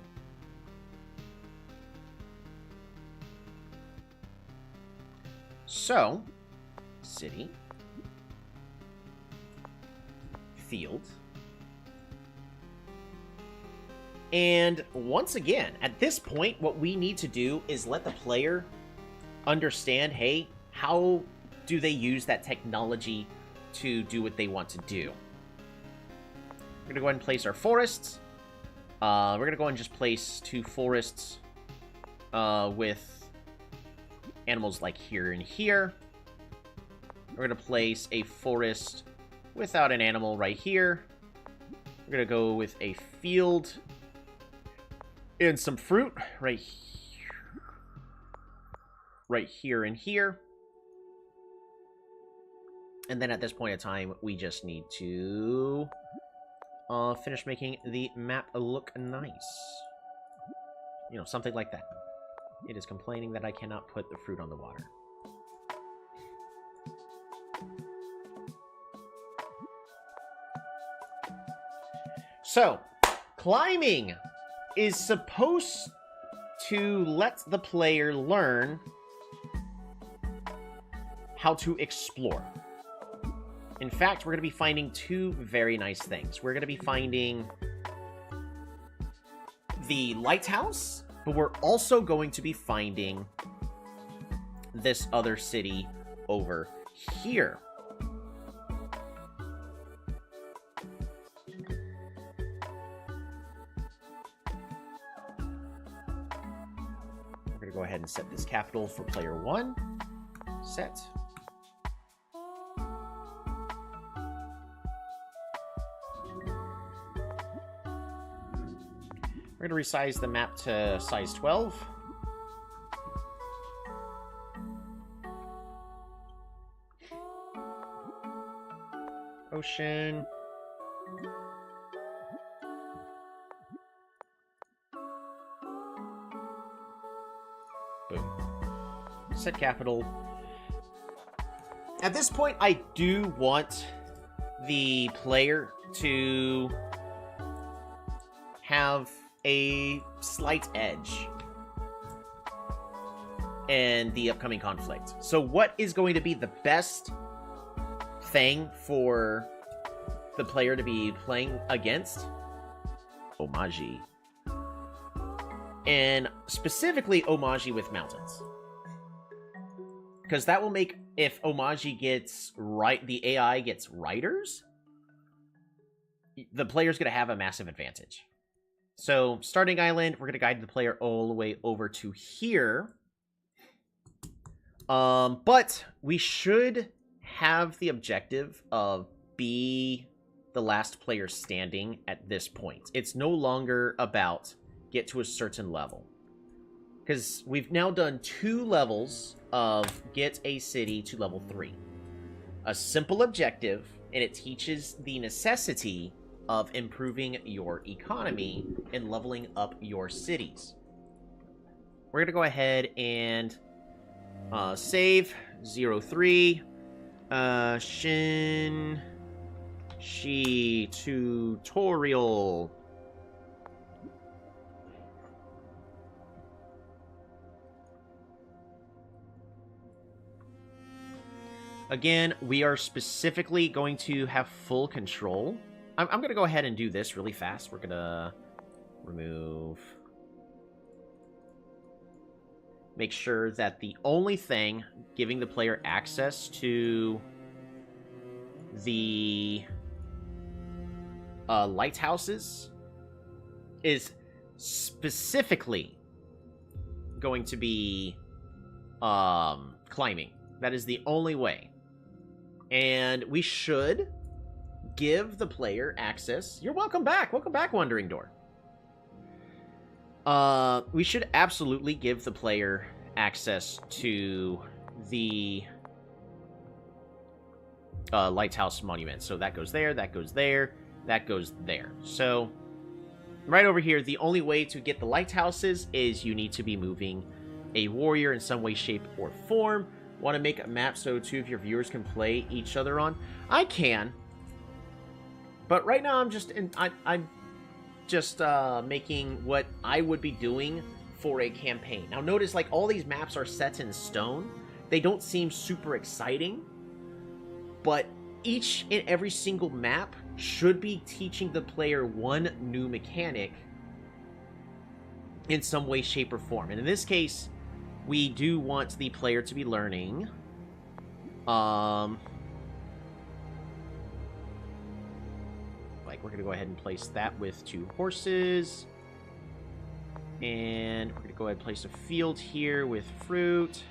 So, city. field. And once again, at this point, what we need to do is let the player understand, hey, how do they use that technology to do what they want to do? We're going to go ahead and place our forests. We're going to go ahead and just place 2 forests with animals like here and here. We're going to place a forest without an animal right here. We're going to go with a field and some fruit right here and here. And then at this point in time, we just need to finish making the map look nice. You know, something like that. It is complaining that I cannot put the fruit on the water. So, climbing is supposed to let the player learn how to explore. In fact, we're going to be finding 2 very nice things. We're going to be finding the lighthouse, but we're also going to be finding this other city over here. We're going to go ahead and set this capital for player 1. Set. We're going to resize the map to size 12. Ocean. Boom. Set capital. At this point, I do want the player to have a slight edge in the upcoming conflict. So what is going to be the best thing for the player to be playing against? Omaji. And specifically Omaji with mountains. Because that will make, if Omaji gets right, the AI gets riders, the player's going to have a massive advantage. So, starting island, we're going to guide the player all the way over to here. But we should have the objective of be the last player standing at this point. It's no longer about get to a certain level. Because we've now done 2 levels of get a city to level 3. A simple objective, and it teaches the necessity of improving your economy and leveling up your cities. We're going to go ahead and save 03 Shin Shi tutorial. Again, we are specifically going to have full control. I'm going to go ahead and do this really fast. We're going to remove... Make sure that the only thing giving the player access to the lighthouses is specifically going to be climbing. That is the only way. And we should give the player access. You're welcome back. Welcome back, Wandering Door. We should absolutely give the player access to the lighthouse monument. So that goes there, that goes there, that goes there. So right over here, the only way to get the lighthouses is you need to be moving a warrior in some way, shape, or form. Want to make a map so 2 of your viewers can play each other on? I can. But right now I'm just making what I would be doing for a campaign. Now notice, like, all these maps are set in stone. They don't seem super exciting, but each and every single map should be teaching the player one new mechanic in some way, shape, or form. And in this case, we do want the player to be learning like, we're going to go ahead and place that with 2 horses. And we're going to go ahead and place a field here with fruit.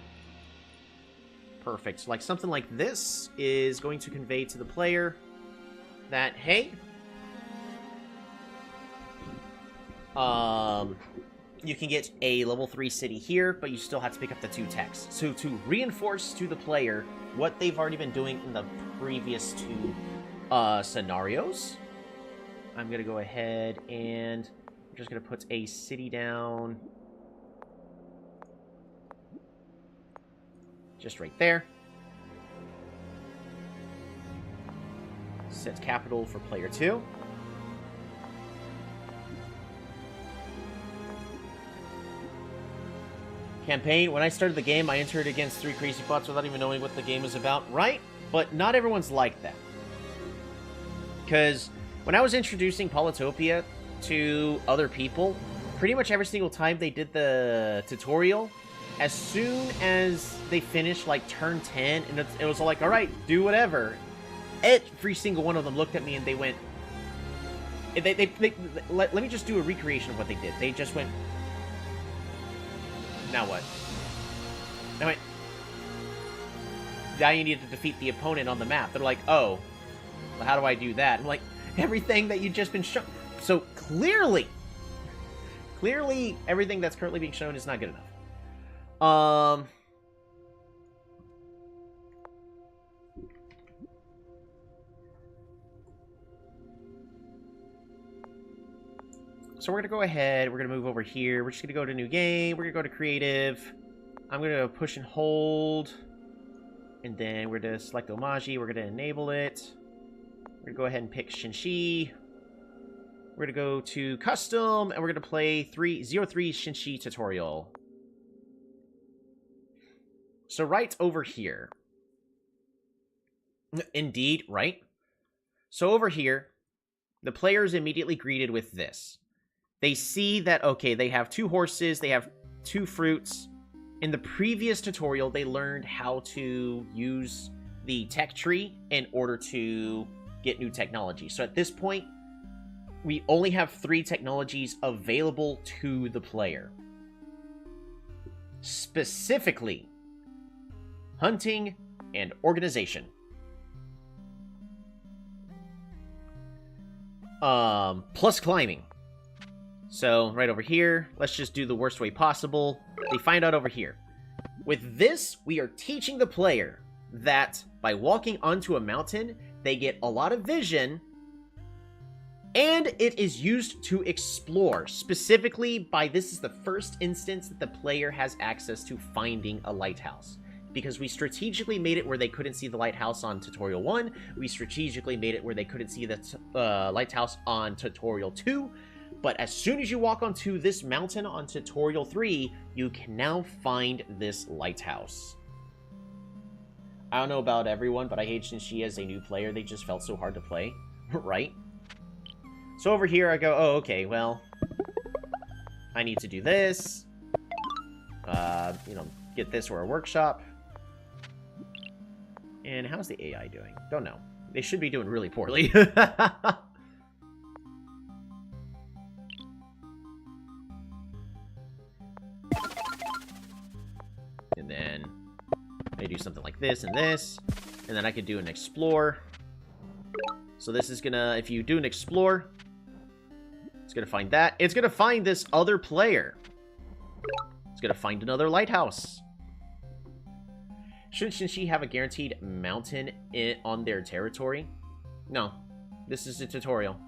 Perfect. So, like, something like this is going to convey to the player that, hey, you can get a level 3 city here, but you still have to pick up the 2 techs. So to reinforce to the player what they've already been doing in the previous 2 scenarios, I'm going to go ahead and I'm just going to put a city down just right there. Set capital for player 2. Campaign. When I started the game, I entered against 3 crazy bots without even knowing what the game was about. Right? But not everyone's like that. Because when I was introducing Polytopia to other people, pretty much every single time they did the tutorial, as soon as they finished, like, turn 10, and it was like, alright, do whatever, every single one of them looked at me and they went... Let me just do a recreation of what they did. They just went... Now what? Now you need to defeat the opponent on the map. They're like, oh, well, how do I do that? I'm like, everything that you've just been shown. So clearly, everything that's currently being shown is not good enough. So we're going to go ahead, we're going to move over here, we're just going to go to new game, we're going to go to creative, I'm going to push and hold, and then we're going to select Omaji, we're going to enable it, we're going to go ahead and pick Shinshi, we're going to go to custom, and we're going to play 03 Shinshi tutorial. So right over here, indeed, right? So over here, the player is immediately greeted with this. They see that, okay, they have 2 horses, they have 2 fruits. In the previous tutorial, they learned how to use the tech tree in order to get new technology. So at this point, we only have 3 technologies available to the player. Specifically, hunting and organization. Plus climbing. So, right over here, let's just do the worst way possible. They find out over here. With this, we are teaching the player that by walking onto a mountain, they get a lot of vision, and it is used to explore. Specifically, this is the first instance that the player has access to finding a lighthouse. Because we strategically made it where they couldn't see the lighthouse on Tutorial 1, we strategically made it where they couldn't see the lighthouse on Tutorial 2, but as soon as you walk onto this mountain on Tutorial 3, you can now find this lighthouse. I don't know about everyone, but I hate Shinshi as a new player. They just felt so hard to play, right? So over here, I go, oh, okay, well, I need to do this. Get this or a workshop. And how's the AI doing? Don't know. They should be doing really poorly. And then I do something like this and this. And then I could do an explore. So this is gonna, if you do an explore, it's gonna find that. It's gonna find this other player. It's gonna find another lighthouse. Shouldn't she have a guaranteed mountain on their territory? No. This is a tutorial.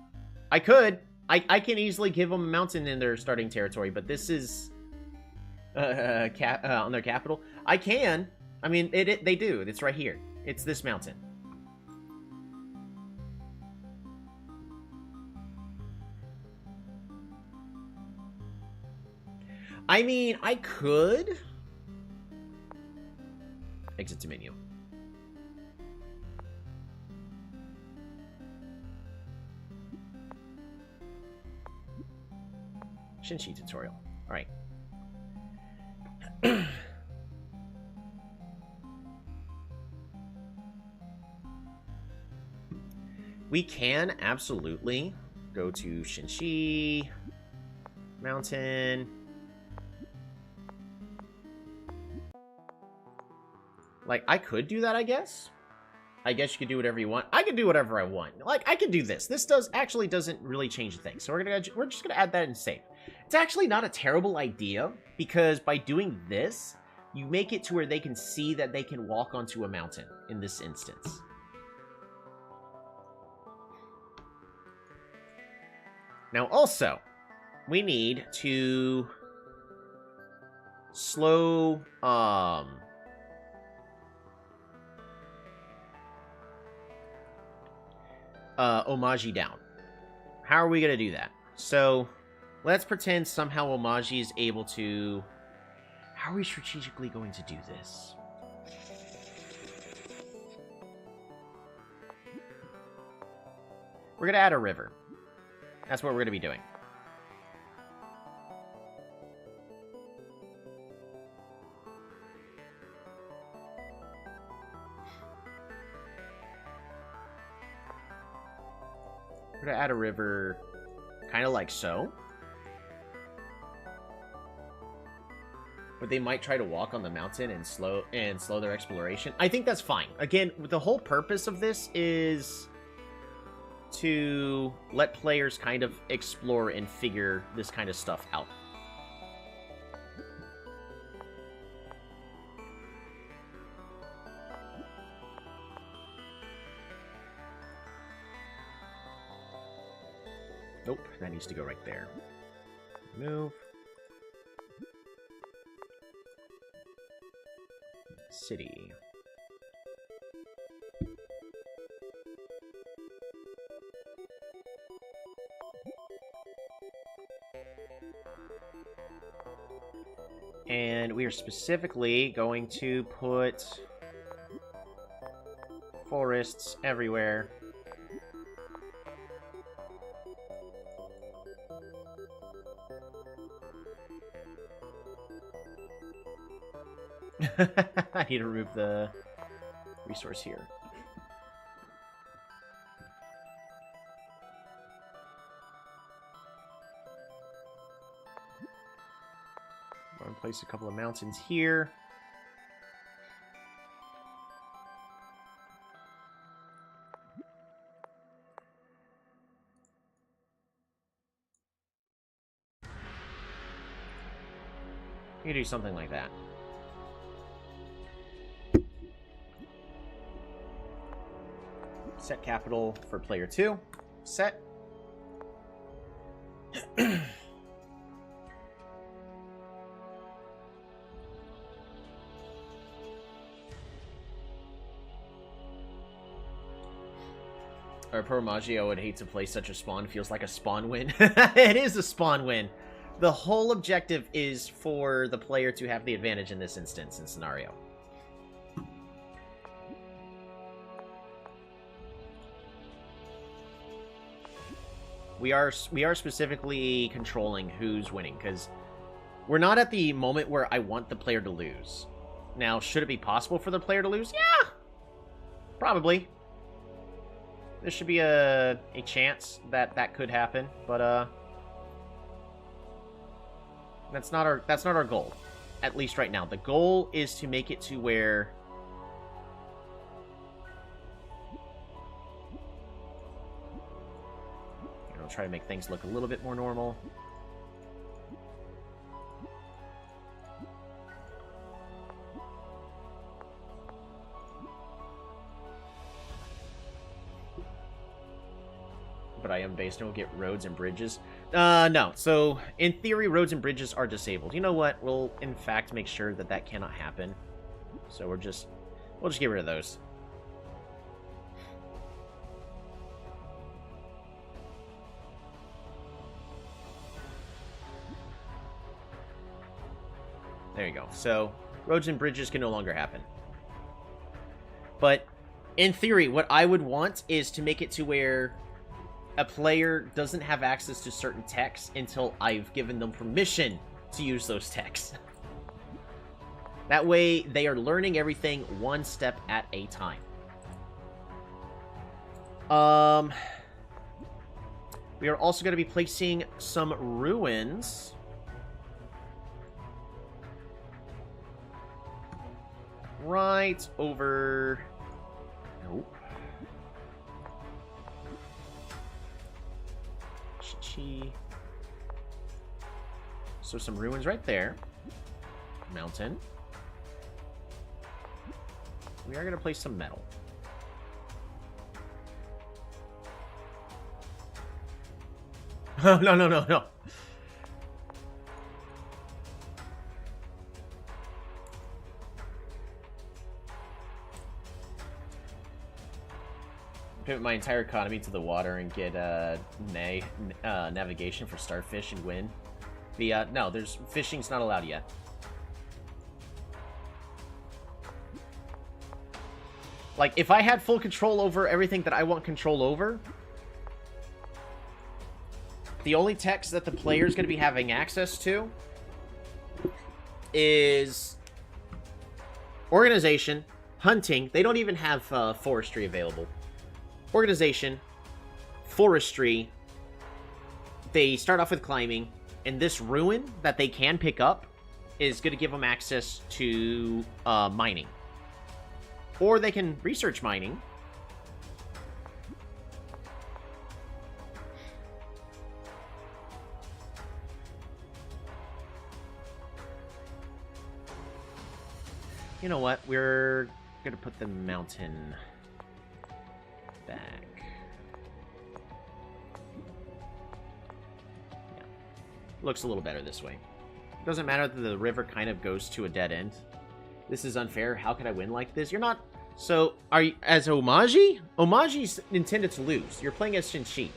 I could. I can easily give them a mountain in their starting territory, but this is on their capital. I can. I mean, they do. It's right here. It's this mountain. I mean, I could. Exit to menu. Shinshi tutorial. Alright. We can absolutely go to Shinshi Mountain. Like, I could do that, I guess. I guess you could do whatever you want. I could do whatever I want. Like, I could do this. This doesn't really change the thing. So we're just gonna add that in save. It's actually not a terrible idea, because by doing this, you make it to where they can see that they can walk onto a mountain in this instance. Now, also, we need to slow, Omaji down. How are we going to do that? So, let's pretend somehow Omaji is able to... How are we strategically going to do this? We're going to add a river. That's what we're going to be doing. We're going to add a river kind of like so. But they might try to walk on the mountain and slow their exploration. I think that's fine. Again, the whole purpose of this is to let players kind of explore and figure this kind of stuff out. Nope, that needs to go right there. Move. City. And we are specifically going to put forests everywhere. I need to remove the resource here. I'm going to place a couple of mountains here. You can do something like that. Set capital for player 2. Set. Or poor Maggio would hate to play such a spawn. Feels like a spawn win. It is a spawn win. The whole objective is for the player to have the advantage in this instance and scenario. We are specifically controlling who's winning, because we're not at the moment where I want the player to lose. Now, should it be possible for the player to lose? Yeah! Probably. There should be a chance that that could happen, but that's not our goal. At least right now. The goal is to make it to where try to make things look a little bit more normal. But I am based, and we'll get roads and bridges. No. So, in theory, roads and bridges are disabled. You know what? We'll, in fact, make sure that that cannot happen. So we'll just get rid of those. There you go. So, roads and bridges can no longer happen. But, in theory, what I would want is to make it to where a player doesn't have access to certain texts until I've given them permission to use those texts. That way, they are learning everything one step at a time. We are also going to be placing some ruins. Right over... Nope. Chi. So some ruins right there. Mountain. We are going to place some metal. Oh, no, no, no, no. Pivot my entire economy to the water and get navigation for starfish and win. No, fishing's not allowed yet. Like, if I had full control over everything that I want control over, the only text that the player's going to be having access to is organization, hunting. They don't even have forestry available. Organization, forestry. They start off with climbing, and this ruin that they can pick up is going to give them access to mining. Or they can research mining. You know what? We're going to put the mountain back. Yeah. Looks a little better this way. Doesn't matter that the river kind of goes to a dead end. This is unfair. How could I win like this? You're not... So, are you... As Omaji? Omaji's intended to lose. You're playing as Shinshi.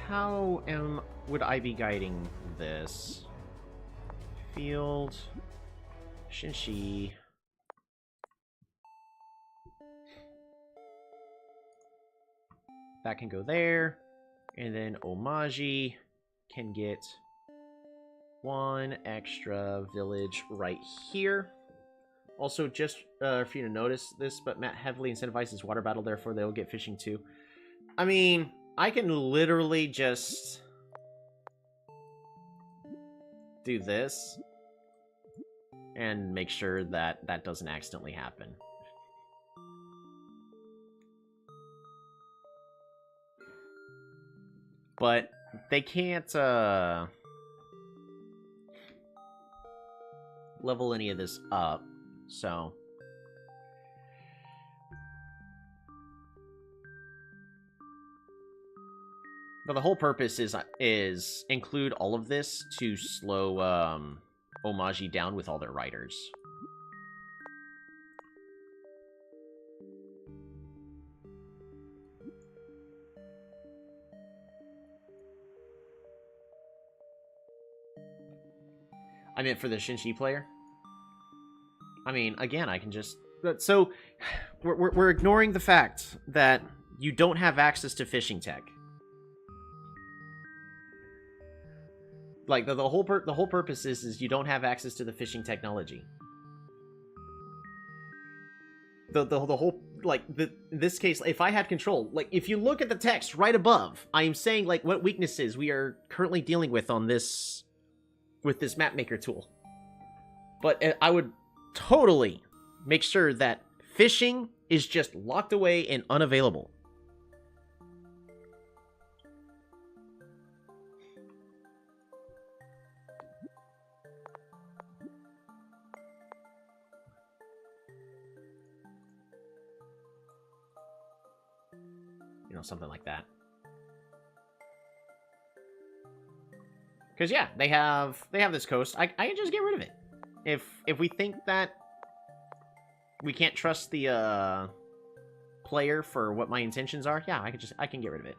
How would I be guiding this? Field, Shinshi. That can go there, and then Omaji can get one extra village right here. Also, just for you to notice this, but Matt heavily incentivizes water battle, therefore they'll get fishing too. I mean, I can literally just do this and make sure that that doesn't accidentally happen. But they can't level any of this up, so... But the whole purpose is include all of this to slow Omaji down with all their riders. I meant for the Shinshi player. I mean, again, I can just... So, we're ignoring the fact that you don't have access to fishing tech. Like, the whole purpose is you don't have access to the fishing technology. The whole, like, in this case, if I had control, like, if you look at the text right above, I am saying, like, what weaknesses we are currently dealing with on this, with this map maker tool. But I would totally make sure that fishing is just locked away and unavailable. You know, something like that. Because yeah, they have this coast. I can just get rid of it. If we think that we can't trust the player for what my intentions are, yeah, I can get rid of it.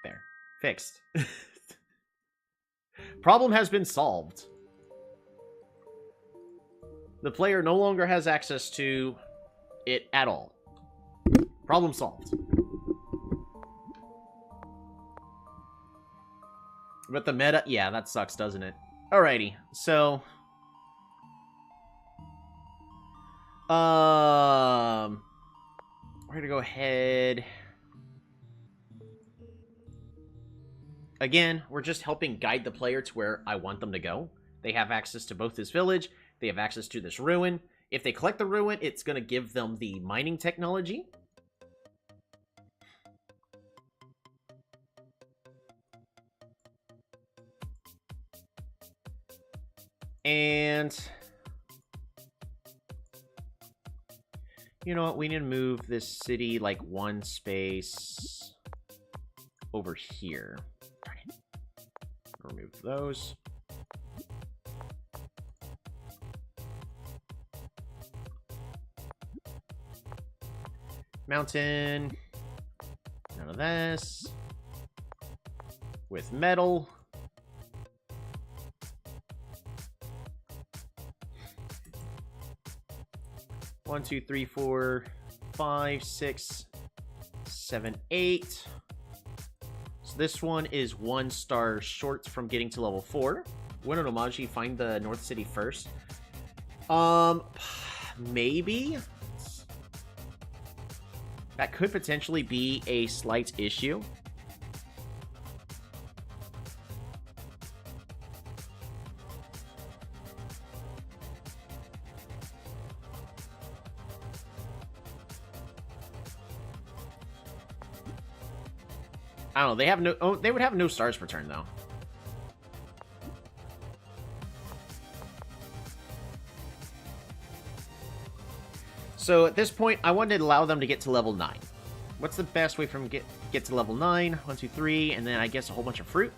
There. Fixed. Problem has been solved. The player no longer has access to it at all. Problem solved. But the meta... Yeah, that sucks, doesn't it? Alrighty, so... we're gonna go ahead... Again, we're just helping guide the player to where I want them to go. They have access to both this village. They have access to this ruin. If they collect the ruin, it's going to give them the mining technology. And... you know what? We need to move this city like one space over here. Darn it. Remove those. Mountain. None of this. With metal. One, two, three, 4, 5, 6, 7, 8. So this one is 1 star short from getting to level 4. When an Omaji find the North City first? Maybe? That could potentially be a slight issue. I don't know. They have no. Oh, they would have no stars per turn though. So at this point, I wanted to allow them to get to level 9. What's the best way from get to level 9? 1, 2, 3, and then I guess a whole bunch of fruit.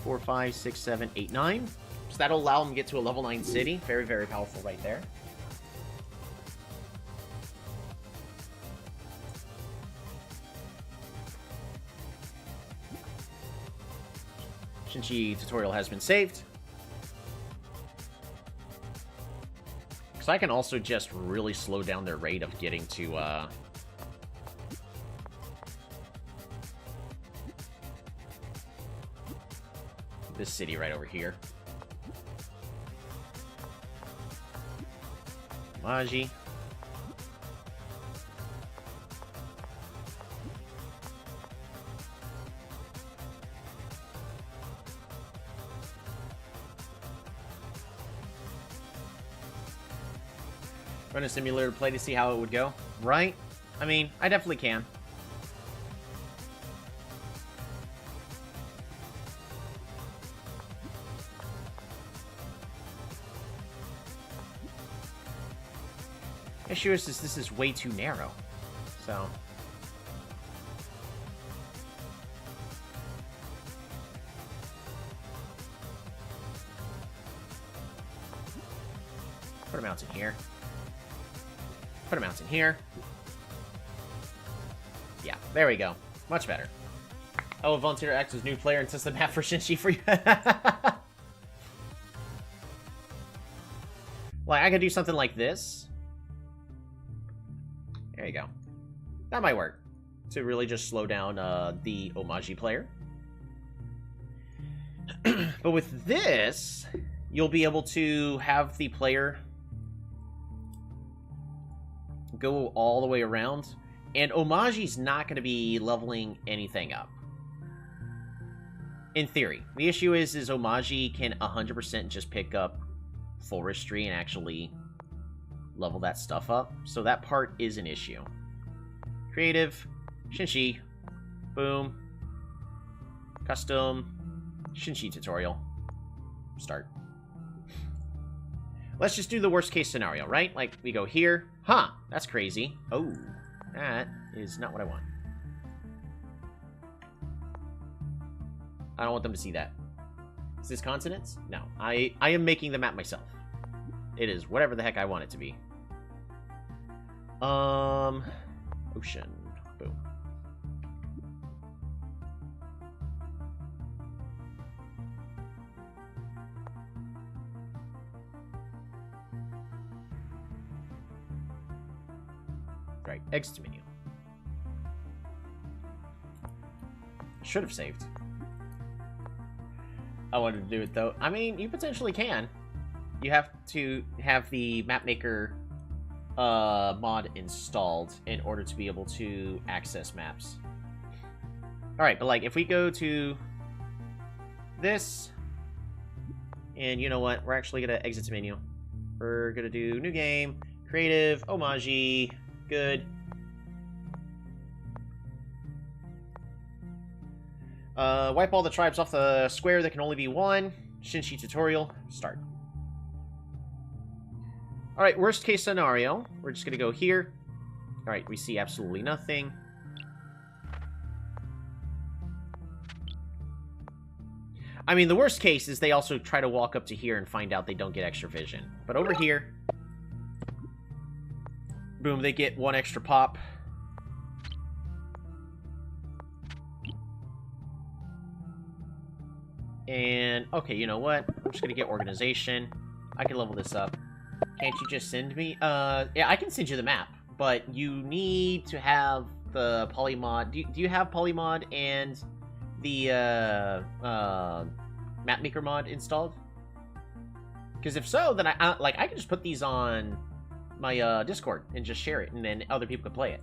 4, 5, 6, 7, 8, 9. So that'll allow them to get to a level 9 city. Very, very powerful right there. Shinchi tutorial has been saved. So I can also just really slow down their rate of getting to, this city right over here. Maji. Run a simulator play to see how it would go, right? I mean, I definitely can. Issue is this is way too narrow, so. Put a mountain here. Put a mountain here. Yeah, there we go. Much better. I will volunteer to act as new player and test the map for Shinchi for you. Like, I could do something like this. There you go. That might work. To really just slow down the Omaji player. But with this, you'll be able to have the player go all the way around, and Omaji's not going to be leveling anything up. In theory. The issue is Omaji can 100% just pick up forestry and actually level that stuff up. So that part is an issue. Creative. Shinshi. Boom. Custom. Shinshi tutorial. Start. Let's just do the worst case scenario, right? Like, we go here. Huh, that's crazy. Oh, that is not what I want. I don't want them to see that. Is this consonants? No. I am making the map myself. It is whatever the heck I want it to be. Ocean. Boom. Right, exit menu. Should have saved. I wanted to do it though. I mean, you potentially can. You have to have the mapmaker mod installed in order to be able to access maps. Alright, but like if we go to this, and you know what? We're actually gonna exit the menu. We're gonna do new game, creative, Omaji, good. Wipe all the tribes off the square. There can only be one. Shinshi tutorial. Start. Alright, worst case scenario. We're just gonna go here. Alright, we see absolutely nothing. I mean, the worst case is they also try to walk up to here and find out they don't get extra vision. But over here... boom, they get one extra pop. And, okay, you know what? I'm just gonna get organization. I can level this up. Can't you just send me? Yeah, I can send you the map, but you need to have the polymod. Do you have polymod and the mapmaker mod installed? Because if so, then I can just put these on my Discord and just share it, and then other people can play it.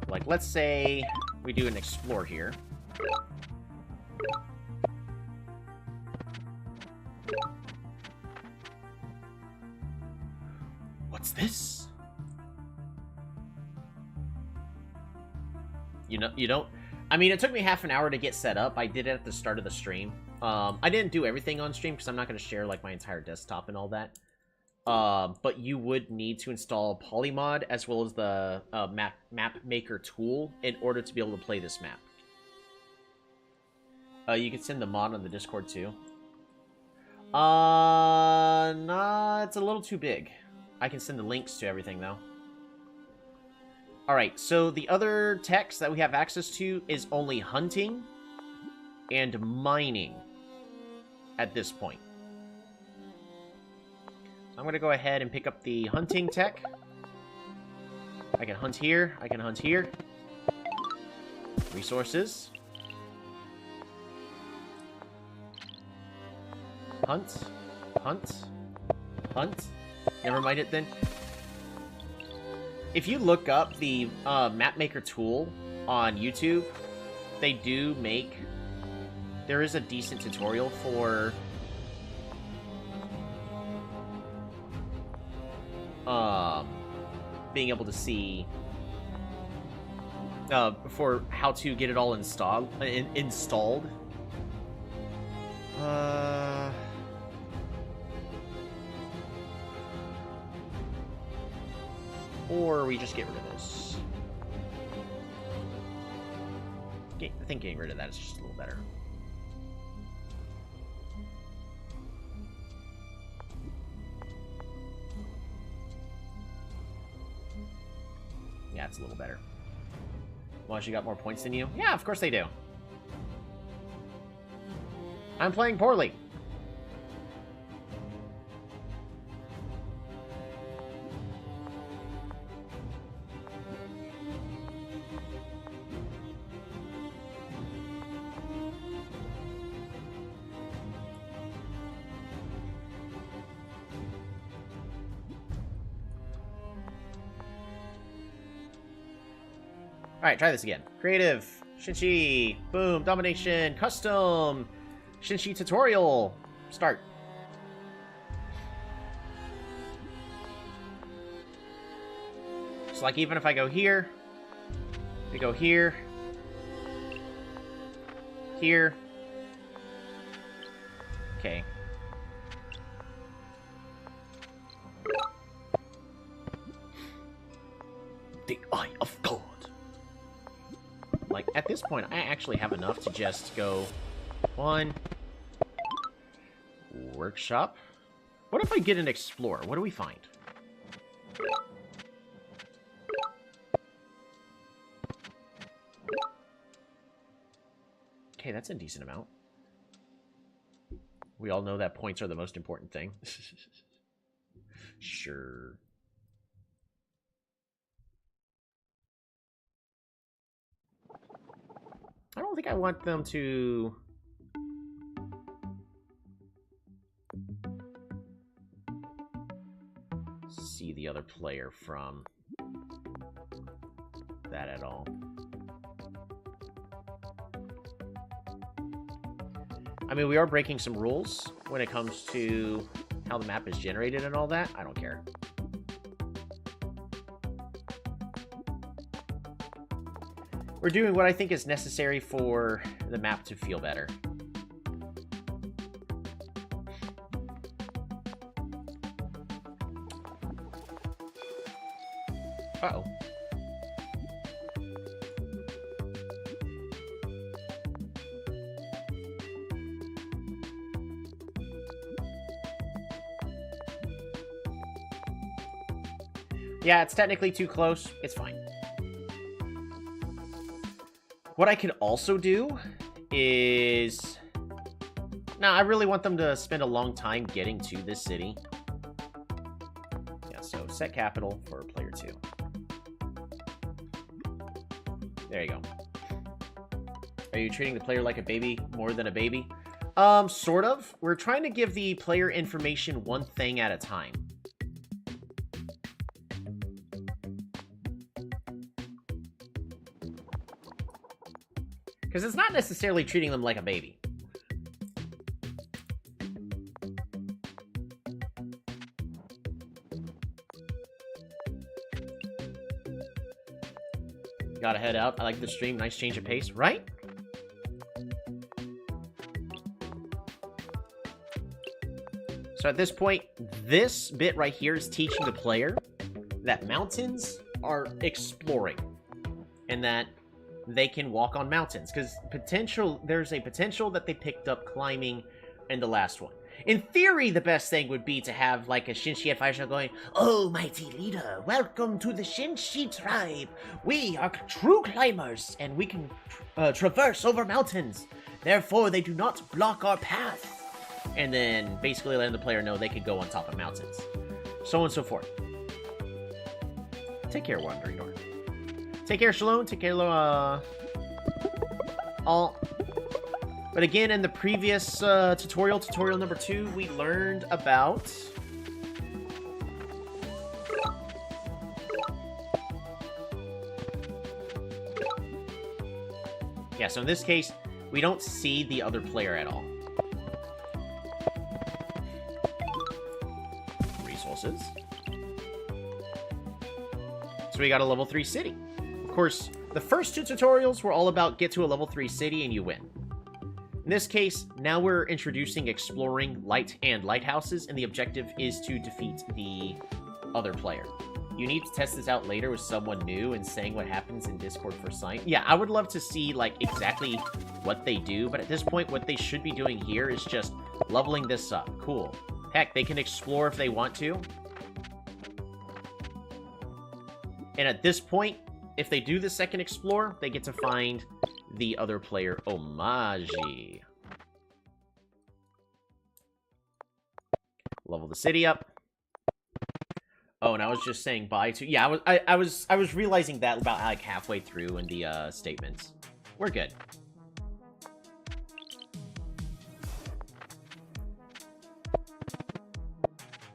Like, let's say we do an explore here. What's this? You don't... I mean, it took me half an hour to get set up. I did it at the start of the stream. I didn't do everything on stream because I'm not going to share, like, my entire desktop and all that. But you would need to install Polymod as well as the map maker tool in order to be able to play this map. You can send the mod on the Discord too. Nah, it's a little too big. I can send the links to everything though. Alright, so the other text that we have access to is only hunting and mining at this point. I'm going to go ahead and pick up the hunting tech. I can hunt here. I can hunt here. Resources. Hunt. Hunt. Hunt. Never mind it then. If you look up the mapmaker tool on YouTube, they do make... there is a decent tutorial for... being able to see for how to get it all installed. Or we just get rid of this. I think getting rid of that is just a little better. Yeah, it's a little better. Well, she got more points than you? Yeah, of course they do. I'm playing poorly. Alright, try this again. Creative. Shinshi. Boom. Domination. Custom. Shinshi tutorial. Start. So, like, even if I go here, we go here, here. Okay. The Eye of God. Like, at this point, I actually have enough to just go 1 workshop. What if I get an explorer? What do we find? Okay, that's a decent amount. We all know that points are the most important thing. Sure. I don't think I want them to... see the other player from that at all. I mean, we are breaking some rules when it comes to how the map is generated and all that. I don't care. We're doing what I think is necessary for the map to feel better. Uh-oh. Yeah, it's technically too close. It's fine. What I can also do is... Now, I really want them to spend a long time getting to this city. Yeah, so set capital for player 2. There you go. Are you treating the player like a baby more than a baby? Sort of. We're trying to give the player information one thing at a time. Because it's not necessarily treating them like a baby. Gotta head out. I like the stream. Nice change of pace, right? So at this point, this bit right here is teaching the player that mountains are exploring. And that they can walk on mountains. Because there's a potential that they picked up climbing in the last one. In theory, the best thing would be to have, like, a Shinshi advisor going, "Oh, mighty leader, welcome to the Shinshi tribe. We are true climbers, and we can traverse over mountains. Therefore, they do not block our path." And then, basically letting the player know they can go on top of mountains. So on and so forth. Take care, Wandering Door. Take care, Shalom. Take care, all. But again, in the previous tutorial number 2, we learned about... Yeah, so in this case, we don't see the other player at all. Resources. So we got a level 3 city. Of course, the first 2 tutorials were all about get to a level 3 city and you win. In this case, now we're introducing exploring light and lighthouses, and the objective is to defeat the other player. You need to test this out later with someone new and saying what happens in Discord for sign. Yeah, I would love to see, like, exactly what they do, but at this point, what they should be doing here is just leveling this up. Cool. Heck, they can explore if they want to. And at this point, if they do the second explore, they get to find the other player, Omaji. Level the city up. Oh, and I was just saying bye to... Yeah, I was realizing that about, like, halfway through in the statements. We're good.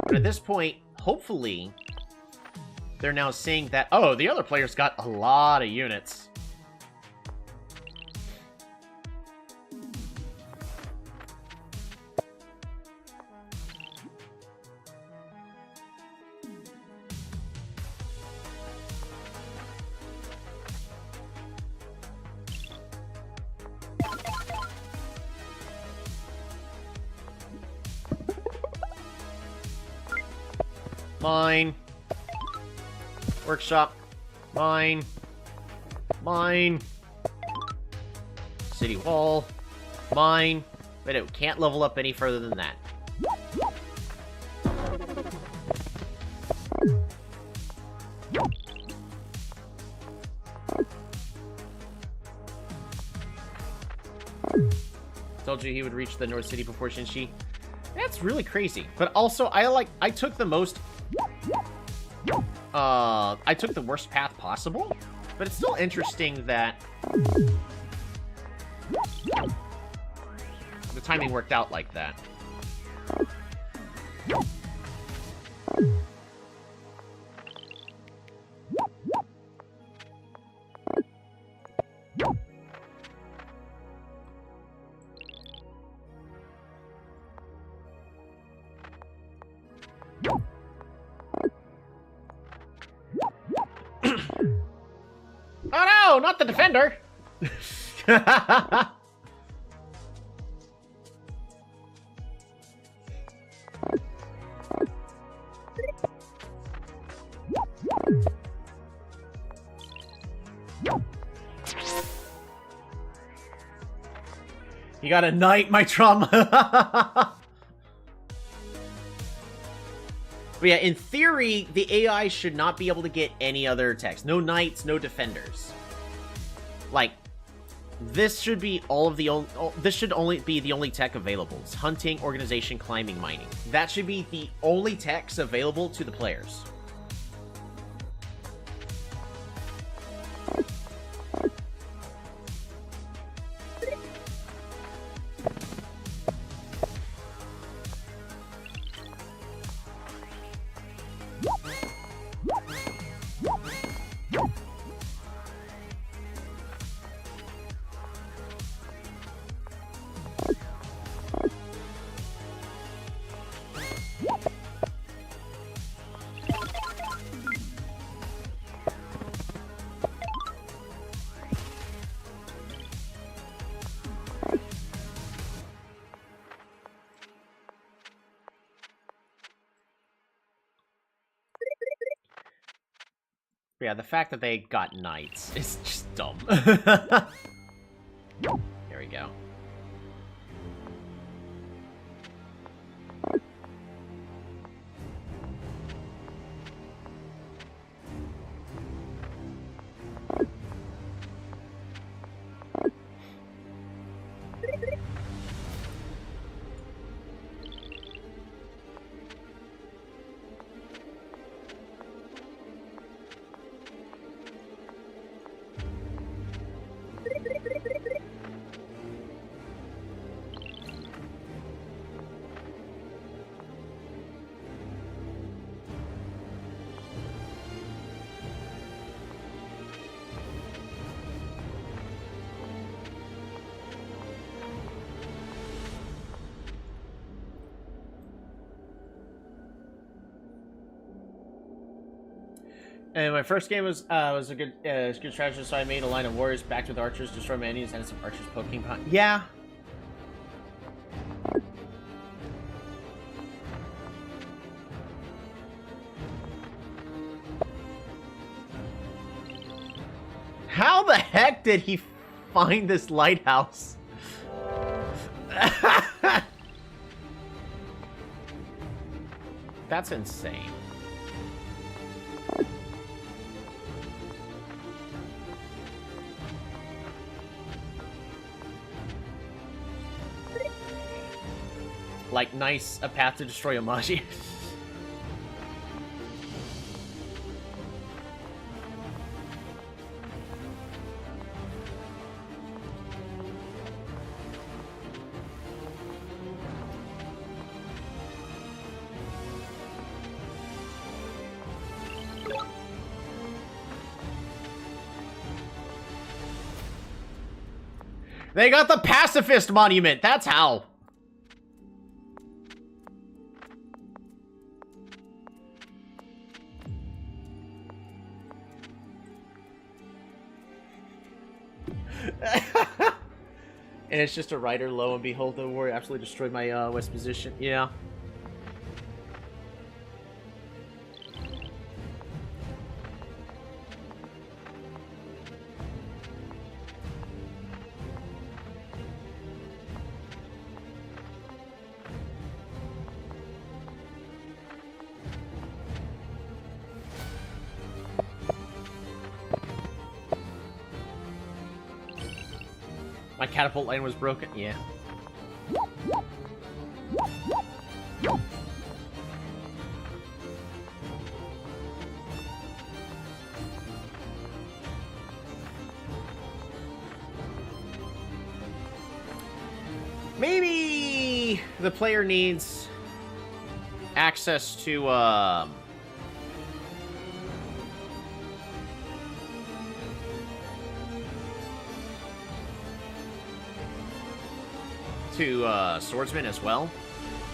But at this point, hopefully, they're now seeing that... Oh, the other player's got a lot of units. Mine. Workshop. Mine. Mine. City Hall. Mine. But it can't level up any further than that. Told you he would reach the North City before Shinshi. That's really crazy. But also, I took the most... I took the worst path possible. But it's still interesting that... the timing worked out like that. Oh no, not the defender! You got a knight, my trauma. But yeah, in theory, the AI should not be able to get any other attacks. No knights, no defenders. Like, this should be all of the this should only be the only tech available. It's hunting, organization, climbing, mining. That should be the only techs available to the players. Yeah, the fact that they got knights is just dumb. There we go. And my first game was a good strategy, so I made a line of warriors backed with archers, destroy my enemies, and some archers poking behind. Yeah. How the heck did he find this lighthouse? That's insane. Like, nice, a path to destroy Amaji. They got the pacifist monument, that's how. And it's just a rider, lo and behold, the warrior absolutely destroyed my west position. Yeah. My catapult line was broken? Yeah. Maybe the player needs access to, swordsman as well.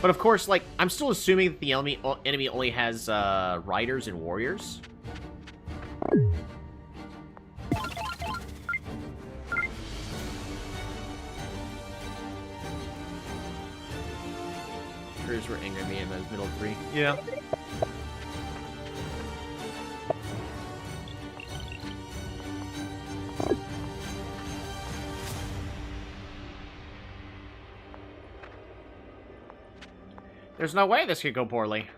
But of course, like, I'm still assuming that the enemy only has, riders and warriors. Crews were angry at me in those middle three. Yeah. There's no way this could go poorly.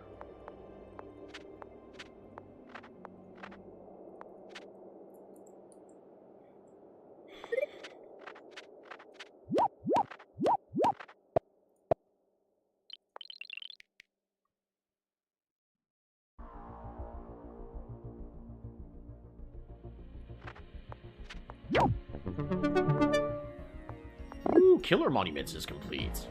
Ooh, Killer Monuments is complete.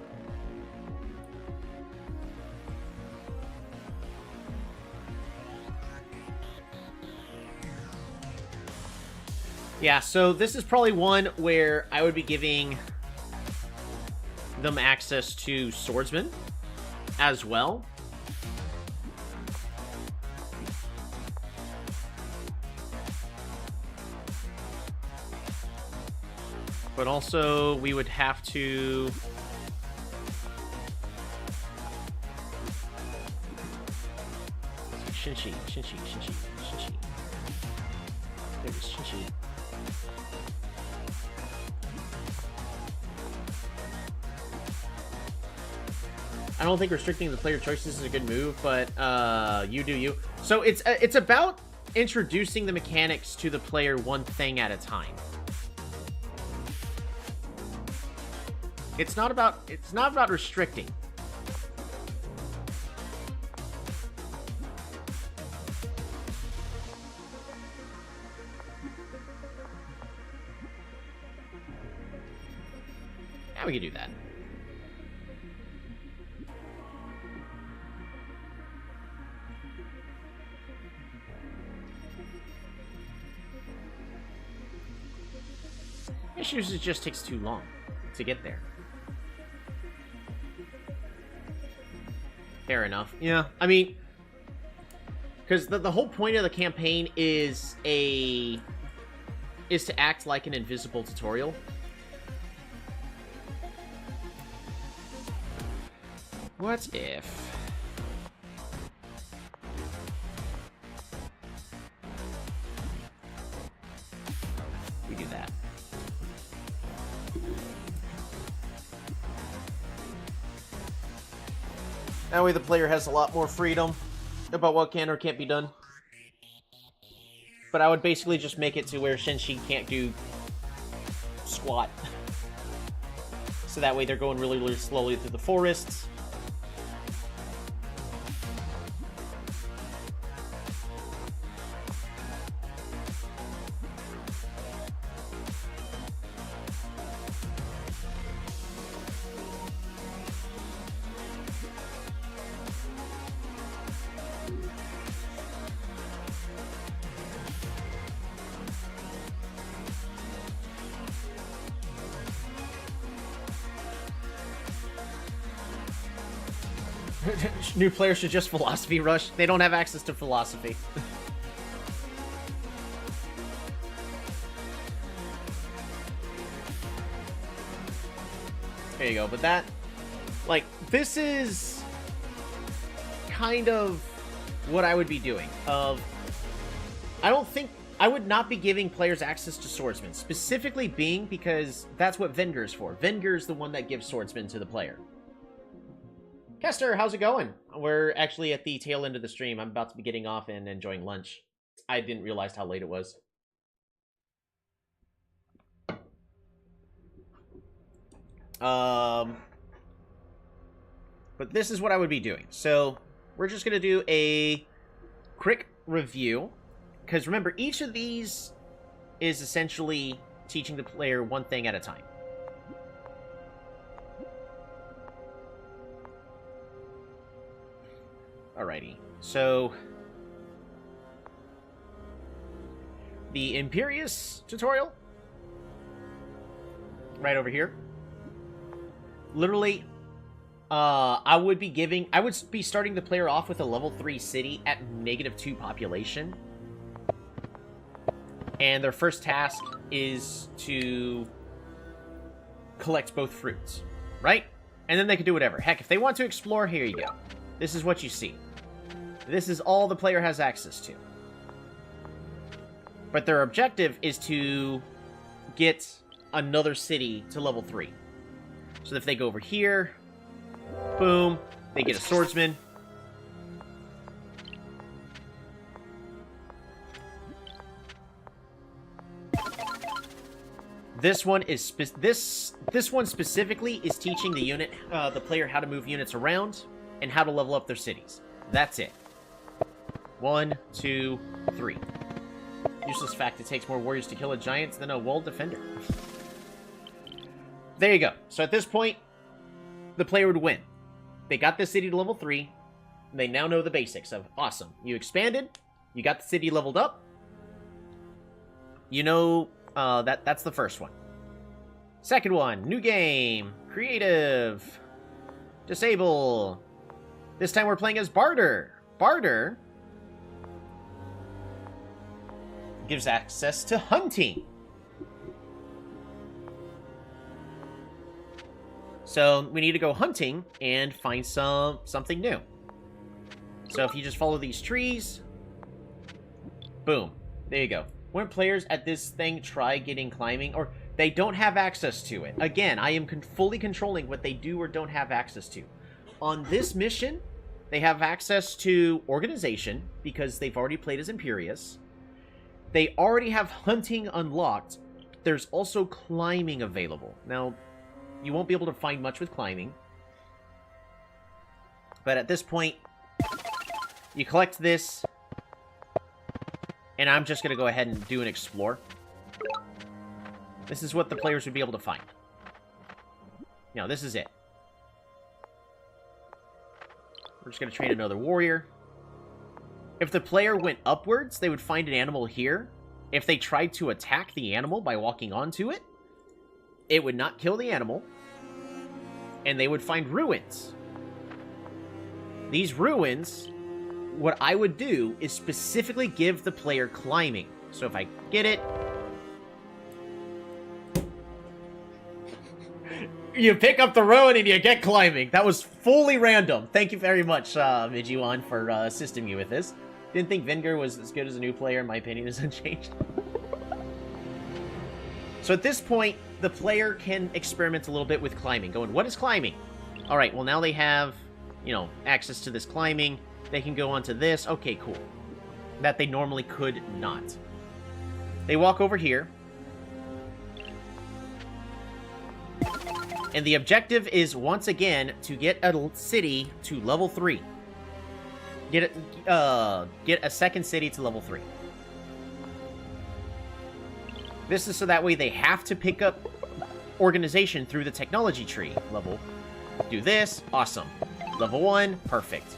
Yeah, so this is probably one where I would be giving them access to swordsmen as well. But also, we would have to... Shinshi. There's Shinshi. I don't think restricting the player choices is a good move, but you do you. So it's about introducing the mechanics to the player one thing at a time. It's not about restricting. Yeah, we can do that. Issues, it just takes too long to get there. Fair enough. Yeah, I mean, because the whole point of the campaign is to act like an invisible tutorial. What if... we do that? That way the player has a lot more freedom about what can or can't be done. But I would basically just make it to where Shinshi can't do squat. So that way they're going really, really slowly through the forests. New players should just philosophy rush. They don't have access to philosophy. There you go. But that, like, this is kind of what I would be doing. I would not be giving players access to swordsmen, specifically being because that's what Venger is for. Venger is the one that gives swordsmen to the player. Kester, how's it going? We're actually at the tail end of the stream. I'm about to be getting off and enjoying lunch. I didn't realize how late it was. But this is what I would be doing. So, we're just going to do a quick review. Because remember, each of these is essentially teaching the player one thing at a time. Alrighty. So, the Imperious tutorial. Right over here. Literally, I would be starting the player off with a level 3 city at -2 population. And their first task is to collect both fruits, right? And then they can do whatever. Heck, if they want to explore, here you go. This is what you see. This is all the player has access to. But their objective is to get another city to level 3. So if they go over here, boom, they get a swordsman. This one is this one specifically is teaching the player how to move units around and how to level up their cities. That's it. 1, 2, 3. Useless fact: it takes more warriors to kill a giant than a walled defender. There you go. So at this point, the player would win. They got this city to level 3. And they now know the basics of awesome. You expanded. You got the city leveled up. You know that's the first one. Second one, new game, creative, disable. This time we're playing as Barter. Barter gives access to hunting. So we need to go hunting and find something new. So if you just follow these trees, boom, there you go. When players at this thing try getting climbing, or they don't have access to it. Again, I am fully controlling what they do or don't have access to. On this mission, they have access to organization because they've already played as Imperious. They already have hunting unlocked. There's also climbing available. Now, you won't be able to find much with climbing. But at this point, you collect this. And I'm just going to go ahead and do an explore. This is what the players would be able to find. Now, this is it. We're just going to train another warrior. If the player went upwards, they would find an animal here. If they tried to attack the animal by walking onto it, it would not kill the animal. And they would find ruins. These ruins, what I would do is specifically give the player climbing. So if I get it... You pick up the ruin and you get climbing. That was fully random. Thank you very much, Mijuan, for assisting me with this. Didn't think Venger was as good as a new player. In my opinion, is unchanged. So at this point, the player can experiment a little bit with climbing. Going, what is climbing? Alright, well now they have, you know, access to this climbing. They can go onto this. Okay, cool. That they normally could not. They walk over here. And the objective is, once again, to get a city to level 3. Get a second city to level 3. This is so that way they have to pick up organization through the technology tree level. Do this. Awesome. Level 1. Perfect.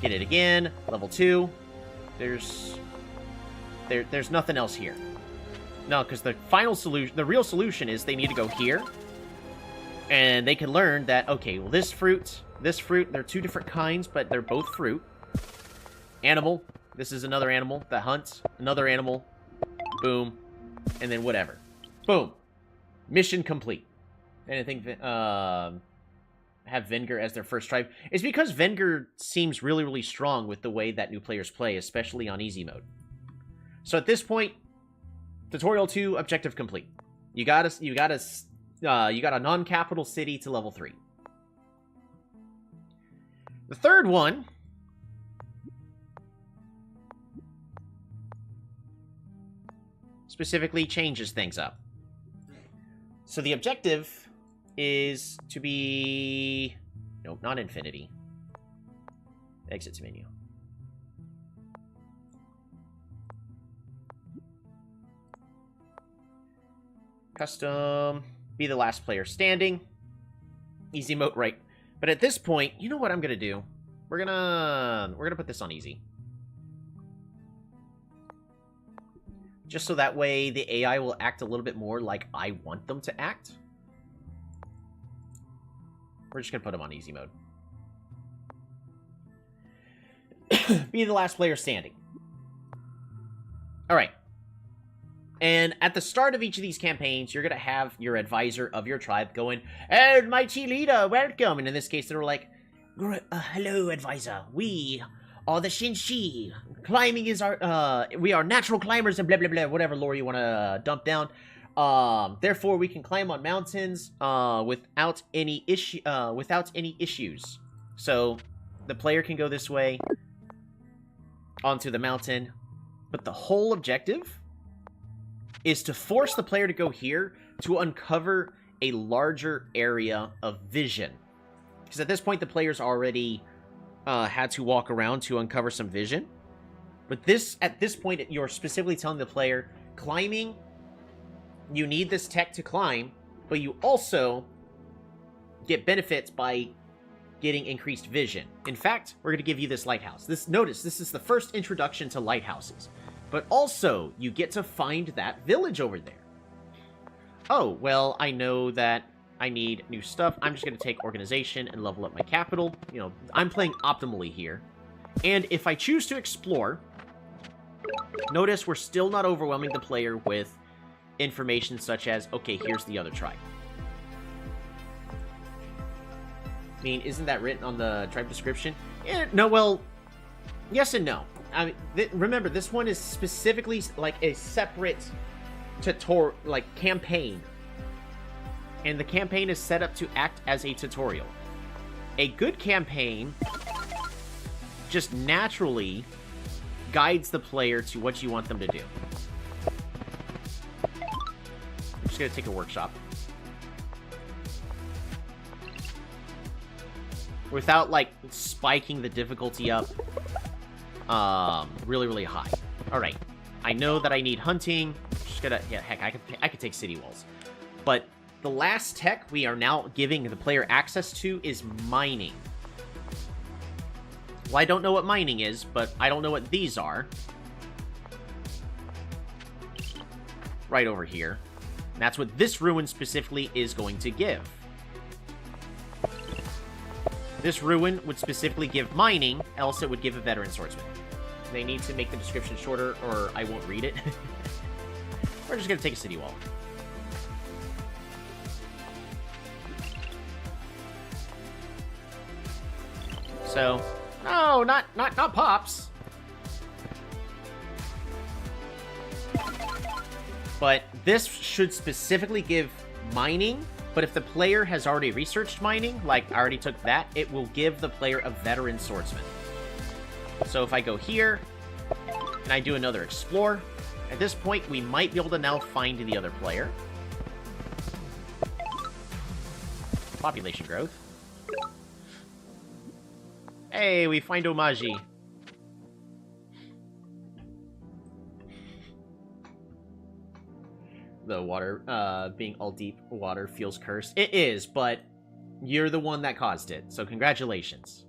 Get it again. Level 2. There's nothing else here. No, because the final solution, the real solution is they need to go here. And they can learn that, okay, well, this fruit, they're two different kinds, but they're both fruit. Animal. This is another animal that hunts. Another animal. Boom. And then whatever. Boom. Mission complete. And I think, have Venger as their first tribe. It's because Venger seems really, really strong with the way that new players play, especially on easy mode. So at this point, tutorial 2, objective complete. You got a non-capital city to level 3. The third one specifically changes things up. So the objective is to be... Nope, not infinity. Exit menu. Custom. Be the last player standing. Easy mode, right. But at this point, you know what I'm gonna do? We're gonna put this on easy. Just so that way the AI will act a little bit more like I want them to act. We're just gonna put them on easy mode. Be the last player standing. Alright. And at the start of each of these campaigns, you're going to have your advisor of your tribe going, "Oh, mighty leader, welcome." And in this case, they're like, "Hello, advisor. We are the Shinshi. Climbing is our, we are natural climbers and blah, blah, blah, whatever lore you want to dump down. Therefore, we can climb on mountains, without any issues. So, the player can go this way, onto the mountain, but the whole objective is to force the player to go here to uncover a larger area of vision. Because at this point, the player's already had to walk around to uncover some vision. But at this point, you're specifically telling the player, climbing, you need this tech to climb, but you also get benefits by getting increased vision. In fact, we're going to give you this lighthouse. Notice, this is the first introduction to lighthouses. But also, you get to find that village over there. Oh, well, I know that I need new stuff. I'm just going to take organization and level up my capital. You know, I'm playing optimally here. And if I choose to explore, notice we're still not overwhelming the player with information such as, okay, here's the other tribe. I mean, isn't that written on the tribe description? No, well, yes and no. I mean, remember, this one is specifically like a separate tutorial, like campaign. And the campaign is set up to act as a tutorial. A good campaign just naturally guides the player to what you want them to do. I'm just going to take a workshop. Without, like, spiking the difficulty up really, really high. Alright. I know that I need hunting. Just gonna... Yeah, heck, I could take city walls. But the last tech we are now giving the player access to is mining. Well, I don't know what mining is, but I don't know what these are. Right over here. And that's what this ruin specifically is going to give. This ruin would specifically give mining, else it would give a veteran swordsman. They need to make the description shorter, or I won't read it. We're just gonna take a city wall. So, no, not pops. But this should specifically give mining. But if the player has already researched mining, like I already took that, it will give the player a veteran swordsman. So if I go here, and I do another explore, at this point we might be able to now find the other player. Population growth. Hey, we find Omaji. The water, being all deep water feels cursed. It is, but you're the one that caused it, so congratulations.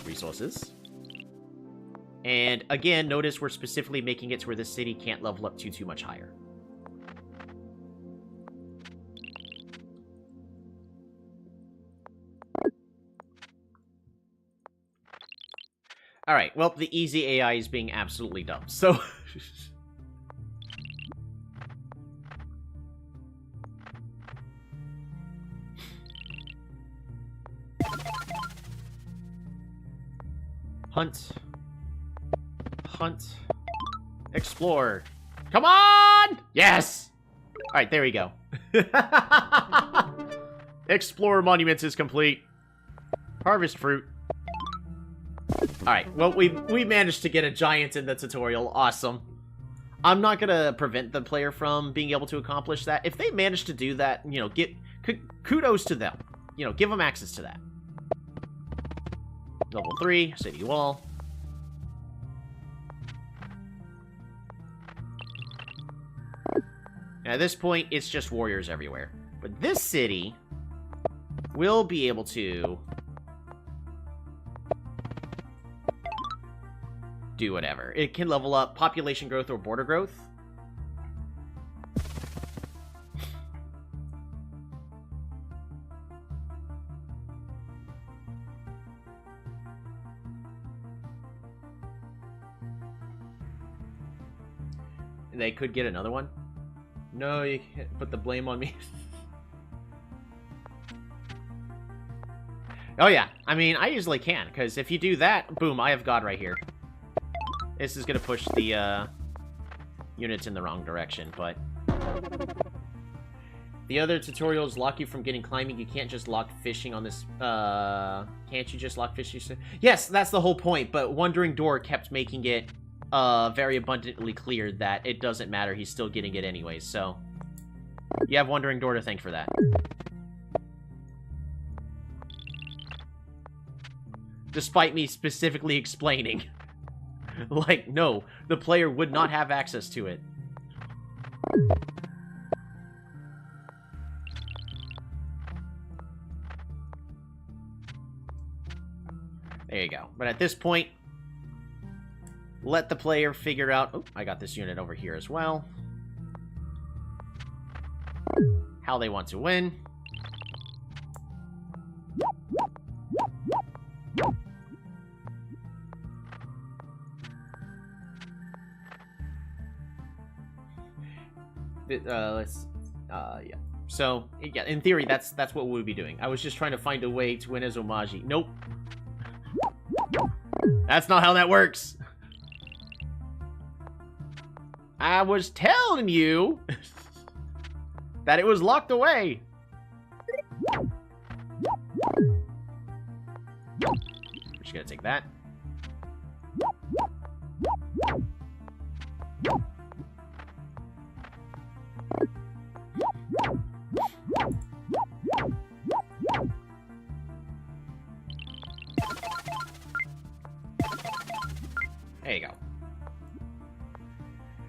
Resources. And again, notice we're specifically making it to where the city can't level up too much higher. Alright, well, the easy AI is being absolutely dumb, so... Hunt. Hunt. Explore. Come on! Yes! Alright, there we go. Explore monuments is complete. Harvest fruit. Alright, well, we managed to get a giant in the tutorial. Awesome. I'm not gonna prevent the player from being able to accomplish that. If they manage to do that, you know, kudos to them. You know, give them access to that. Level 3, city wall. At this point, it's just warriors everywhere. But this city will be able to do whatever. It can level up population growth or border growth. They could get another one. No, you can't put the blame on me. Oh yeah, I mean, I usually can, because if you do that, boom, I have God right here. This is going to push the units in the wrong direction, but... The other tutorials lock you from getting climbing. You can't just lock fishing on this... Can't you just lock fishing? Yes, that's the whole point, but Wandering Door kept making it very abundantly clear that it doesn't matter. He's still getting it anyways, so... You have Wandering Door to thank for that. Despite me specifically explaining. Like, no, the player would not have access to it. There you go. But at this point, let the player figure out... Oh, I got this unit over here as well. How they want to win. Yeah. So, yeah, in theory, that's what we would be doing. I was just trying to find a way to win as Omaji. Nope. That's not how that works. I was telling you that it was locked away. We're just gonna take that. There you go.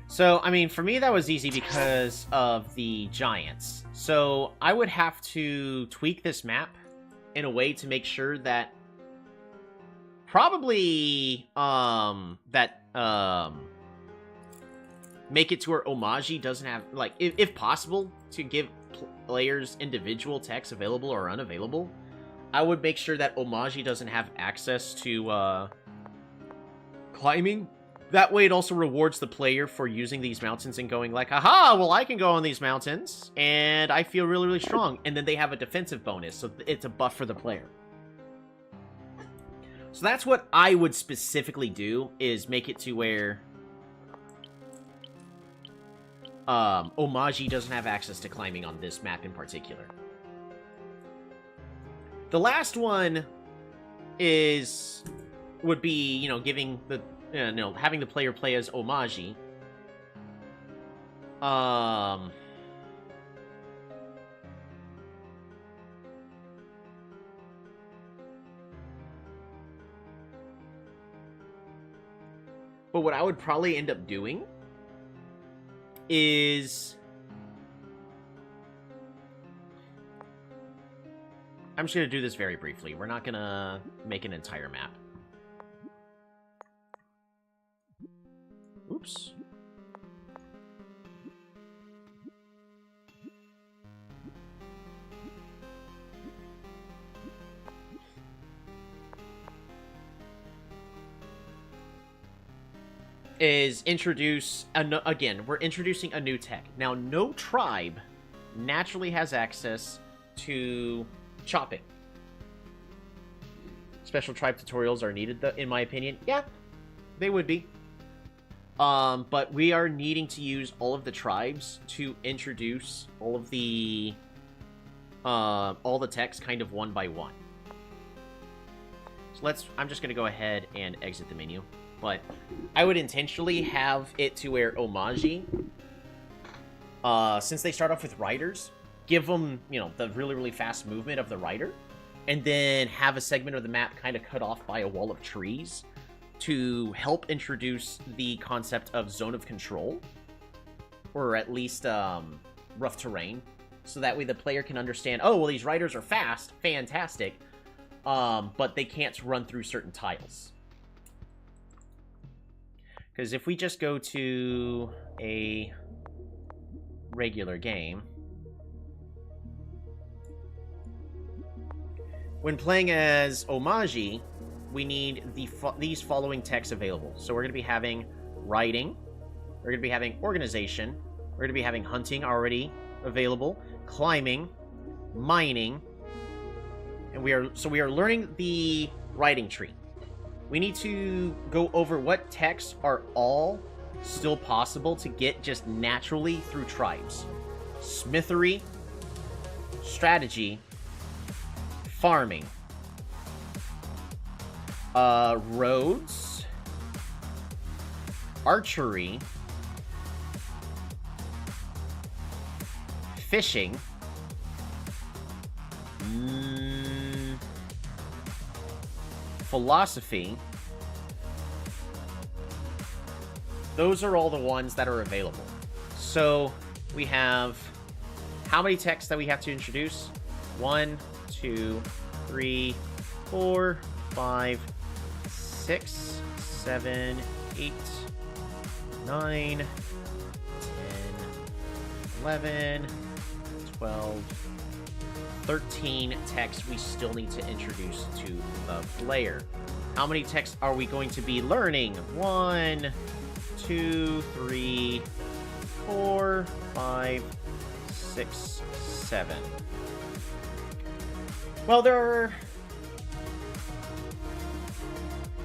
So, I mean, for me, that was easy because of the giants. So, I would have to tweak this map in a way to make sure that probably, make it to where Omaji doesn't have, like, if possible, to give players individual techs available or unavailable. I would make sure that Omaji doesn't have access to, climbing. That way it also rewards the player for using these mountains and going like, aha, well, I can go on these mountains, and I feel really, really strong. And then they have a defensive bonus, so it's a buff for the player. So that's what I would specifically do, is make it to where Omaji doesn't have access to climbing on this map in particular. The last one would be, you know, giving the, having the player play as Omaji. But what I would probably end up doing is... I'm just going to do this very briefly. We're not going to make an entire map. Oops. Is introduce... Again, we're introducing a new tech. Now, no tribe naturally has access to chopping. Special tribe tutorials are needed, in my opinion. Yeah, they would be. But we are needing to use all of the tribes to introduce all of the techs kind of one by one. So I'm just going to go ahead and exit the menu. but I would intentionally have it to where Omaji, since they start off with riders, give them, you know, the really, really fast movement of the rider, and then have a segment of the map kind of cut off by a wall of trees to help introduce the concept of zone of control, or at least rough terrain, so that way the player can understand, oh, well, these riders are fast, fantastic, but they can't run through certain tiles. Because if we just go to a regular game, when playing as Omaji, we need these following techs available. So we're going to be having riding, we're going to be having organization, we're going to be having hunting already available, climbing, mining, and we are learning the riding tree. We need to go over what techs are all still possible to get just naturally through tribes. Smithery, strategy, farming, roads, archery, fishing, philosophy. Those are all the ones that are available. So we have how many techs that we have to introduce? 1, 2, 3, 4, 5, 6, 7, 8, 9, 10, 11, 12, 13 techs we still need to introduce to the player. How many techs are we going to be learning? 1, 2, 3, 4, 5, 6, 7. Well, there are...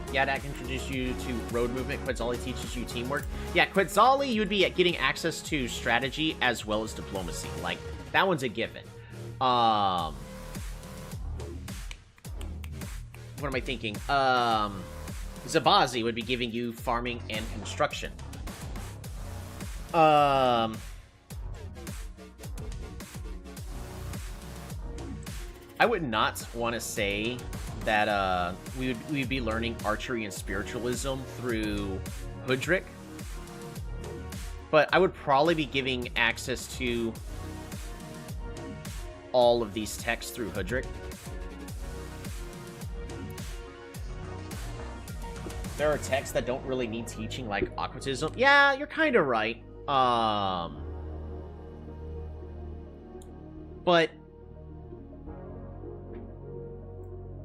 Yadak introduced you to road movement. Quetzali teaches you teamwork. Yeah, Quetzali, you'd be getting access to strategy as well as diplomacy. Like, that one's a given. What am I thinking? Zabazi would be giving you farming and construction. I would not want to say that we'd be learning archery and spiritualism through Hoodrick, but I would probably be giving access to all of these texts through Hoodrick. There are texts that don't really need teaching, like aquatism. Yeah, you're kind of right. But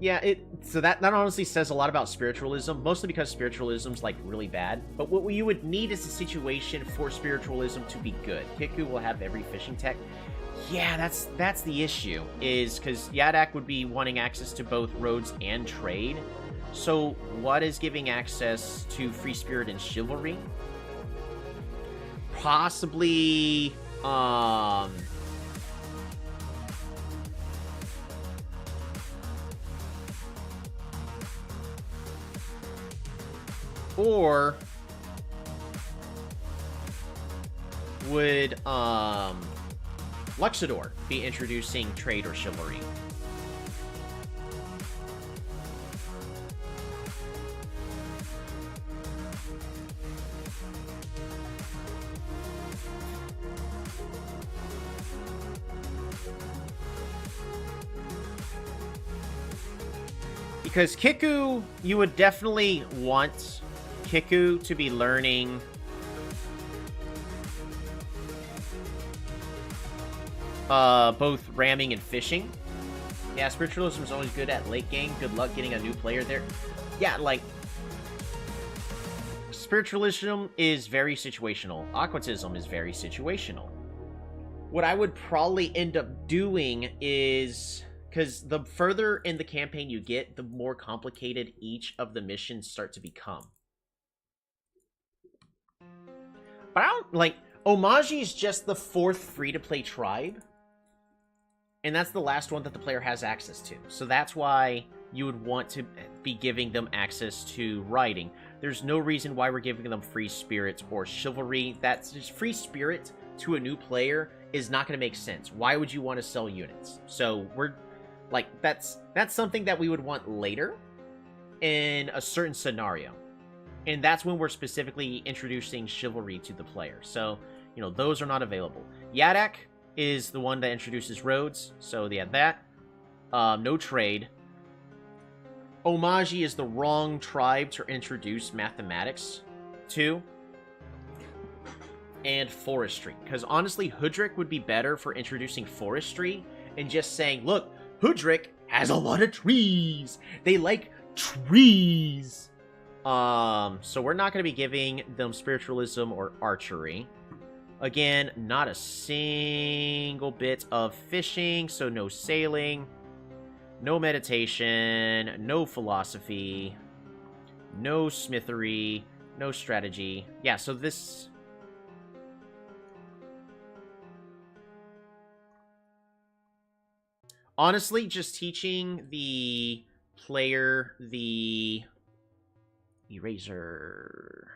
yeah, so that honestly says a lot about spiritualism, mostly because spiritualism's like really bad. But what you would need is a situation for spiritualism to be good. Kiku will have every fishing tech. Yeah, that's the issue, is because Yadak would be wanting access to both roads and trade. So what is giving access to free spirit and chivalry? Possibly or would Luxador be introducing trade or chivalry? Because Kiku, you would definitely want Kiku to be learning both ramming and fishing. Yeah, spiritualism is always good at late game. Good luck getting a new player there. Yeah, like, spiritualism is very situational. Aquatism is very situational. What I would probably end up doing is, because the further in the campaign you get, the more complicated each of the missions start to become. But I don't, like, Omaji is just the 4th free-to-play tribe. And that's the last one that the player has access to. So that's why you would want to be giving them access to riding. There's no reason why we're giving them free spirit or chivalry. That's just free spirit to a new player is not going to make sense. Why would you want to sell units? So we're like, that's something that we would want later in a certain scenario. And that's when we're specifically introducing chivalry to the player. So, you know, those are not available. Yadak is the one that introduces roads, so they have that. No trade. Omaji is the wrong tribe to introduce mathematics to. And forestry. Because honestly, Hoodrick would be better for introducing forestry and just saying, look, Hoodrick has a lot of trees. They like trees. So we're not going to be giving them spiritualism or archery. Again, not a single bit of fishing, so no sailing, no meditation, no philosophy, no smithery, no strategy. Yeah, so this... honestly, just teaching the player the eraser...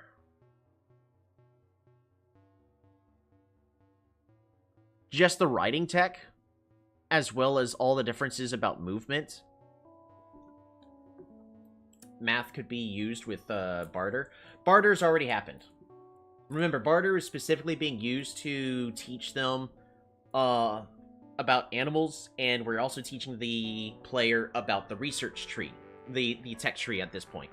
just the writing tech, as well as all the differences about movement. Math could be used with barter. Barter's already happened. Remember, barter is specifically being used to teach them about animals, and we're also teaching the player about the research tree, the tech tree at this point.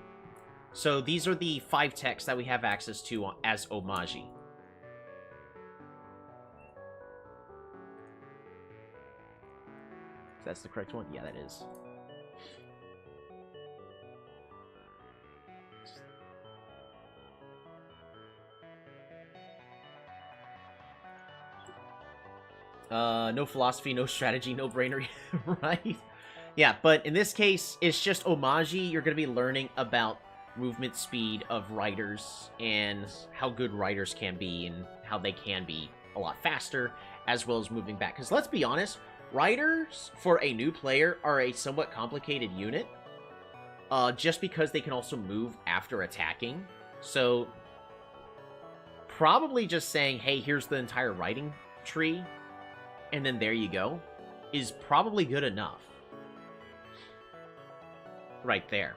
So these are the 5 techs that we have access to as Omaji. That's the correct one? Yeah, that is. No philosophy, no strategy, no brainery, right? Yeah, but in this case, it's just Omaji. You're going to be learning about movement speed of riders and how good riders can be and how they can be a lot faster, as well as moving back. Because let's be honest, riders, for a new player, are a somewhat complicated unit, just because they can also move after attacking. So, probably just saying, hey, here's the entire riding tree, and then there you go, is probably good enough. Right there.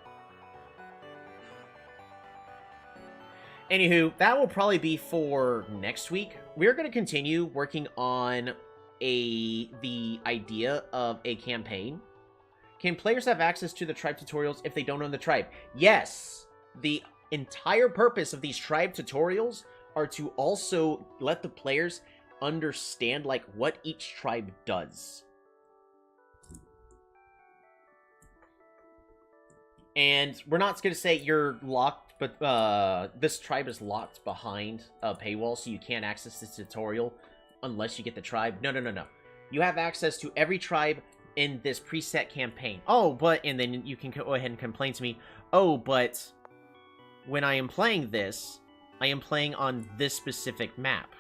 Anywho, that will probably be for next week. We're going to continue working on the idea of a campaign. Can players have access to the tribe tutorials if they don't own the tribe? Yes! The entire purpose of these tribe tutorials are to also let the players understand, like, what each tribe does. And we're not going to say you're locked, but this tribe is locked behind a paywall, so you can't access this tutorial unless you get the tribe. No, no, no, no. You have access to every tribe in this preset campaign. Oh, but, and then you can go ahead and complain to me, oh, but when I am playing this, I am playing on this specific map.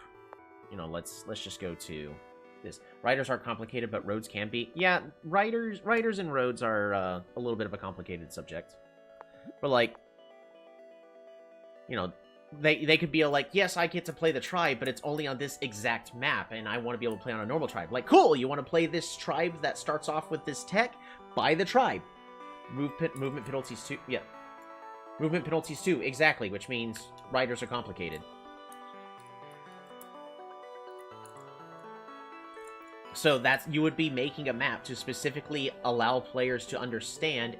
You know, let's just go to this. Riders are complicated, but roads can be. Yeah, riders and roads are a little bit of a complicated subject. But, like, you know, they could be like, yes, I get to play the tribe, but it's only on this exact map, and I want to be able to play on a normal tribe. Like, cool, you want to play this tribe that starts off with this tech? Buy the tribe. Movement penalties too. Yeah. Movement penalties too, exactly, which means riders are complicated. So that's, you would be making a map to specifically allow players to understand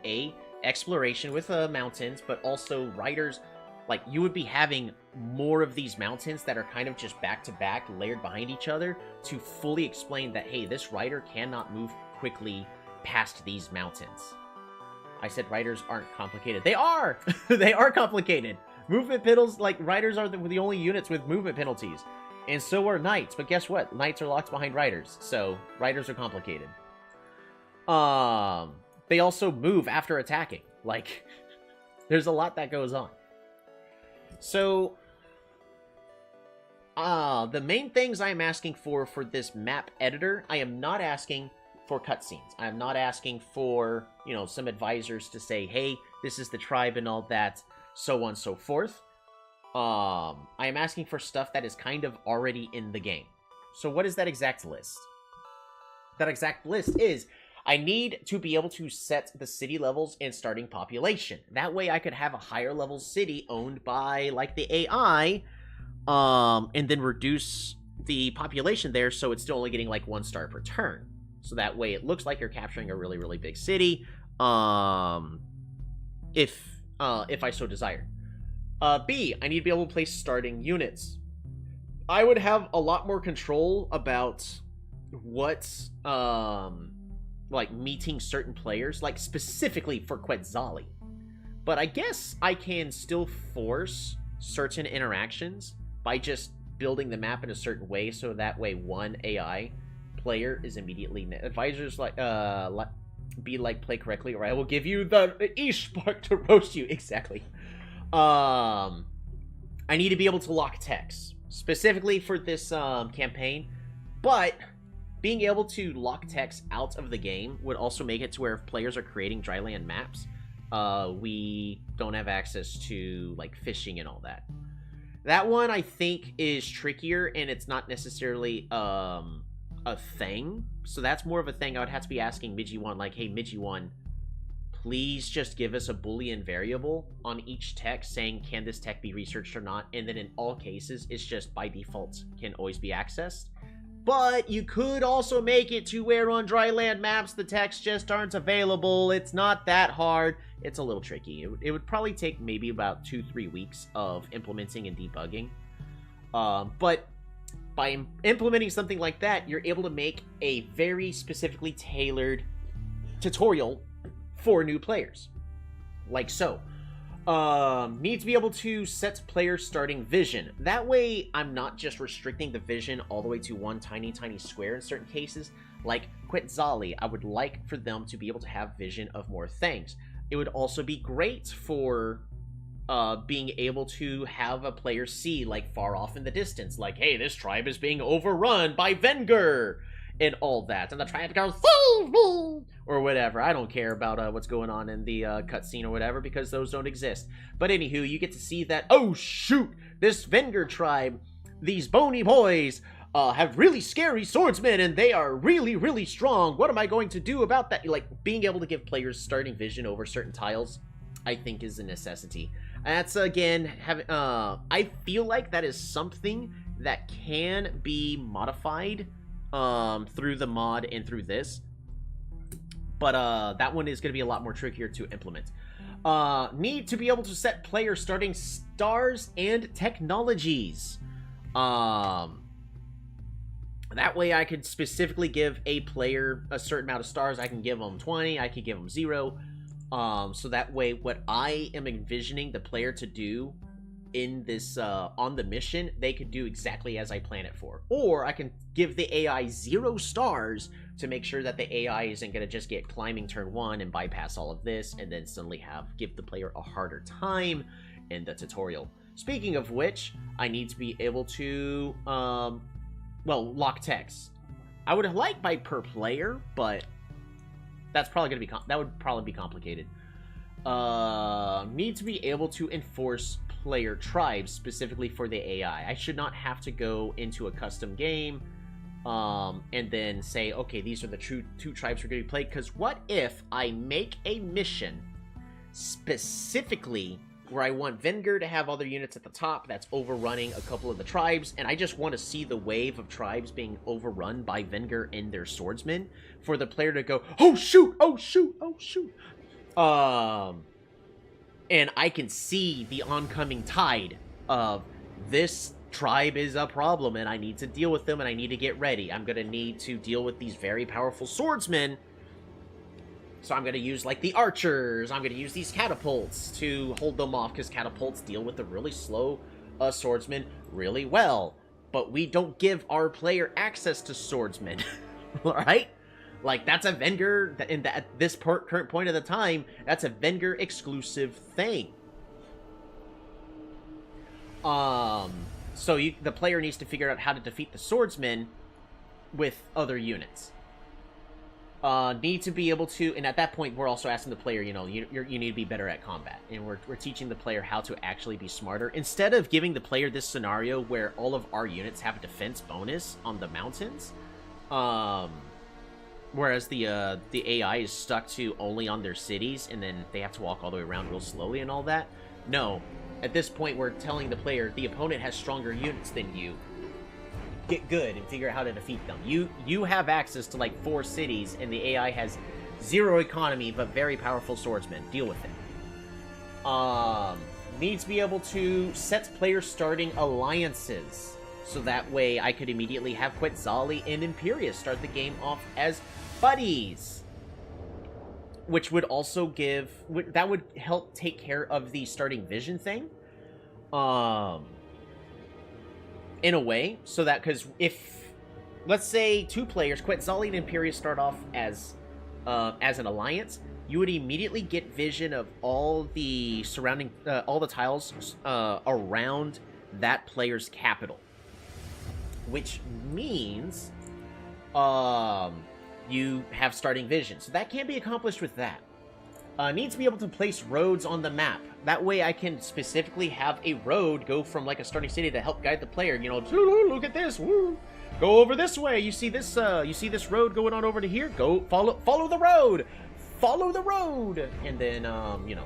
exploration with mountains, but also riders. Like, you would be having more of these mountains that are kind of just back-to-back, layered behind each other, to fully explain that, hey, this rider cannot move quickly past these mountains. I said riders aren't complicated. They are! They are complicated! Movement penalties, like, riders are the only units with movement penalties. And so are knights, but guess what? Knights are locked behind riders, so riders are complicated. They also move after attacking. Like, there's a lot that goes on. So, the main things I am asking for this map editor, I am not asking for cutscenes. I'm not asking for, you know, some advisors to say, hey, this is the tribe and all that, so on and so forth. I am asking for stuff that is kind of already in the game. So what is that exact list? That exact list is, I need to be able to set the city levels and starting population. That way I could have a higher level city owned by, like, the AI, and then reduce the population there so it's still only getting, like, 1 star per turn. So that way it looks like you're capturing a really, really big city, if I so desire. B, I need to be able to place starting units. I would have a lot more control about what, like, meeting certain players, like, specifically for Quetzali. But I guess I can still force certain interactions by just building the map in a certain way, so that way one AI player is immediately... Advisors, like, be like, play correctly, or I will give you the E-Spark to roast you. Exactly. I need to be able to lock text, specifically for this campaign, but being able to lock text out of the game would also make it to where if players are creating dryland maps, we don't have access to, like, fishing and all that. That one, I think, is trickier, and it's not necessarily a thing, so that's more of a thing I would have to be asking Miji1, like, hey, Miji1, please just give us a Boolean variable on each text saying, can this tech be researched or not? And then in all cases, it's just by default can always be accessed. But you could also make it to where on dryland maps the text just aren't available. It's not that hard. It's a little tricky. It would probably take maybe about 2-3 weeks of implementing and debugging. But by implementing something like that, you're able to make a very specifically tailored tutorial for new players. Like so. Need to be able to set player starting vision. That way, I'm not just restricting the vision all the way to one tiny, tiny square in certain cases. Like Quetzali, I would like for them to be able to have vision of more things. It would also be great for being able to have a player see, like, far off in the distance, like, hey, this tribe is being overrun by Venger, and all that, and the tribe goes, or whatever. I don't care about what's going on in the cutscene or whatever, because those don't exist. But anywho, you get to see that, oh shoot, this Venger tribe, these bony boys, have really scary swordsmen, and they are really, really strong. What am I going to do about that? Like, being able to give players starting vision over certain tiles, I think, is a necessity. That's, again, I feel like that is something that can be modified through the mod and through this. But that one is going to be a lot more trickier to implement. Need to be able to set player starting stars and technologies. That way I could specifically give a player a certain amount of stars. I can give them 20, I could give them 0. So that way what I am envisioning the player to do in this, on the mission, they could do exactly as I plan it for. Or I can give the AI 0 stars to make sure that the AI isn't going to just get climbing turn 1 and bypass all of this, and then suddenly give the player a harder time in the tutorial. Speaking of which, I need to be able to, well, lock text. I would like by per player, but that's probably going to be, that would probably be complicated. Need to be able to enforce player tribes specifically for the AI. I should not have to go into a custom game and then say, okay, these are the two tribes we're going to be playing. Because what if I make a mission specifically where I want Venger to have other units at the top that's overrunning a couple of the tribes, and I just want to see the wave of tribes being overrun by Venger and their swordsmen, for the player to go, oh shoot, oh shoot, oh shoot. And I can see the oncoming tide of this tribe is a problem, and I need to deal with them, and I need to get ready. I'm going to need to deal with these very powerful swordsmen. So I'm going to use, like, the archers. I'm going to use these catapults to hold them off, because catapults deal with the really slow swordsmen really well. But we don't give our player access to swordsmen. Alright? Like, that's a Venger, at this current point of the time, that's a Venger exclusive thing. So the player needs to figure out how to defeat the swordsmen with other units. need to be able to, and at that point, we're also asking the player, you know, you need to be better at combat, and we're teaching the player how to actually be smarter. Instead of giving the player this scenario where all of our units have a defense bonus on the mountains, whereas the AI is stuck to only on their cities, and then they have to walk all the way around real slowly and all that. No, at this point, we're telling the player the opponent has stronger units than you. Get good and figure out how to defeat them. You have access to like 4 cities, and the AI has 0 economy but very powerful swordsmen. Deal with it. Needs to be able to set player starting alliances, so that way I could immediately have Quetzali and Imperius start the game off as buddies, which would also that would help take care of the starting vision thing. In a way, so that, because if, let's say, 2 players, Quetzali and Imperius, start off as an alliance, you would immediately get vision of all the surrounding, all the tiles around that player's capital, which means you have starting vision. So that can be accomplished with that. Needs to be able to place roads on the map. That way I can specifically have a road go from like a starting city to help guide the player. You know, look at this. Woo. Go over this way. You see this road going on over to here? Go follow the road. Follow the road. And then you know,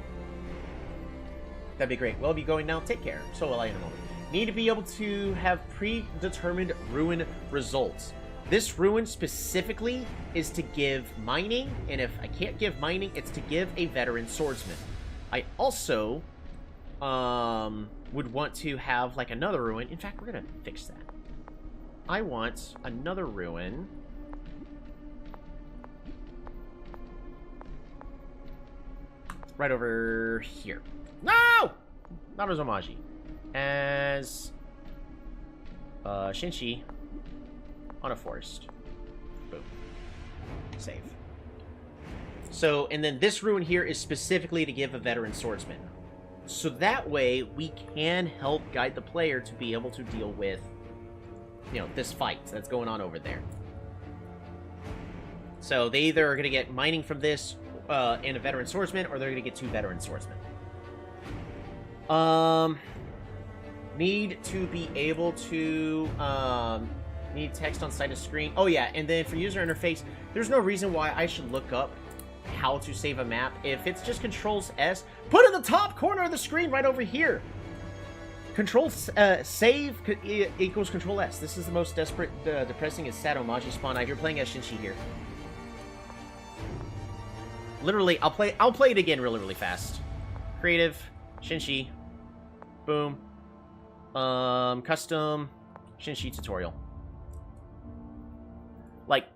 that'd be great. Well, I'll be going now. Take care. So will I in a moment. Need to be able to have predetermined ruin results. This ruin specifically is to give mining, and if I can't give mining, it's to give a veteran swordsman. I also would want to have like another ruin. In fact, we're gonna fix that. I want another ruin. Right over here. No! Not as Omaji. As Shinshi on a forest. Boom. Save. So, and then this ruin here is specifically to give a veteran swordsman. So that way, we can help guide the player to be able to deal with, you know, this fight that's going on over there. So they either are going to get mining from this and a veteran swordsman, or they're going to get 2 veteran swordsmen. Need to be able to, need text on side of screen. Oh yeah, and then for user interface, there's no reason why I should look up how to save a map. If it's just Control-S, put it in the top corner of the screen right over here. Save equals Control-S. This is the most desperate, depressing and sad Omaji spawn. If you're playing as Shinshi here. Literally, I'll play it again really fast. Creative, Shinshi, boom. Custom, Shinshi tutorial. Like,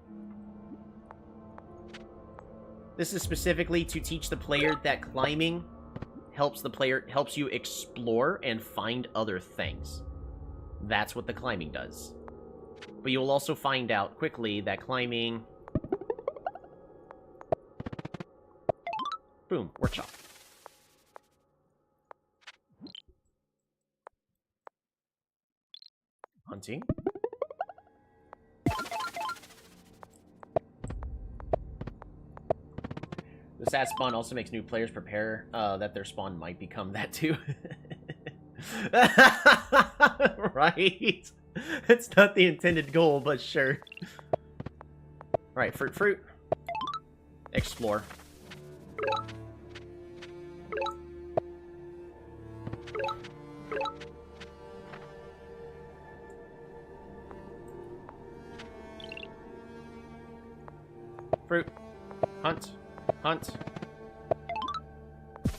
this is specifically to teach the player that climbing helps you explore and find other things. That's what the climbing does. But you'll also find out quickly that climbing... Boom, workshop. Hunting. The sad spawn also makes new players prepare that their spawn might become that too. Right? It's not the intended goal, but sure. Alright, fruit. Explore. Fruit. Hunt. Hunt.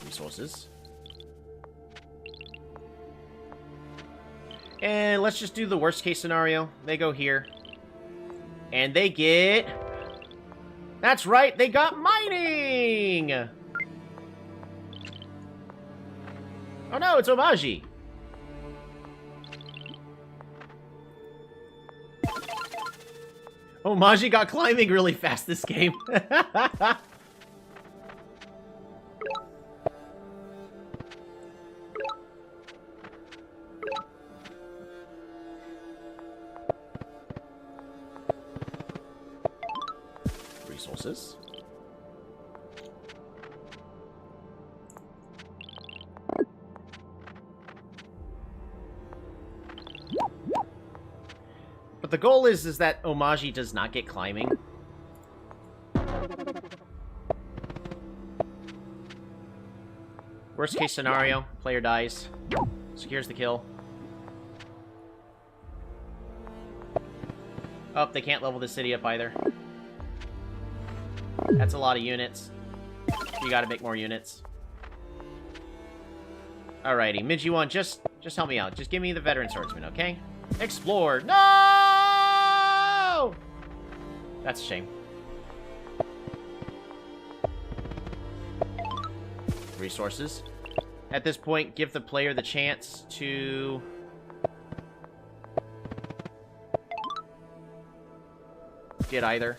Resources. And let's just do the worst case scenario. They go here. And they get... That's right, they got mining! Oh no, it's Omaji. Omaji got climbing really fast this game. resources. But the goal is that Omaji does not get climbing. Worst case scenario, player dies. Secures the kill. Oh, they can't level the city up either. That's a lot of units. You gotta make more units. Alrighty, Midji-1, just help me out. Just give me the veteran swordsman, okay? Explore. No! That's a shame. Resources. At this point, give the player the chance to... get either.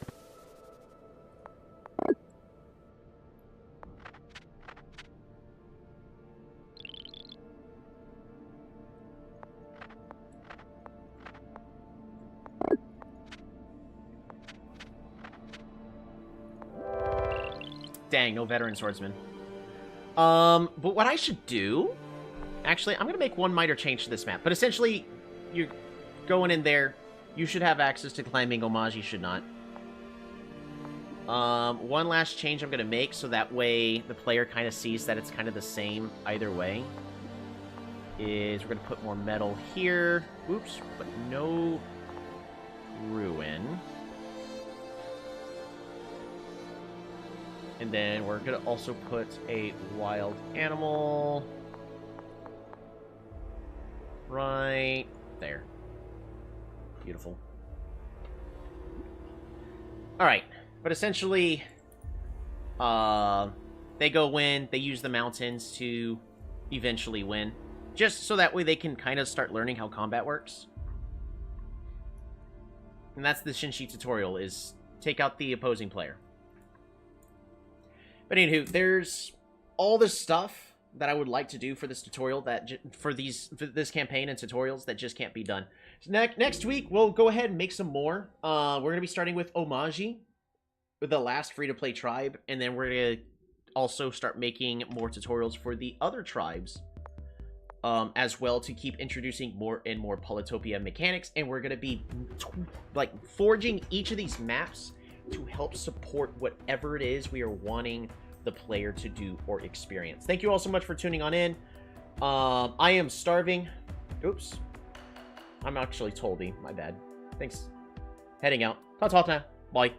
Dang, no veteran swordsman. But what I should do... Actually, I'm going to make one minor change to this map. But essentially, you're going in there. You should have access to climbing. Omaji should not. One last change I'm going to make, so that way the player kind of sees that it's kind of the same either way, is we're going to put more metal here. Oops, but no ruin. And then we're going to also put a wild animal right there. Beautiful. Alright, but essentially, they go win, they use the mountains to eventually win. Just so that way they can kind of start learning how combat works. And that's the Shinshi tutorial, is take out the opposing player. But anywho, there's all this stuff that I would like to do for this tutorial, for this campaign and tutorials that just can't be done. So next week, we'll go ahead and make some more. We're going to be starting with Omaji, the last free-to-play tribe, and then we're going to also start making more tutorials for the other tribes as well, to keep introducing more and more Polytopia mechanics, and we're going to be like forging each of these maps to help support whatever it is we are wanting the player to do or experience. Thank you all so much for tuning on in. I am starving. Oops. I'm actually Tolby. My bad. Thanks. Heading out. Ta-ta now. Bye.